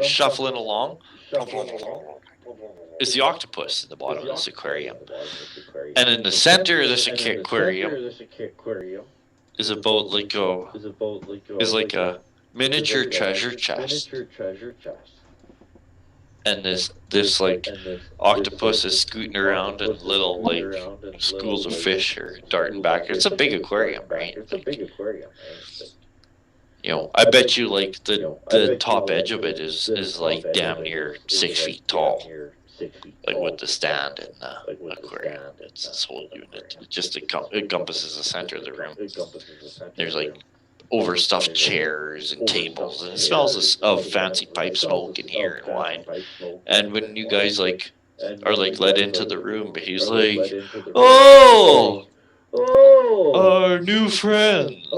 Speaker 4: shuffling along, is the octopus in the bottom of this aquarium, and in the center of this aquarium is like a miniature treasure chest. And this like octopus is scooting around, and little like schools of fish are darting back. It's a big aquarium, right? You know, I bet you like the top edge of it is like damn near 6 feet tall, like with the stand and the aquarium. It's this whole unit. It just encompasses the center of the room. There's like overstuffed chairs and tables, and it smells of fancy pipe smoke in here and wine. And when you guys like are like led into the room, but he's like, "Oh, our new friends.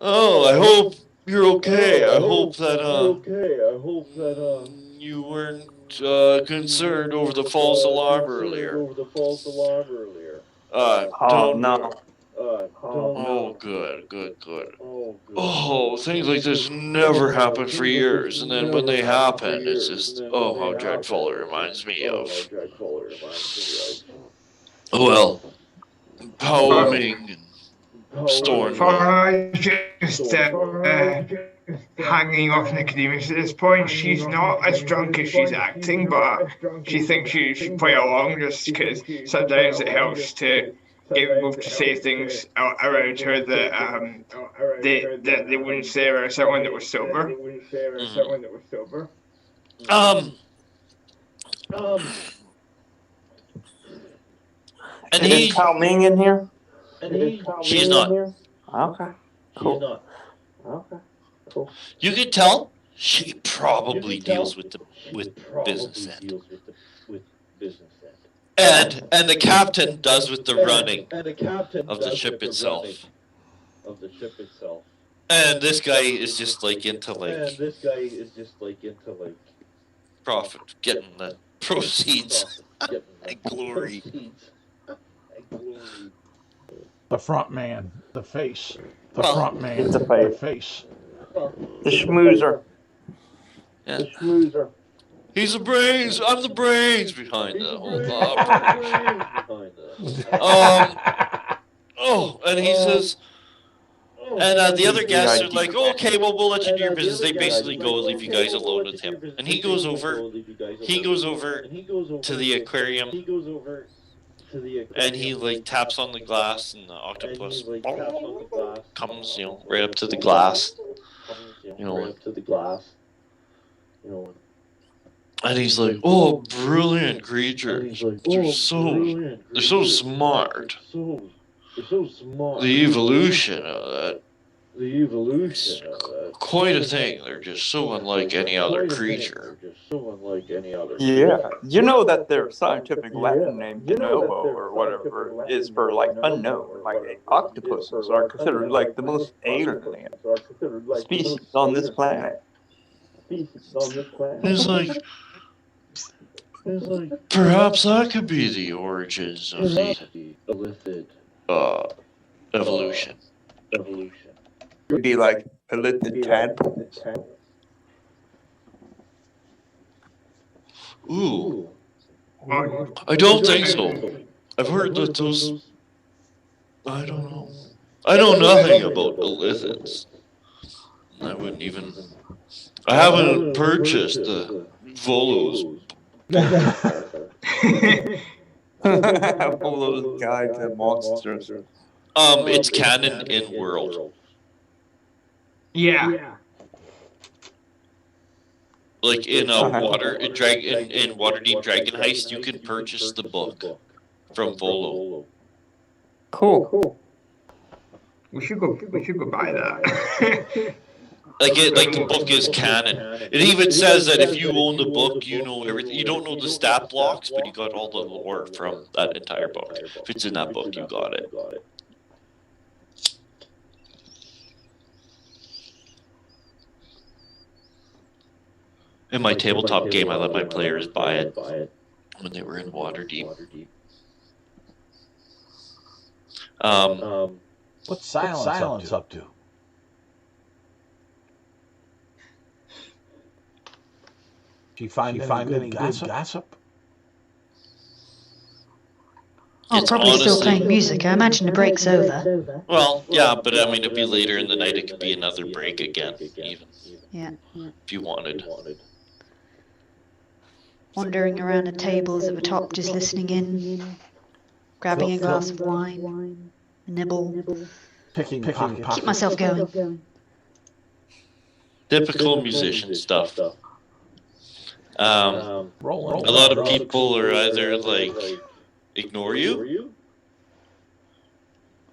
Speaker 4: Oh, I hope you're okay. I hope that you weren't concerned over the false alarm earlier.
Speaker 6: No.
Speaker 4: Oh, good. Oh, things like this never happen for years, and then when they happen, it's just, oh, how dreadful it reminds me of. Well, Powming and Storm.
Speaker 5: Just hanging off Nicodemus at this point. She's not as drunk as she's acting, but she thinks she should play along just because sometimes it helps to get people to say things around her that they wouldn't say around someone that was sober.
Speaker 4: And
Speaker 6: Is Cao Ming in here?
Speaker 4: She's not.
Speaker 6: Okay. Cool.
Speaker 4: You can tell she probably deals with business end. And the captain does with the running of the ship itself. And this guy is just like into profit, getting the proceeds and glory.
Speaker 1: The front man, the face. The front man,
Speaker 6: the face.
Speaker 1: the face.
Speaker 6: The schmoozer.
Speaker 4: Yeah. He's the brains. I'm the brains behind the whole operation. And he says, and the other guests are like, okay, well, we'll let you do your business. They basically go leave you guys alone with him. And he goes over to the aquarium, and he like taps on the glass, and the octopus comes, right up to the glass, and he's like, oh, brilliant creatures. They're so smart. The evolution of that. Quite a thing. They're just so unlike any other creature.
Speaker 6: Yeah. You know that their scientific Latin name, de novo, or whatever, is for like unknown. Like octopuses are considered like the most alien species on this planet.
Speaker 4: It's like, perhaps that could be the origins of the evolution.
Speaker 6: Would be like pallid tadpoles.
Speaker 4: Ooh, I don't think so. I've heard that those. I don't know. I know nothing about elithids. I wouldn't even. I haven't purchased the Volos.
Speaker 6: Volo's Guide to Monsters.
Speaker 4: It's canon in World.
Speaker 5: Yeah.
Speaker 4: Like in Waterdeep Dragon Heist, you can purchase the book from Volo.
Speaker 6: Cool.
Speaker 5: We should go buy that.
Speaker 4: Like the book is canon. It even says that if you own the book, you know everything. You don't know the stat blocks, but you got all the lore from that entire book. If it's in that book, you got it. In my tabletop game, I let my players buy it when they were in Waterdeep.
Speaker 1: What's Silence up to? Do you find any gossip?
Speaker 3: Oh, probably still playing music. I imagine the break's over.
Speaker 4: Well, yeah, but I mean, it'd be later in the night. It could be another break again, even.
Speaker 3: Yeah.
Speaker 4: If you wanted.
Speaker 3: Wandering around the tables at the top, just listening in, grabbing a glass of wine, a nibble,
Speaker 1: Picking
Speaker 3: keep myself going.
Speaker 4: Typical musician stuff. A lot of people are either like ignore you,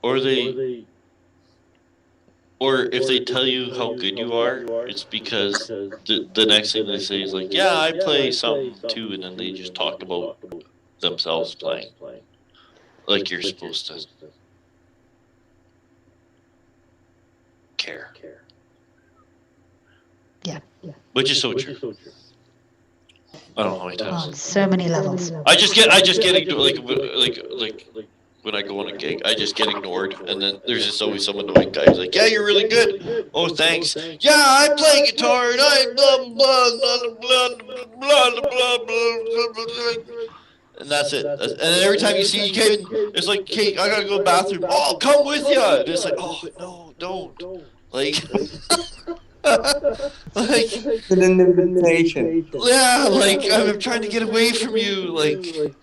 Speaker 4: or if they tell you how good you are, it's because the next thing they say is like, yeah, I play something too, and then they just talk about themselves playing, like you're supposed to care.
Speaker 3: Yeah.
Speaker 4: Which is so true. I don't know how many times.
Speaker 3: On so many levels.
Speaker 4: I just get ignored, like when I go on a gig, I just get ignored, and then there's just always some annoying guy who's like, "Yeah, you're really good. Oh, thanks. Yeah, I play guitar, and I blah blah blah blah blah blah blah." And that's it. And then every time you see Kate, it's like, "Kate, I gotta go to the bathroom. Oh, I'll come with you." And it's like, "Oh no, don't." Like. Like
Speaker 6: an invitation.
Speaker 4: Yeah, like I'm trying to get away from you, like,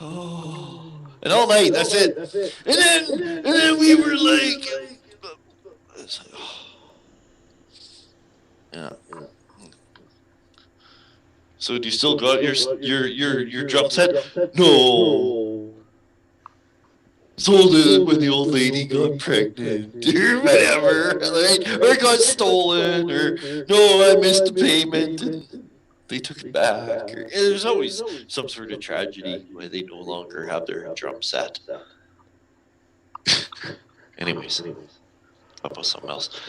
Speaker 4: oh, and all night. That's it. And then we were like, it's like, oh. Yeah. So do you still got your drum set? No. sold it when the old lady got pregnant, or whatever, right? Or it got stolen, or no, I missed the payment, and they took it back. Or, there's always some sort of tragedy where they no longer have their drum set. Anyways, how about something else?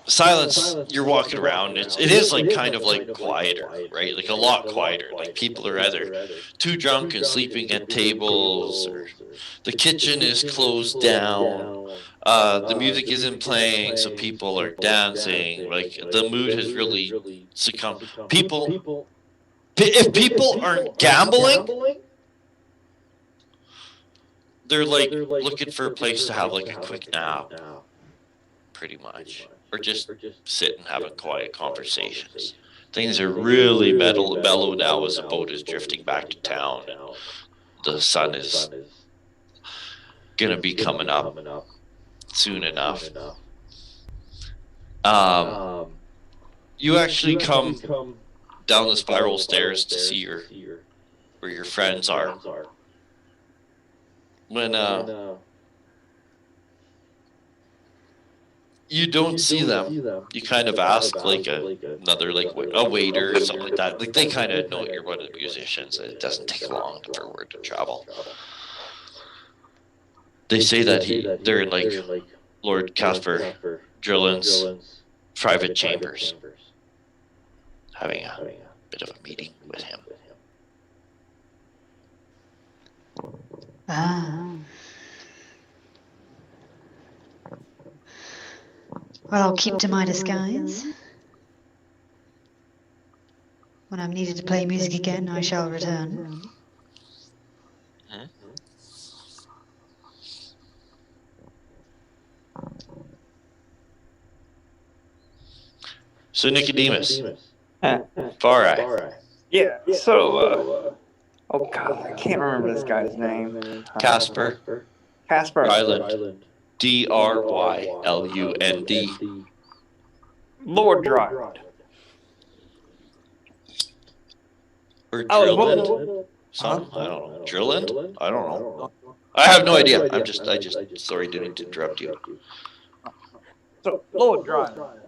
Speaker 4: Silence, you're walking around, it is like kind of like quieter, right? Like a lot quieter. Like people are either too drunk and sleeping at tables, or the kitchen is closed down. The music isn't playing, so people are dancing. Like the mood has really succumbed. If people aren't gambling, they're like looking for a place to have like a quick nap, pretty much. Or just sit and have a quiet conversations. Things are really mellow now as the boat is drifting back to town. The sun is gonna be coming up soon enough. You actually come down the spiral stairs to see where your friends are. When you don't see them, you kind of ask like another like a waiter or something like that. Like they kind of know you're one of the musicians, and it doesn't take long for word to travel. They say that they're in like Lord Casper Drillin's private chambers, having a bit of a meeting with him.
Speaker 3: Well, I'll keep to my disguise. When I'm needed to play music again, I shall return.
Speaker 4: So Nicodemus, Farai.
Speaker 6: Yeah, so, oh god, I can't remember this guy's name.
Speaker 4: Casper Ryland. Drylund.
Speaker 6: Lord Dryland.
Speaker 4: Or Drilland? Some? I don't know. Drilland? I don't know. I have no idea. Sorry, didn't interrupt you.
Speaker 6: So, Lord Dryland.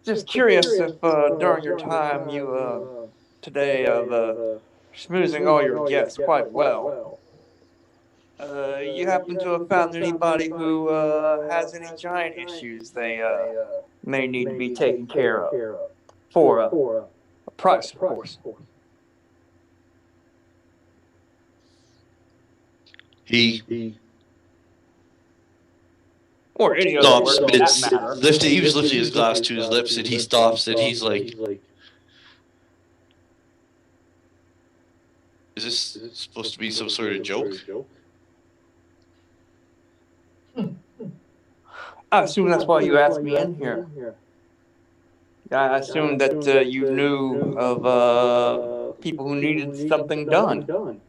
Speaker 6: Just curious if during your time today of schmoozing all your guests quite well, you happen to have found anybody who has any giant issues they may need to be taken care of for a price, of course.
Speaker 4: He
Speaker 6: or any other
Speaker 4: stops,
Speaker 6: word
Speaker 4: but
Speaker 6: for that matter.
Speaker 4: he was lifting his glass to his lips, and he stops, and he's like, "Is this supposed to be some sort of joke?"
Speaker 6: I assume that's why you asked me in here. I assume that you knew of people who needed something done,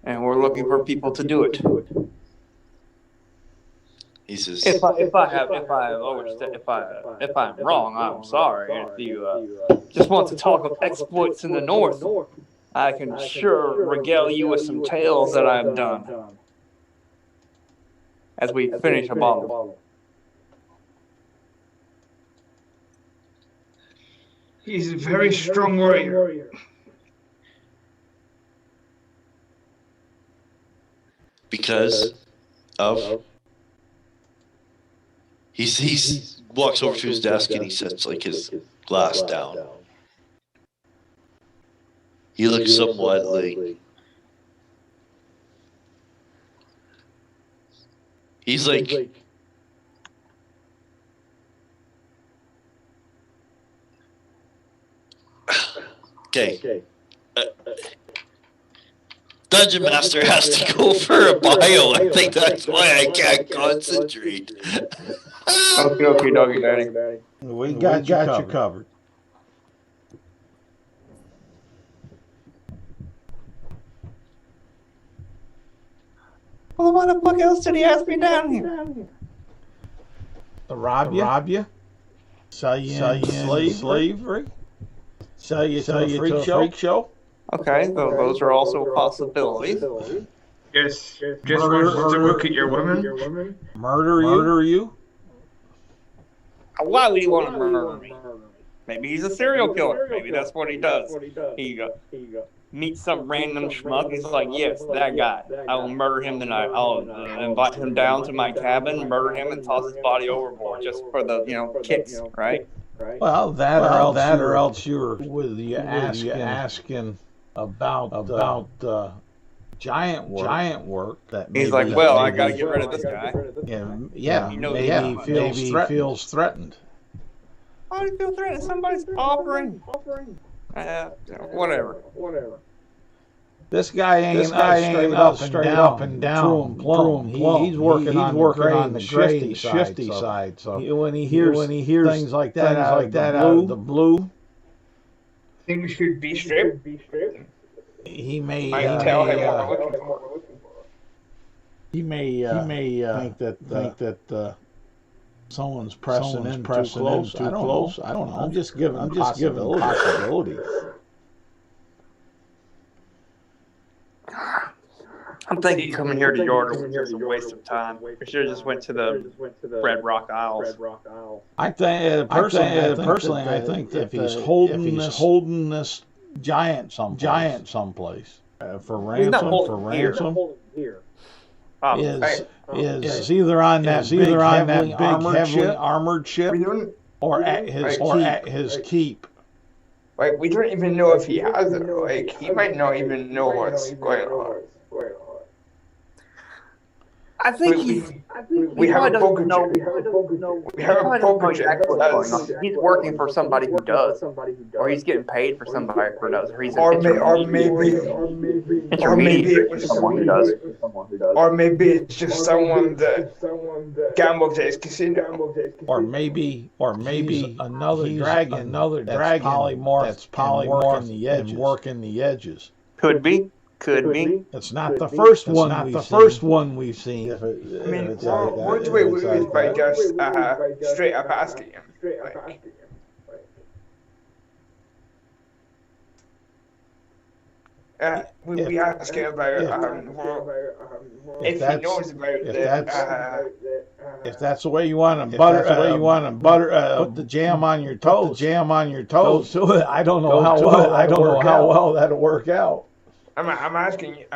Speaker 6: and we're looking for people to do it.
Speaker 4: He says,
Speaker 6: If I'm wrong, I'm sorry. If you just want to talk of exploits in the north, I can sure regale you with some tales that I've done. As we finish a bottle.
Speaker 5: He's a very strong warrior.
Speaker 4: because of he walks over to his desk and he sets like his glass down. He looks somewhat like he's like okay. Dungeon Master has to go for a bio. I think that's why I can't concentrate.
Speaker 6: Okay, doggy daddy.
Speaker 1: We got you covered.
Speaker 6: Well, why the fuck else did he ask me down here?
Speaker 1: To rob you? Sell you in slavery? Sell you to a freak show?
Speaker 6: Okay, so those are also possibilities.
Speaker 5: Just wants to look at your women.
Speaker 1: Murder you?
Speaker 6: Why would he want to murder me? Maybe he's a serial killer. Maybe that's what he does. He meets some random schmuck. He's like, yes, that guy. I will murder him tonight. I'll invite him down to my cabin, murder him, and toss his body overboard just for the kicks, right?
Speaker 1: Well, that or else you're asking about giant work. That
Speaker 6: he's like, well, I got to get rid of this guy.
Speaker 1: Maybe he feels threatened.
Speaker 6: Why do you feel threatened? Somebody's offering. Whatever.
Speaker 1: This guy ain't straight up and down. Plumb. He's working on the shifty side. So when he hears things like that out of the blue,
Speaker 5: things should be straight.
Speaker 1: He may
Speaker 5: tell him what we're looking for.
Speaker 1: He may think that someone's pressing in too close. I don't know. I'm just giving possibilities.
Speaker 6: I'm thinking coming here to Georgia was a waste of time. We should have just went to the Red Rock Isles.
Speaker 1: I think personally, I think that if he's holding this giant someplace for ransom, is either on that big heavily armored ship or at his keep.
Speaker 5: Like, we don't even know if he has it. Like, he might not even know what's going on.
Speaker 6: I think
Speaker 5: we have a poker chip. We have a poker chip.
Speaker 6: He's working for somebody who does, or he's getting paid for somebody who does, or he's
Speaker 5: maybe it was someone who does, or maybe it's just someone that gambles at his casino,
Speaker 1: or maybe another dragon that's polymorphed and working the edges.
Speaker 6: Could be.
Speaker 1: It's not the first one we've seen.
Speaker 5: I mean, what do we lose by just straight up asking him? We ask him about if he knows about
Speaker 1: if that's the way you want to put the jam on your toes. I don't know how well that'll work out.
Speaker 5: I'm asking you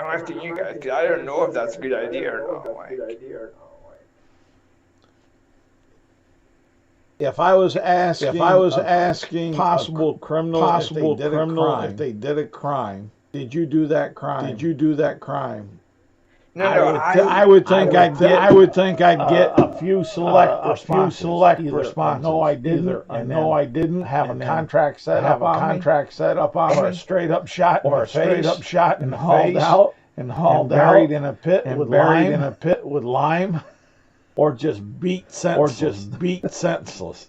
Speaker 5: guys because I don't know if that's a good idea or not.
Speaker 1: If I was asking possible criminal if they did a crime, did you do that crime?
Speaker 5: No,
Speaker 1: I would think I'd get a few select responses. No, I didn't. Have a contract set up on me, or a straight up shot, and hauled out, buried in a pit with lime, or just beat senseless.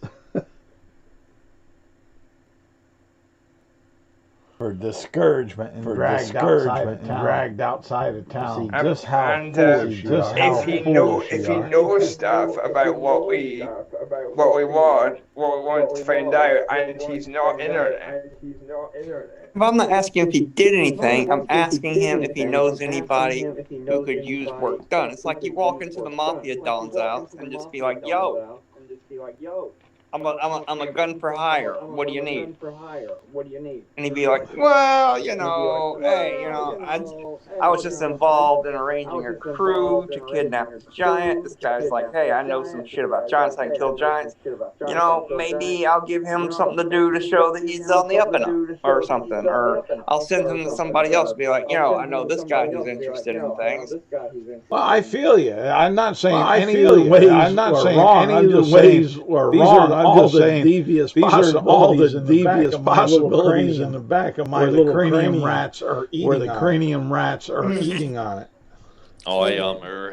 Speaker 1: For discouragement and dragged outside of town. See,
Speaker 5: if he knows stuff about what we want to find out, and he's not internet.
Speaker 6: Well, I'm not asking if he did anything. I'm asking him if he knows anybody who could use work done. It's like you walk into the Mafia Don's house and just be like, "Yo, I'm a gun for hire. What do you need?" And he'd be like, "Well, hey, I was just involved in arranging a crew to kidnap this giant. This guy's like, hey, I know some shit about giants. I can kill giants. Maybe I'll give him something to do to show that he's on the up and up or something. Or I'll send him to somebody else and be like, I know this guy who's interested in things."
Speaker 1: Well, I feel you. I'm not saying any of the ways are wrong. I'm just saying these are all the devious possibilities in the back of my little cranium rats are eating on it.
Speaker 4: Oh, I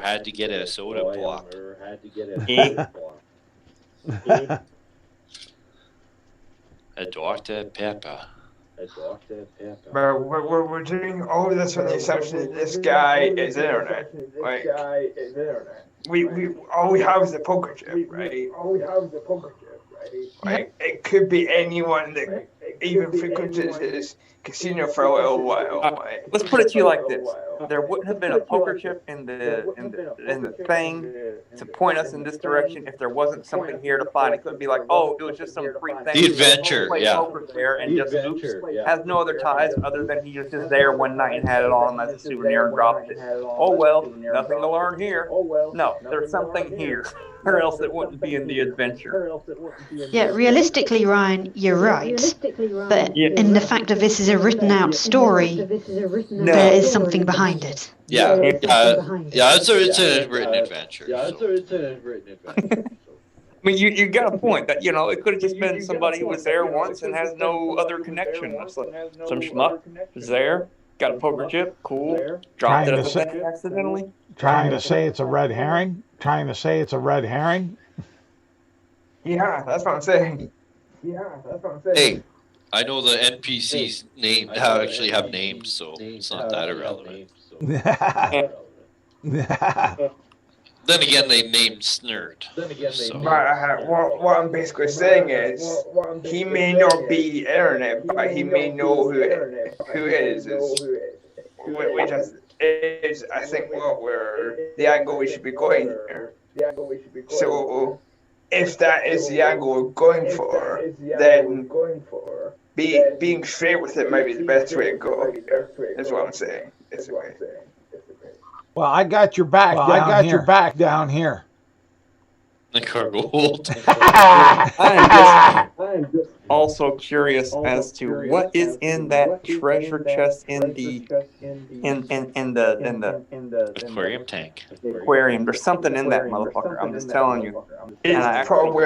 Speaker 4: had to get a soda pop. A Dr. Pepper.
Speaker 5: But we're doing all of this on the assumption that this guy is internet. Like, all we have is a poker chip, right? Like, it could be anyone that even frequented his casino for a little while.
Speaker 6: Let's put it to you like this: there wouldn't have been a poker chip in the thing to point us in this direction if there wasn't something here to find. It couldn't be like, oh, it was just some free thing.
Speaker 4: The adventure,
Speaker 6: Play
Speaker 4: yeah.
Speaker 6: poker there and just oops, has no other ties other than he was just there one night and had it on as a souvenir and dropped it. Oh well, nothing to learn here. No, there's something here, or else it wouldn't be in the adventure.
Speaker 3: Yeah, realistically, Ryan, you're right. But in the fact that this is a written out story, there is something behind it.
Speaker 4: Yeah, it's a written adventure.
Speaker 6: I mean, you got a point that, it could have just been somebody who was there once and has no other connection. It's like some schmuck is there, got a poker chip, cool, dropped it as a thing accidentally.
Speaker 1: Trying to say it's a red herring?
Speaker 5: Yeah, that's what I'm saying.
Speaker 4: Hey, I know the NPCs actually have names, so it's not that irrelevant. Then again, they named Snurd. So.
Speaker 5: What I'm basically saying is, he may not be Aaron, but he may know who it is. Which is, I think, the angle we should be going here. So, if that is the angle we're going for, then being straight with it might be the best way to go here, is what I'm saying.
Speaker 1: Well, I got your back down here.
Speaker 4: The cargo hold.
Speaker 6: I am just also curious as to what is in that treasure chest in the
Speaker 4: Aquarium tank.
Speaker 6: aquarium. There's something in that motherfucker. I'm just telling you.
Speaker 5: It's probably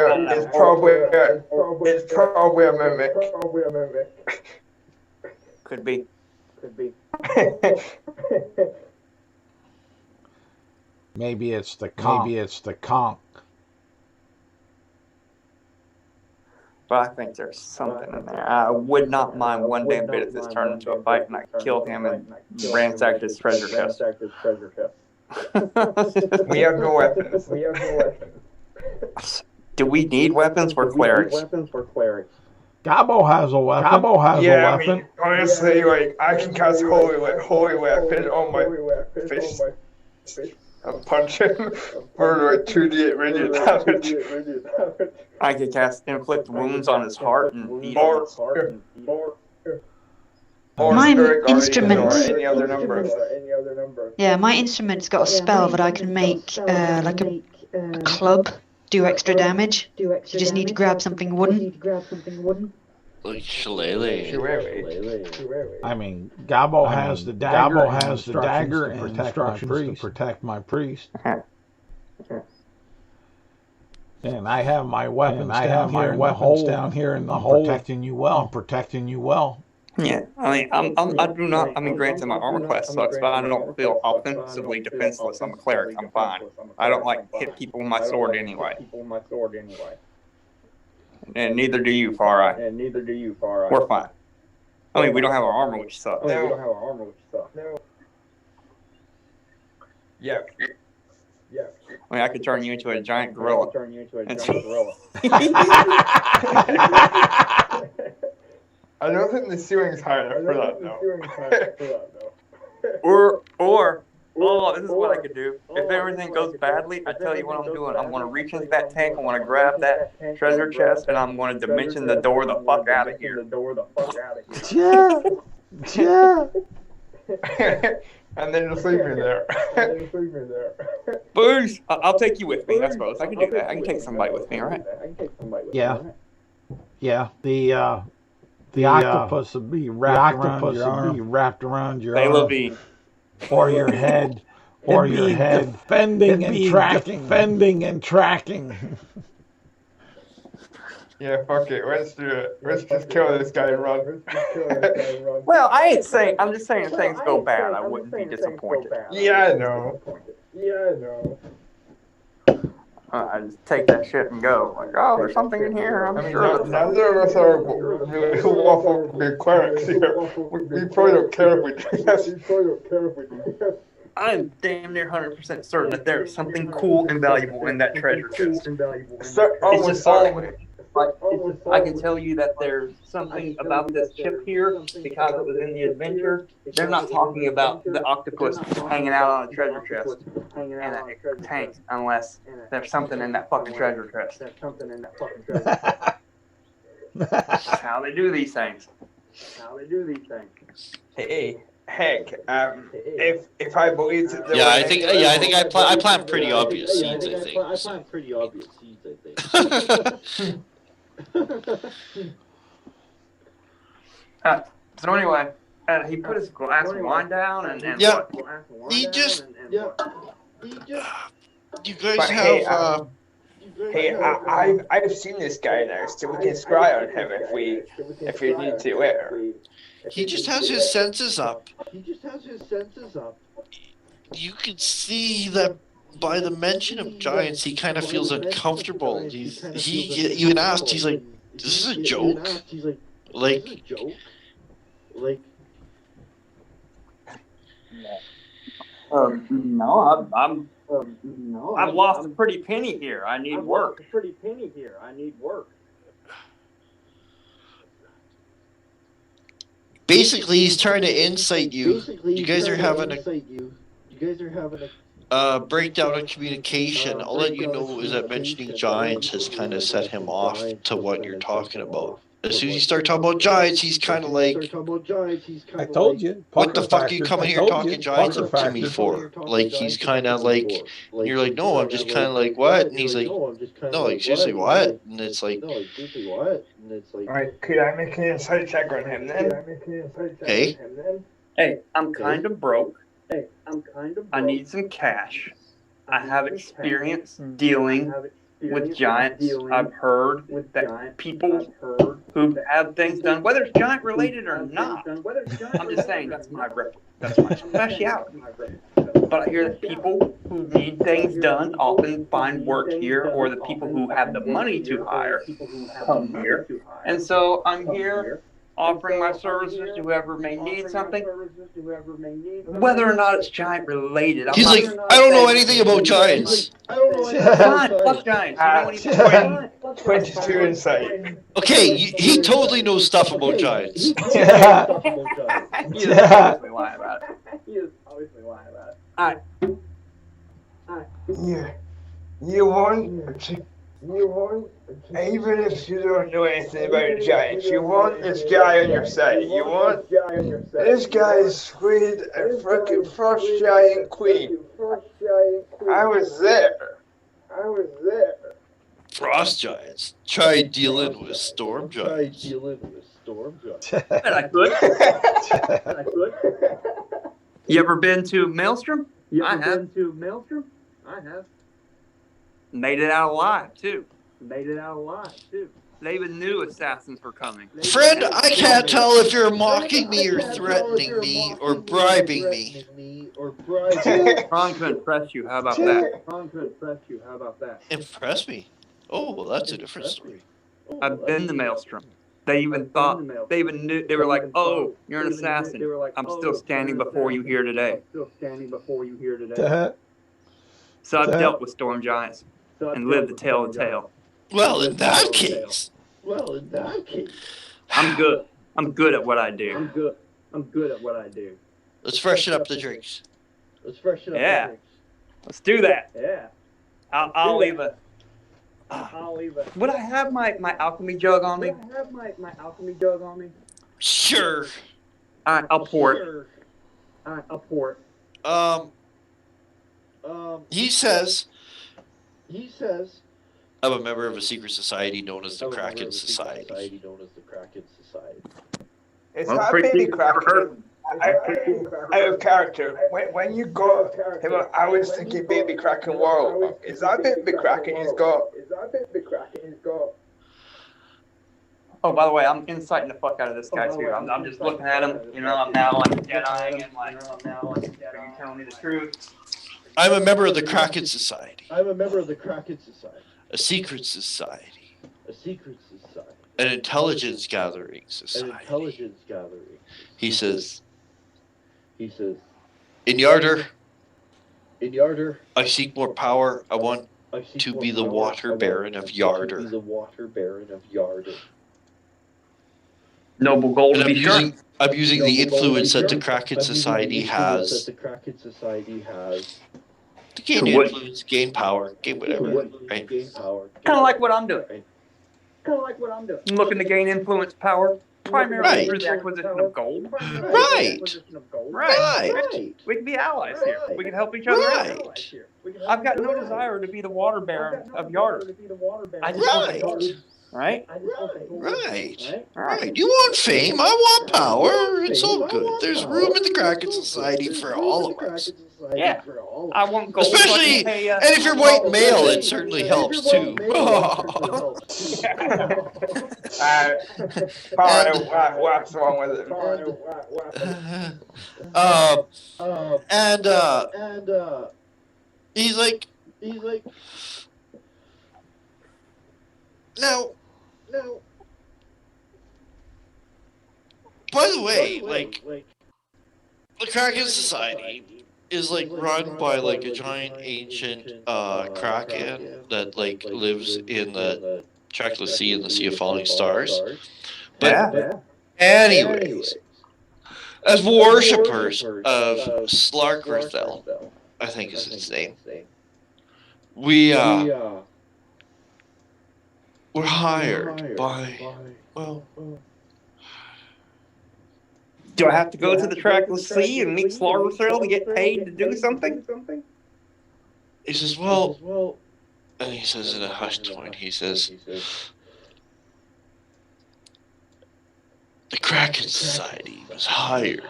Speaker 5: a mimic.
Speaker 6: Could be.
Speaker 1: Maybe it's the conch.
Speaker 6: But I think there's something in there. I would not mind one damn bit if this turned into a fight and I killed him and ransacked his treasure chest.
Speaker 5: We have no weapons.
Speaker 6: Do we need weapons for clerics?
Speaker 1: Gabo has a weapon.
Speaker 5: I mean, honestly, I can cast holy weapon on my fist and punch him for 2d8 radiant damage.
Speaker 6: I could cast inflict wounds on his heart and eat on his heart.
Speaker 3: My instrument.
Speaker 5: Or any other number.
Speaker 3: Yeah, my instrument's got a spell that I can make like a club do extra damage. You just need to grab something wooden.
Speaker 4: Like Shillelagh.
Speaker 1: I mean, Gabo has the dagger and instructions to protect my priest. And I have my weapons. Down here in the hole. I'm protecting you well.
Speaker 6: Yeah, I mean, granted, my armor class sucks, but I don't feel offensively defenseless. I'm a cleric. I'm fine. I don't hit people with my sword anyway. And neither do you, Far Eye. We're fine. I mean, we don't have our armor, which sucks.
Speaker 5: Yeah.
Speaker 6: I mean, I could turn you into a giant gorilla.
Speaker 5: I don't think the ceiling's high enough for that,
Speaker 6: Or, this is what I could do. If everything goes badly, I tell you what I'm doing. I'm going to reach into that tank, I'm going to grab that treasure chest, and I'm going to dimension the door the fuck out of here.
Speaker 1: Yeah.
Speaker 5: And then just leave me there.
Speaker 6: Boosh! I'll take you with me, I suppose. I can do that. I can take somebody with me, right?
Speaker 1: Yeah. The octopus would be wrapped around your
Speaker 6: They
Speaker 1: arm.
Speaker 6: will be.
Speaker 1: Or your head. Defending and tracking.
Speaker 5: Yeah, fuck it. Let's do it. Let's just kill this guy and run.
Speaker 6: Well, I'm just saying if things go bad, I wouldn't be disappointed.
Speaker 5: Yeah, I know.
Speaker 6: I just take that shit and go. Like, oh, there's something in here. I'm sure.
Speaker 5: Neither of us are really lawful big clerics here. We probably don't care if we do this.
Speaker 6: I'm damn near 100% certain that there's something cool and valuable in that treasure chest.
Speaker 2: I can tell you that there's something about this ship here because it was in the adventure. They're not talking about the octopus hanging out on a treasure chest in a tank unless there's something in that fucking treasure chest. That's how they do these things.
Speaker 5: Hey, heck, if I believe that there
Speaker 4: Yeah,
Speaker 5: were
Speaker 4: I think I plant pretty obvious seeds. I think.
Speaker 2: So anyway, he put his glass of wine down and
Speaker 4: Yeah.
Speaker 2: what?
Speaker 4: He just. You guys
Speaker 5: But
Speaker 4: have.
Speaker 5: hey, I've seen this guy there, so we can scry on him if we need to later.
Speaker 4: He just has his senses up. You can see that by the mention of giants, he kind of feels uncomfortable. He even asked, he's like, "This is a joke." Like,
Speaker 2: No, I've lost a pretty penny here. I need work.
Speaker 4: basically, he's trying to incite you. You guys are having a breakdown of communication. All that you know is that mentioning giants has kind of set him off to what you're talking about. As soon as you start talking about giants, he's kind of like,
Speaker 1: I told you.
Speaker 4: "What the fuck are you coming here talking giants up to me for?" Like, he's kind of like, you're like, "No, I'm just kind of like, what?" And he's like, "No, like, seriously, what?" And it's like,
Speaker 5: Alright, could I make an insight check on him then?
Speaker 4: "Hey,
Speaker 2: Hey, I'm kind of broke. I need some cash. I have experience dealing with giants. I've heard that people who have things done, whether it's giant related or not, I'm just saying that's my specialty. But I hear that people who need things done often find work here, or the people who have the money to hire come here. And so I'm here offering my services to whoever may need something, whether or not it's giant related.
Speaker 4: he's like, I don't know anything about giants."
Speaker 2: Fine, fuck giants. You know anything?
Speaker 5: 22 insight.
Speaker 4: Okay, he totally knows stuff about giants.
Speaker 2: He is obviously lying about it.
Speaker 5: You want, even if you don't know anything about giants, you want this guy on your side. You want this guy's Squid and frickin' Frost Giant Queen. I was there.
Speaker 4: Frost giants. Try dealing with storm giants.
Speaker 2: And I could. You ever been to Maelstrom? I have. Made it out alive, too. They even knew assassins were coming.
Speaker 4: Friend, I can't tell if you're mocking me or threatening me or bribing me.
Speaker 2: Ron could impress you. How about that?
Speaker 4: Impress me? Oh, well, that's a different story.
Speaker 2: I've been to Maelstrom. They even knew, they were like, "Oh, you're an assassin. I'm still standing before you here today." So I've dealt with storm giants and lived to tell the tale.
Speaker 4: Well, in that case.
Speaker 2: I'm good. I'm good at what I do.
Speaker 4: Let's freshen up the drinks.
Speaker 2: Yeah. Let's do that. I'll leave a. Would I have my alchemy jug on me?
Speaker 4: Sure.
Speaker 2: All right, I'll pour it.
Speaker 4: He says, I'm a member of a secret society known as the Kraken Society.
Speaker 5: It's
Speaker 2: Well,
Speaker 5: not
Speaker 2: pretty
Speaker 5: baby
Speaker 2: deep.
Speaker 5: Kraken. Out of character. When you got him, I was thinking baby Kraken World. Is that baby Kraken he's got?
Speaker 2: Oh, by the way, I'm inciting the fuck out of this guy too. I'm just looking at him. You know, I'm now like Jediing and like, are you telling me the truth?
Speaker 4: I'm a member of the Kraken Society. A secret society. An intelligence gathering society. He says, in Yarder, I seek more power. I want to be the Water Baron of Yarder.
Speaker 2: Noble goal
Speaker 4: And
Speaker 2: to be sure.
Speaker 4: I'm using the influence that the Kraken Society has. To gain influence, gain power, gain whatever, right?
Speaker 2: Kind of like what I'm doing. I'm looking to gain influence power, primarily through the acquisition of gold.
Speaker 4: Right.
Speaker 2: We can be allies here. We can help each other out. I've got no desire to be the Water Baron of Yarder. I just want the gold. Right?
Speaker 4: Right. You want fame, I want power. It's all good. There's room in the Kraken Society for all of us.
Speaker 2: Yeah. I want gold.
Speaker 4: Especially, and if you're white male, it certainly helps too.
Speaker 5: What's wrong with it?
Speaker 4: And he's like, now, by the way, like, the Kraken Society is like run by like a giant ancient kraken that like lives in the trackless sea and the Sea of Falling Stars. But anyways, as worshippers of Slarkrithel, I think is his name, we're hired by, well,
Speaker 2: do I have to go to the trackless sea and meet Slarkrithel to get paid to do something?
Speaker 4: He says, well, and he says in a hushed tone, he says, the Kraken Society was hired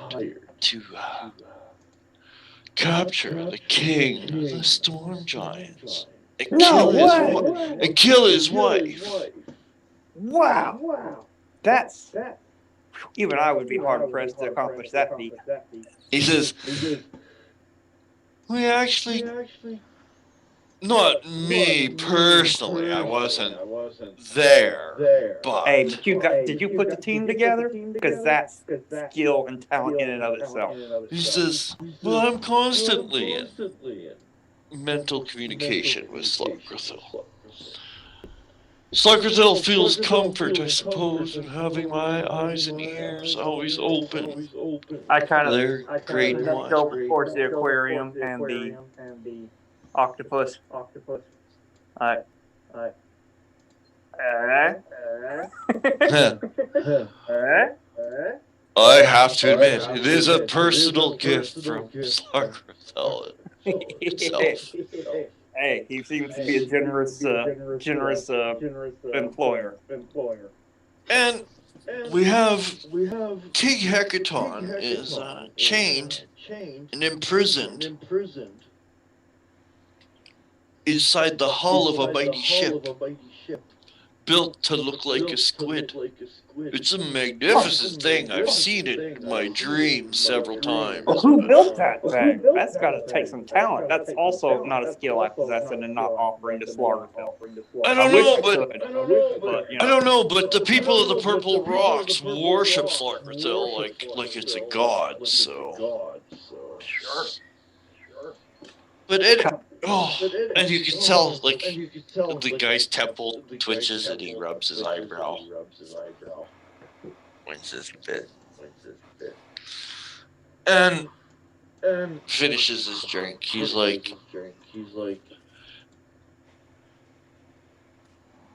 Speaker 4: to capture the king of the Storm Giants and kill his wife.
Speaker 2: Wow. That's... Even I would be hard-pressed to accomplish that feat.
Speaker 4: He says, we actually, not me personally, I wasn't there, but...
Speaker 2: Hey, did you put the team together? Because that's skill and talent in and of itself.
Speaker 4: He says, well, I'm constantly in mental communication with Slarkrithel. Slarkrithel feels comfort, I suppose, in having my eyes and ears always open.
Speaker 2: I kind of
Speaker 4: great
Speaker 2: go towards the aquarium and the octopus. I
Speaker 4: have to admit, it is a personal gift from Slarkrithel himself.
Speaker 2: Hey, he seems to be a generous employer.
Speaker 4: And we have King Hecaton is chained and imprisoned inside the hull of a mighty ship built to look like a squid. It's a magnificent thing. I've seen it in my dreams several times.
Speaker 2: Well, who built that thing? That's got to take some talent. That's also not a skill I possess and not offering to Slarkrithel.
Speaker 4: I don't know, but the people of the Purple Rocks worship Slarkrithel like it's a god. So sure. But and you can tell, like, the guy's temple twitches and he rubs his eyebrow. Winces a bit. And finishes his drink. He's like,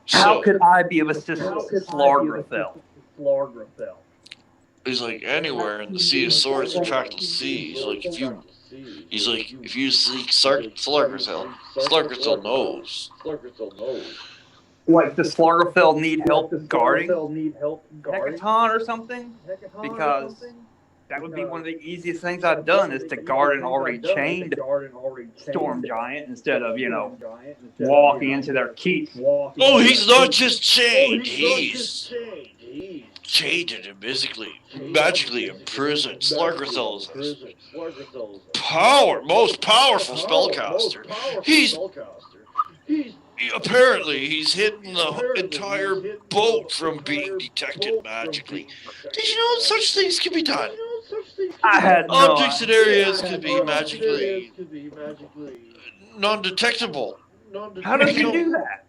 Speaker 2: how could I be of assistance to Slarkrithel?
Speaker 4: He's like, anywhere in the Sea of Swords or Trackless Sea. He's like, if you seek Slarkrithel, Slarkrithel knows.
Speaker 2: Like, does Slarkrithel need help guarding Hecaton or something? Because that would be one of the easiest things I've done, is to guard an already chained storm giant instead of, walking into their keep.
Speaker 4: Oh, he's not just chained. He's chained and magically imprisoned. Slarkrithel is most powerful spellcaster. Apparently, he's hidden the entire boat from being detected magically. Did you know such things can be done?
Speaker 2: I had no
Speaker 4: Objects and areas can be magically non-detectable
Speaker 2: How does he do that?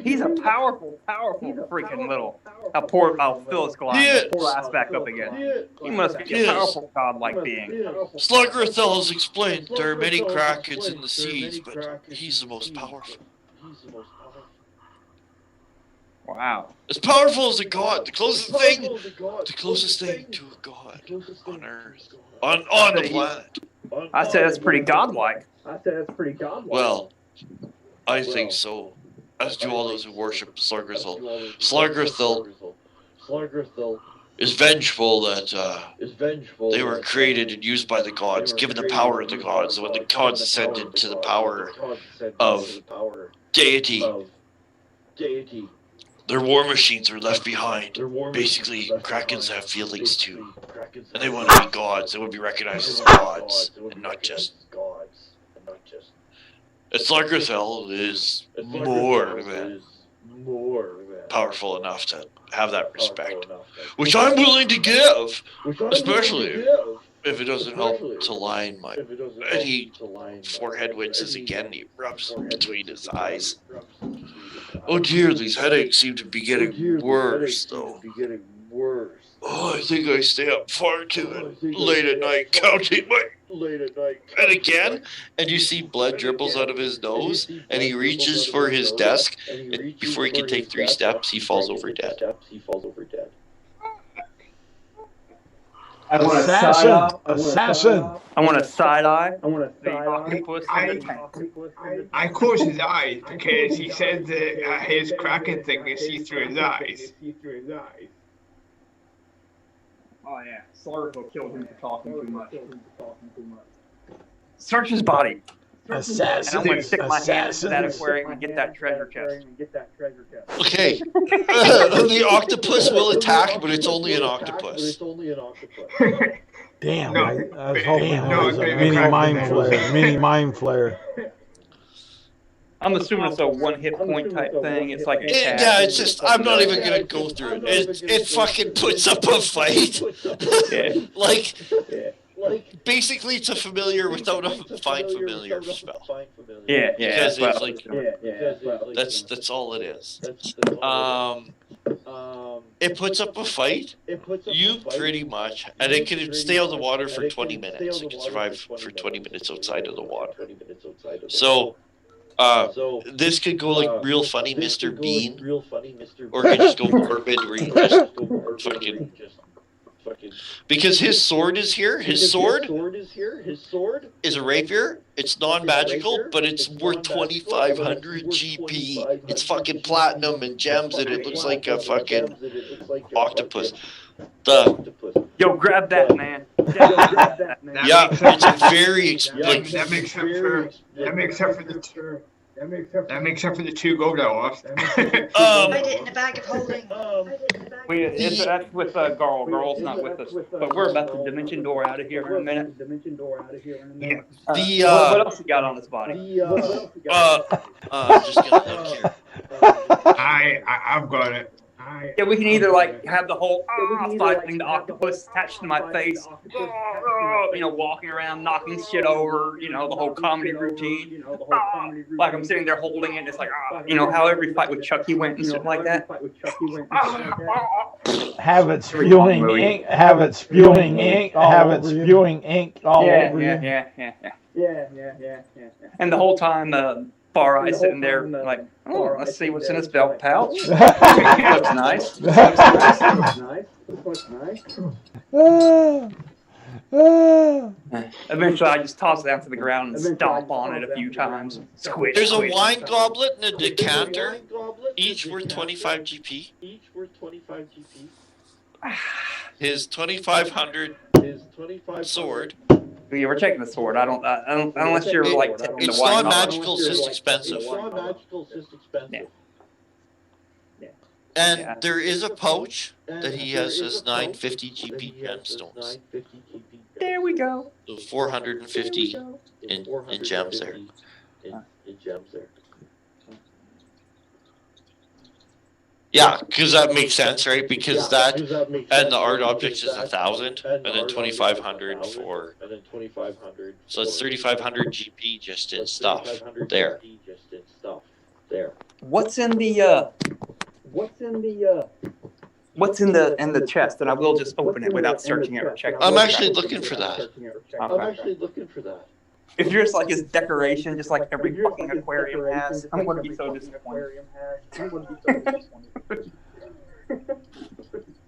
Speaker 2: He's a powerful freaking little. I'll fill his glass. Pull the ass back up again. He must be a powerful godlike being.
Speaker 4: Sluggerthel has explained there are many Krakens in the seas, but he's the most powerful.
Speaker 2: Wow.
Speaker 4: As powerful as a god, the closest thing to a god on Earth, on the planet.
Speaker 2: I said that's pretty godlike.
Speaker 4: Well, I think so. As do all those who worship Sluggerthel. Sluggerthel is vengeful that they were created and used by the gods, given the power of the gods. When the gods ascended to the power of deity, their war machines are left behind. Basically, Krakens have feelings too. And they want to be gods. They want to be recognized as gods, and not just... And Sluggerthel is more than powerful enough to have that respect, which I'm willing to give, especially if it doesn't help to line my... And he forehead winces again, he rubs between his eyes. Oh dear, these headaches seem to be getting worse, though. Oh, I think I stay up far too late at night counting my... And again, and you see blood dribbles out of his nose, and he reaches for his desk, and before he can take 3 steps, he falls over dead.
Speaker 2: I want
Speaker 1: Assassin!
Speaker 2: I want a side eye. I want a the octopus in the tank.
Speaker 5: I close his eyes because he said that his Kraken thing can see through his eyes.
Speaker 2: Oh yeah, Sluggerthel killed him for talking too much. Search his body.
Speaker 1: Assassin!
Speaker 2: And I'm gonna stick my hand into that aquarium and get that treasure chest.
Speaker 4: Okay. The octopus will attack, but it's only an octopus.
Speaker 1: Damn,
Speaker 5: No,
Speaker 1: I was hoping it
Speaker 5: no,
Speaker 1: was a
Speaker 5: it's
Speaker 1: mini mind flare.
Speaker 2: I'm assuming it's a 1 hit point type thing. It's like a cat.
Speaker 4: Yeah, it's just, I'm not even gonna go through it. It fucking puts up a fight.
Speaker 2: Yeah.
Speaker 4: Like, basically it's a familiar without a find familiar spell.
Speaker 2: Yeah,
Speaker 4: Because
Speaker 2: well,
Speaker 4: it's like, that's all it is. It puts up a fight. You pretty much, and it can stay on the water for 20 minutes. It can survive for 20 minutes outside of the water. So, this could go like real funny Mr. Bean, or it could just go morbid where you just fucking... Because his sword is here. His sword is a rapier. It's non-magical, but it's worth 2,500 GP. It's fucking platinum and gems, and it looks like a fucking octopus.
Speaker 2: Yo, grab that, man.
Speaker 4: Yeah, it's a very
Speaker 5: That makes up for the 2 Goldar.
Speaker 3: Hide it in a bag of holding.
Speaker 2: That's with Garl. Garl's not with us. But we're about to dimension door out of here in a minute.
Speaker 5: Yeah.
Speaker 2: What else you got on his body?
Speaker 4: just gonna look here.
Speaker 5: I've got it.
Speaker 2: Yeah, we can either like have the whole fighting the octopus attached to my face, walking around knocking shit over, the whole comedy routine. Like I'm sitting there holding it, and it's like, how every fight with Chucky went and shit like that.
Speaker 1: Have it spewing ink. Have it spewing ink. Have it spewing ink all over you.
Speaker 2: Yeah. And the whole time, Far Eye sitting there like, let's see what's in his belt pouch. Looks nice. Eventually, I just toss it down to the ground and stomp on it a few times. Squish.
Speaker 4: There's a
Speaker 2: squish.
Speaker 4: wine goblet and a decanter, each worth 25 GP. His 2,500 sword.
Speaker 2: Yeah, we're checking the sword. I don't unless you're like taking the
Speaker 4: It's
Speaker 2: wine.
Speaker 4: not magical, it's just expensive. And there is a pouch that he has his 950 GP gemstones.
Speaker 2: There we go.
Speaker 4: So 450 in gems there. Yeah, because that makes sense, right? Because that and the art objects is 1,000, and then 2,500 for. So it's 3,500 GP just in stuff there.
Speaker 2: What's in the chest? And I will just open it without searching it or checking.
Speaker 4: I'm actually looking for that.
Speaker 2: Okay. If yours like is decoration, just like every fucking aquarium has, I'm gonna be so disappointed.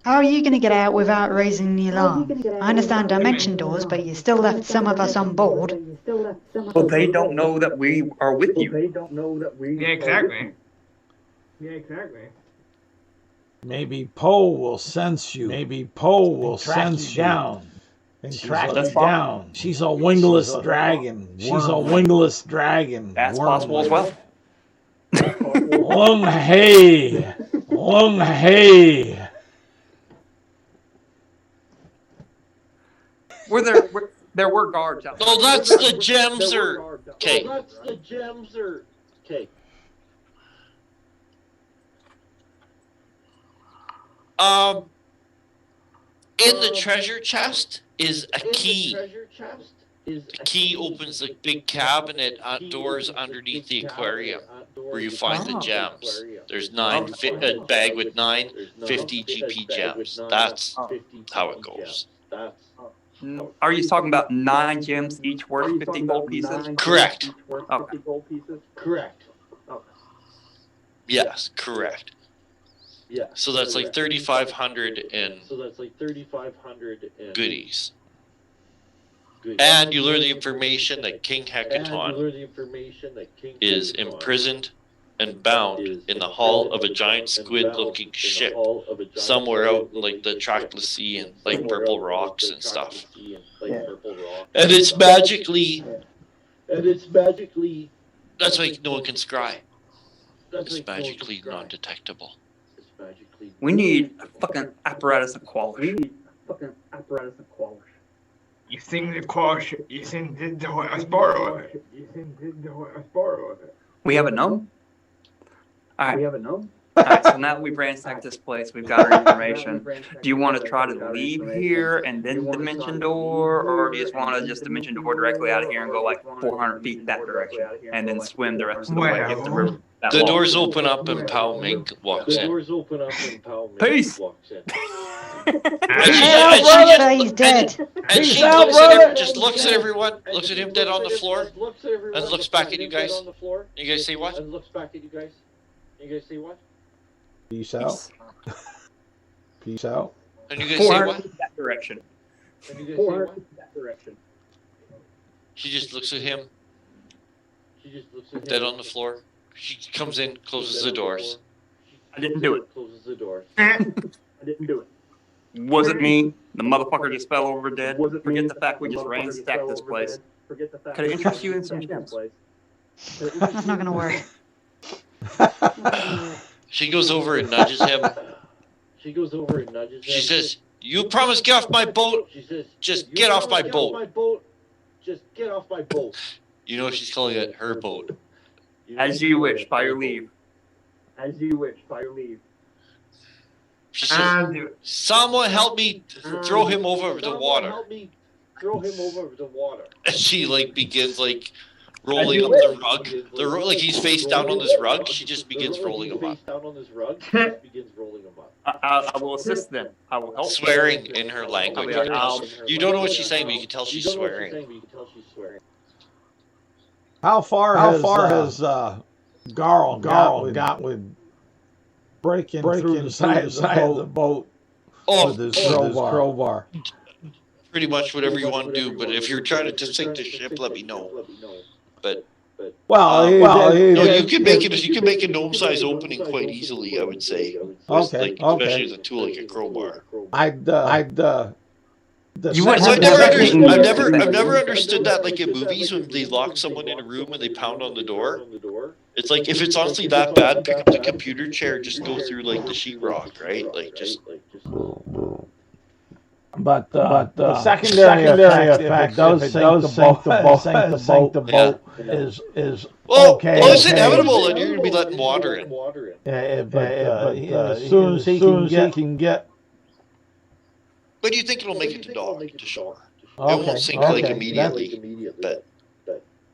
Speaker 3: How are you going to get out without raising the alarm? I understand dimension doors, but you still left some of us on board.
Speaker 2: Well, they don't know that we are with you.
Speaker 5: Yeah, exactly.
Speaker 1: Maybe Poe will sense you. Maybe Poe will sense you down and track you down. She's a wingless dragon. She's a wingless dragon.
Speaker 2: That's possible as well.
Speaker 1: Lung hey. Lung hey.
Speaker 2: There were guards out there.
Speaker 4: No, that's the Gemser. Okay. In the treasure chest is a key. The key opens the big cabinet doors underneath the aquarium where you find the gems. There's a bag with 950 GP gems. That's how it goes.
Speaker 2: Are you talking about 9 gems each worth 50 gold pieces?
Speaker 4: Correct.
Speaker 2: Okay.
Speaker 4: Yes, correct.
Speaker 7: Yeah.
Speaker 4: So that's like 3,500 in goodies. And you learn the information that King Hecaton is imprisoned and bound in the hull of a giant squid-looking ship somewhere out in like the trackless sea and like purple rocks and stuff. And it's magically. That's why no one can scry. It's magically non-detectable.
Speaker 2: We need a fucking apparatus of quality.
Speaker 5: You think the quash? You think the I borrow it?
Speaker 2: We have a gnome? Alright. Alright, so now that we've ransacked this place, we've got our information. Do you want to try to leave here and then Dimension Door, or do you just want to just Dimension Door directly out of here and go like 400 feet that direction, and then swim the rest of the way if the river?
Speaker 4: The doors open up and Pao Mink walks in.
Speaker 2: Peace!
Speaker 3: He's dead.
Speaker 4: And she looks at him, just looks at everyone, looks at him dead on the floor, and looks back at you guys. You guys say what?
Speaker 1: Peace out. Peace out.
Speaker 4: And you guys say what?
Speaker 2: That direction.
Speaker 4: She just looks at him, dead on the floor. She comes in, closes the doors.
Speaker 2: I didn't do it. Wasn't me. The motherfucker just fell over dead. Forget the fact we just ransacked this place. Could I interest you in some gems?
Speaker 3: That's not going to work.
Speaker 4: She goes over and nudges him. She says, "You promised get off my boat. Just get off my boat." You know she's calling it her boat.
Speaker 2: As you wish, by your leave.
Speaker 4: She says, "Someone help me throw him over the water." And she like begins like rolling up the rug. Like he's face down on this rug. She just begins rolling him up.
Speaker 2: I will assist them. I will help.
Speaker 4: Swearing in her language. You don't know what she's saying, but you can tell she's swearing.
Speaker 1: How far has Garl got with breaking through the side of the boat with his crowbar?
Speaker 4: Pretty much whatever you want to do, but if you're trying to sink the ship, let me know. But you can make it. You can make a gnome-size opening quite easily, I would say. Especially with a tool like a crowbar.
Speaker 1: I've
Speaker 4: never understood that, like in movies when they lock someone in a room and they pound on the door. It's like if it's honestly that bad, pick up the computer chair, just go through like the sheetrock, right? Like just.
Speaker 1: But the secondary effect, if it does sink the boat, is okay.
Speaker 4: Well, it's inevitable, and you're going to be letting water in.
Speaker 1: As soon as he can get.
Speaker 4: But do you think it'll make it to shore? It won't sink like immediately, but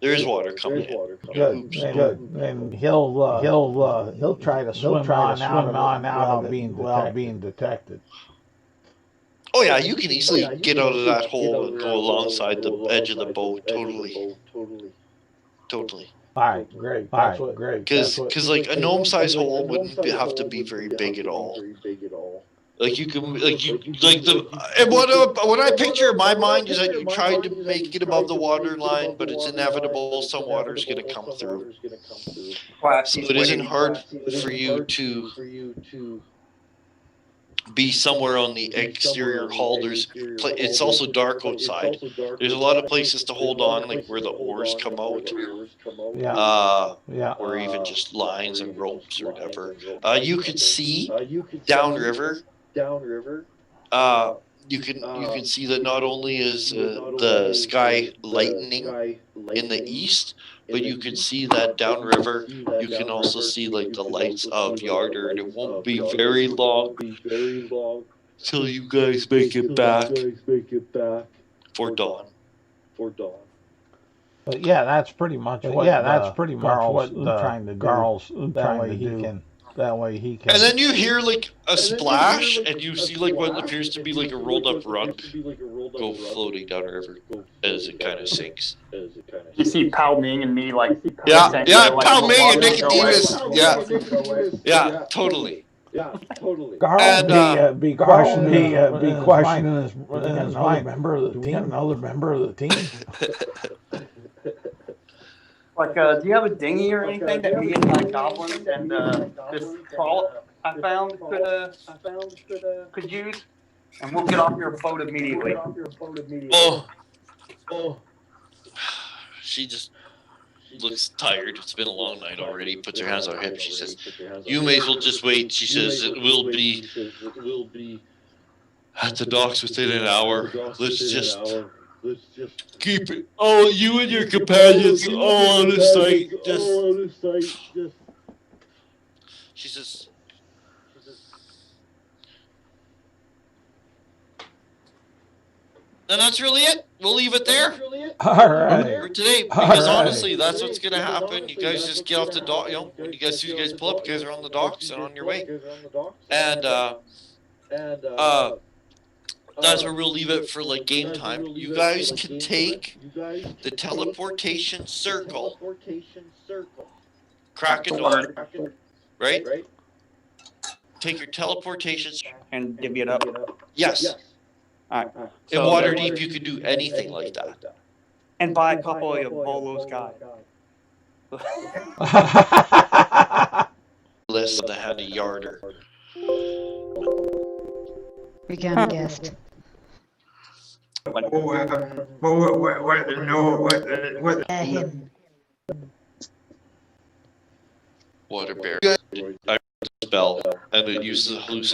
Speaker 4: There is water coming in.
Speaker 1: Good,
Speaker 4: Oops.
Speaker 1: good. And he'll try to swim on out without being detected.
Speaker 4: Oh yeah, you can easily get out of that hole and go alongside the edge of the boat. Totally.
Speaker 1: All right, great. Great.
Speaker 4: Because like a gnome-sized hole wouldn't have to be very big at all. Like you can, and what I picture in my mind is that you tried to make it above the water line, but it's inevitable. Some water's going to come through. So it isn't hard for you to be somewhere on the exterior hull. It's also dark outside. There's a lot of places to hold on, like where the oars come out. Or even just lines and ropes or whatever. You could see downriver. You can see that not only is the sky lightening in the east, but you can see that downriver. You can also see like the lights of Yarder, and it won't be very long till you guys make it back for dawn.
Speaker 1: But yeah, that's pretty much what Garl's trying to do. That way he can.
Speaker 4: And then you hear like a splash, and you see like what appears to be like a rolled up rug go floating downriver as it kind of sinks.
Speaker 6: You see Pao Ming and me like
Speaker 4: Yeah,
Speaker 6: like,
Speaker 4: Pao Ming and Nicodemus. Yeah, totally.
Speaker 1: Garl be questioning his another member of the team.
Speaker 6: Like, do you have a dinghy or anything that me and my goblins and this trollop I found could use? And we'll get off your boat immediately.
Speaker 4: Oh. She just looks tired. It's been a long night already. Puts her hands on her hips. She says, "You may as well just wait." She says, "It will be at the docks within an hour. Let's just keep it. Oh, you and your companions all on the site. Just." She says, and that's really it. We'll leave it there.
Speaker 1: All right.
Speaker 4: For today, because honestly, that's what's gonna happen. You guys just get off the dock. When you guys pull up, you guys are on the docks and on your way. And that's where we'll leave it for like game time. You guys can take the teleportation circle, Kraken Dawn, right? Take your teleportation
Speaker 6: And divvy it up.
Speaker 4: Yes.
Speaker 6: Alright.
Speaker 4: In Waterdeep, you can do anything like that.
Speaker 6: And buy a couple of Bolo's guys.
Speaker 4: List of the Hand of Yarder.
Speaker 3: We can guessed. Him.
Speaker 4: Water bear. I spell, and it uses a hallucinatory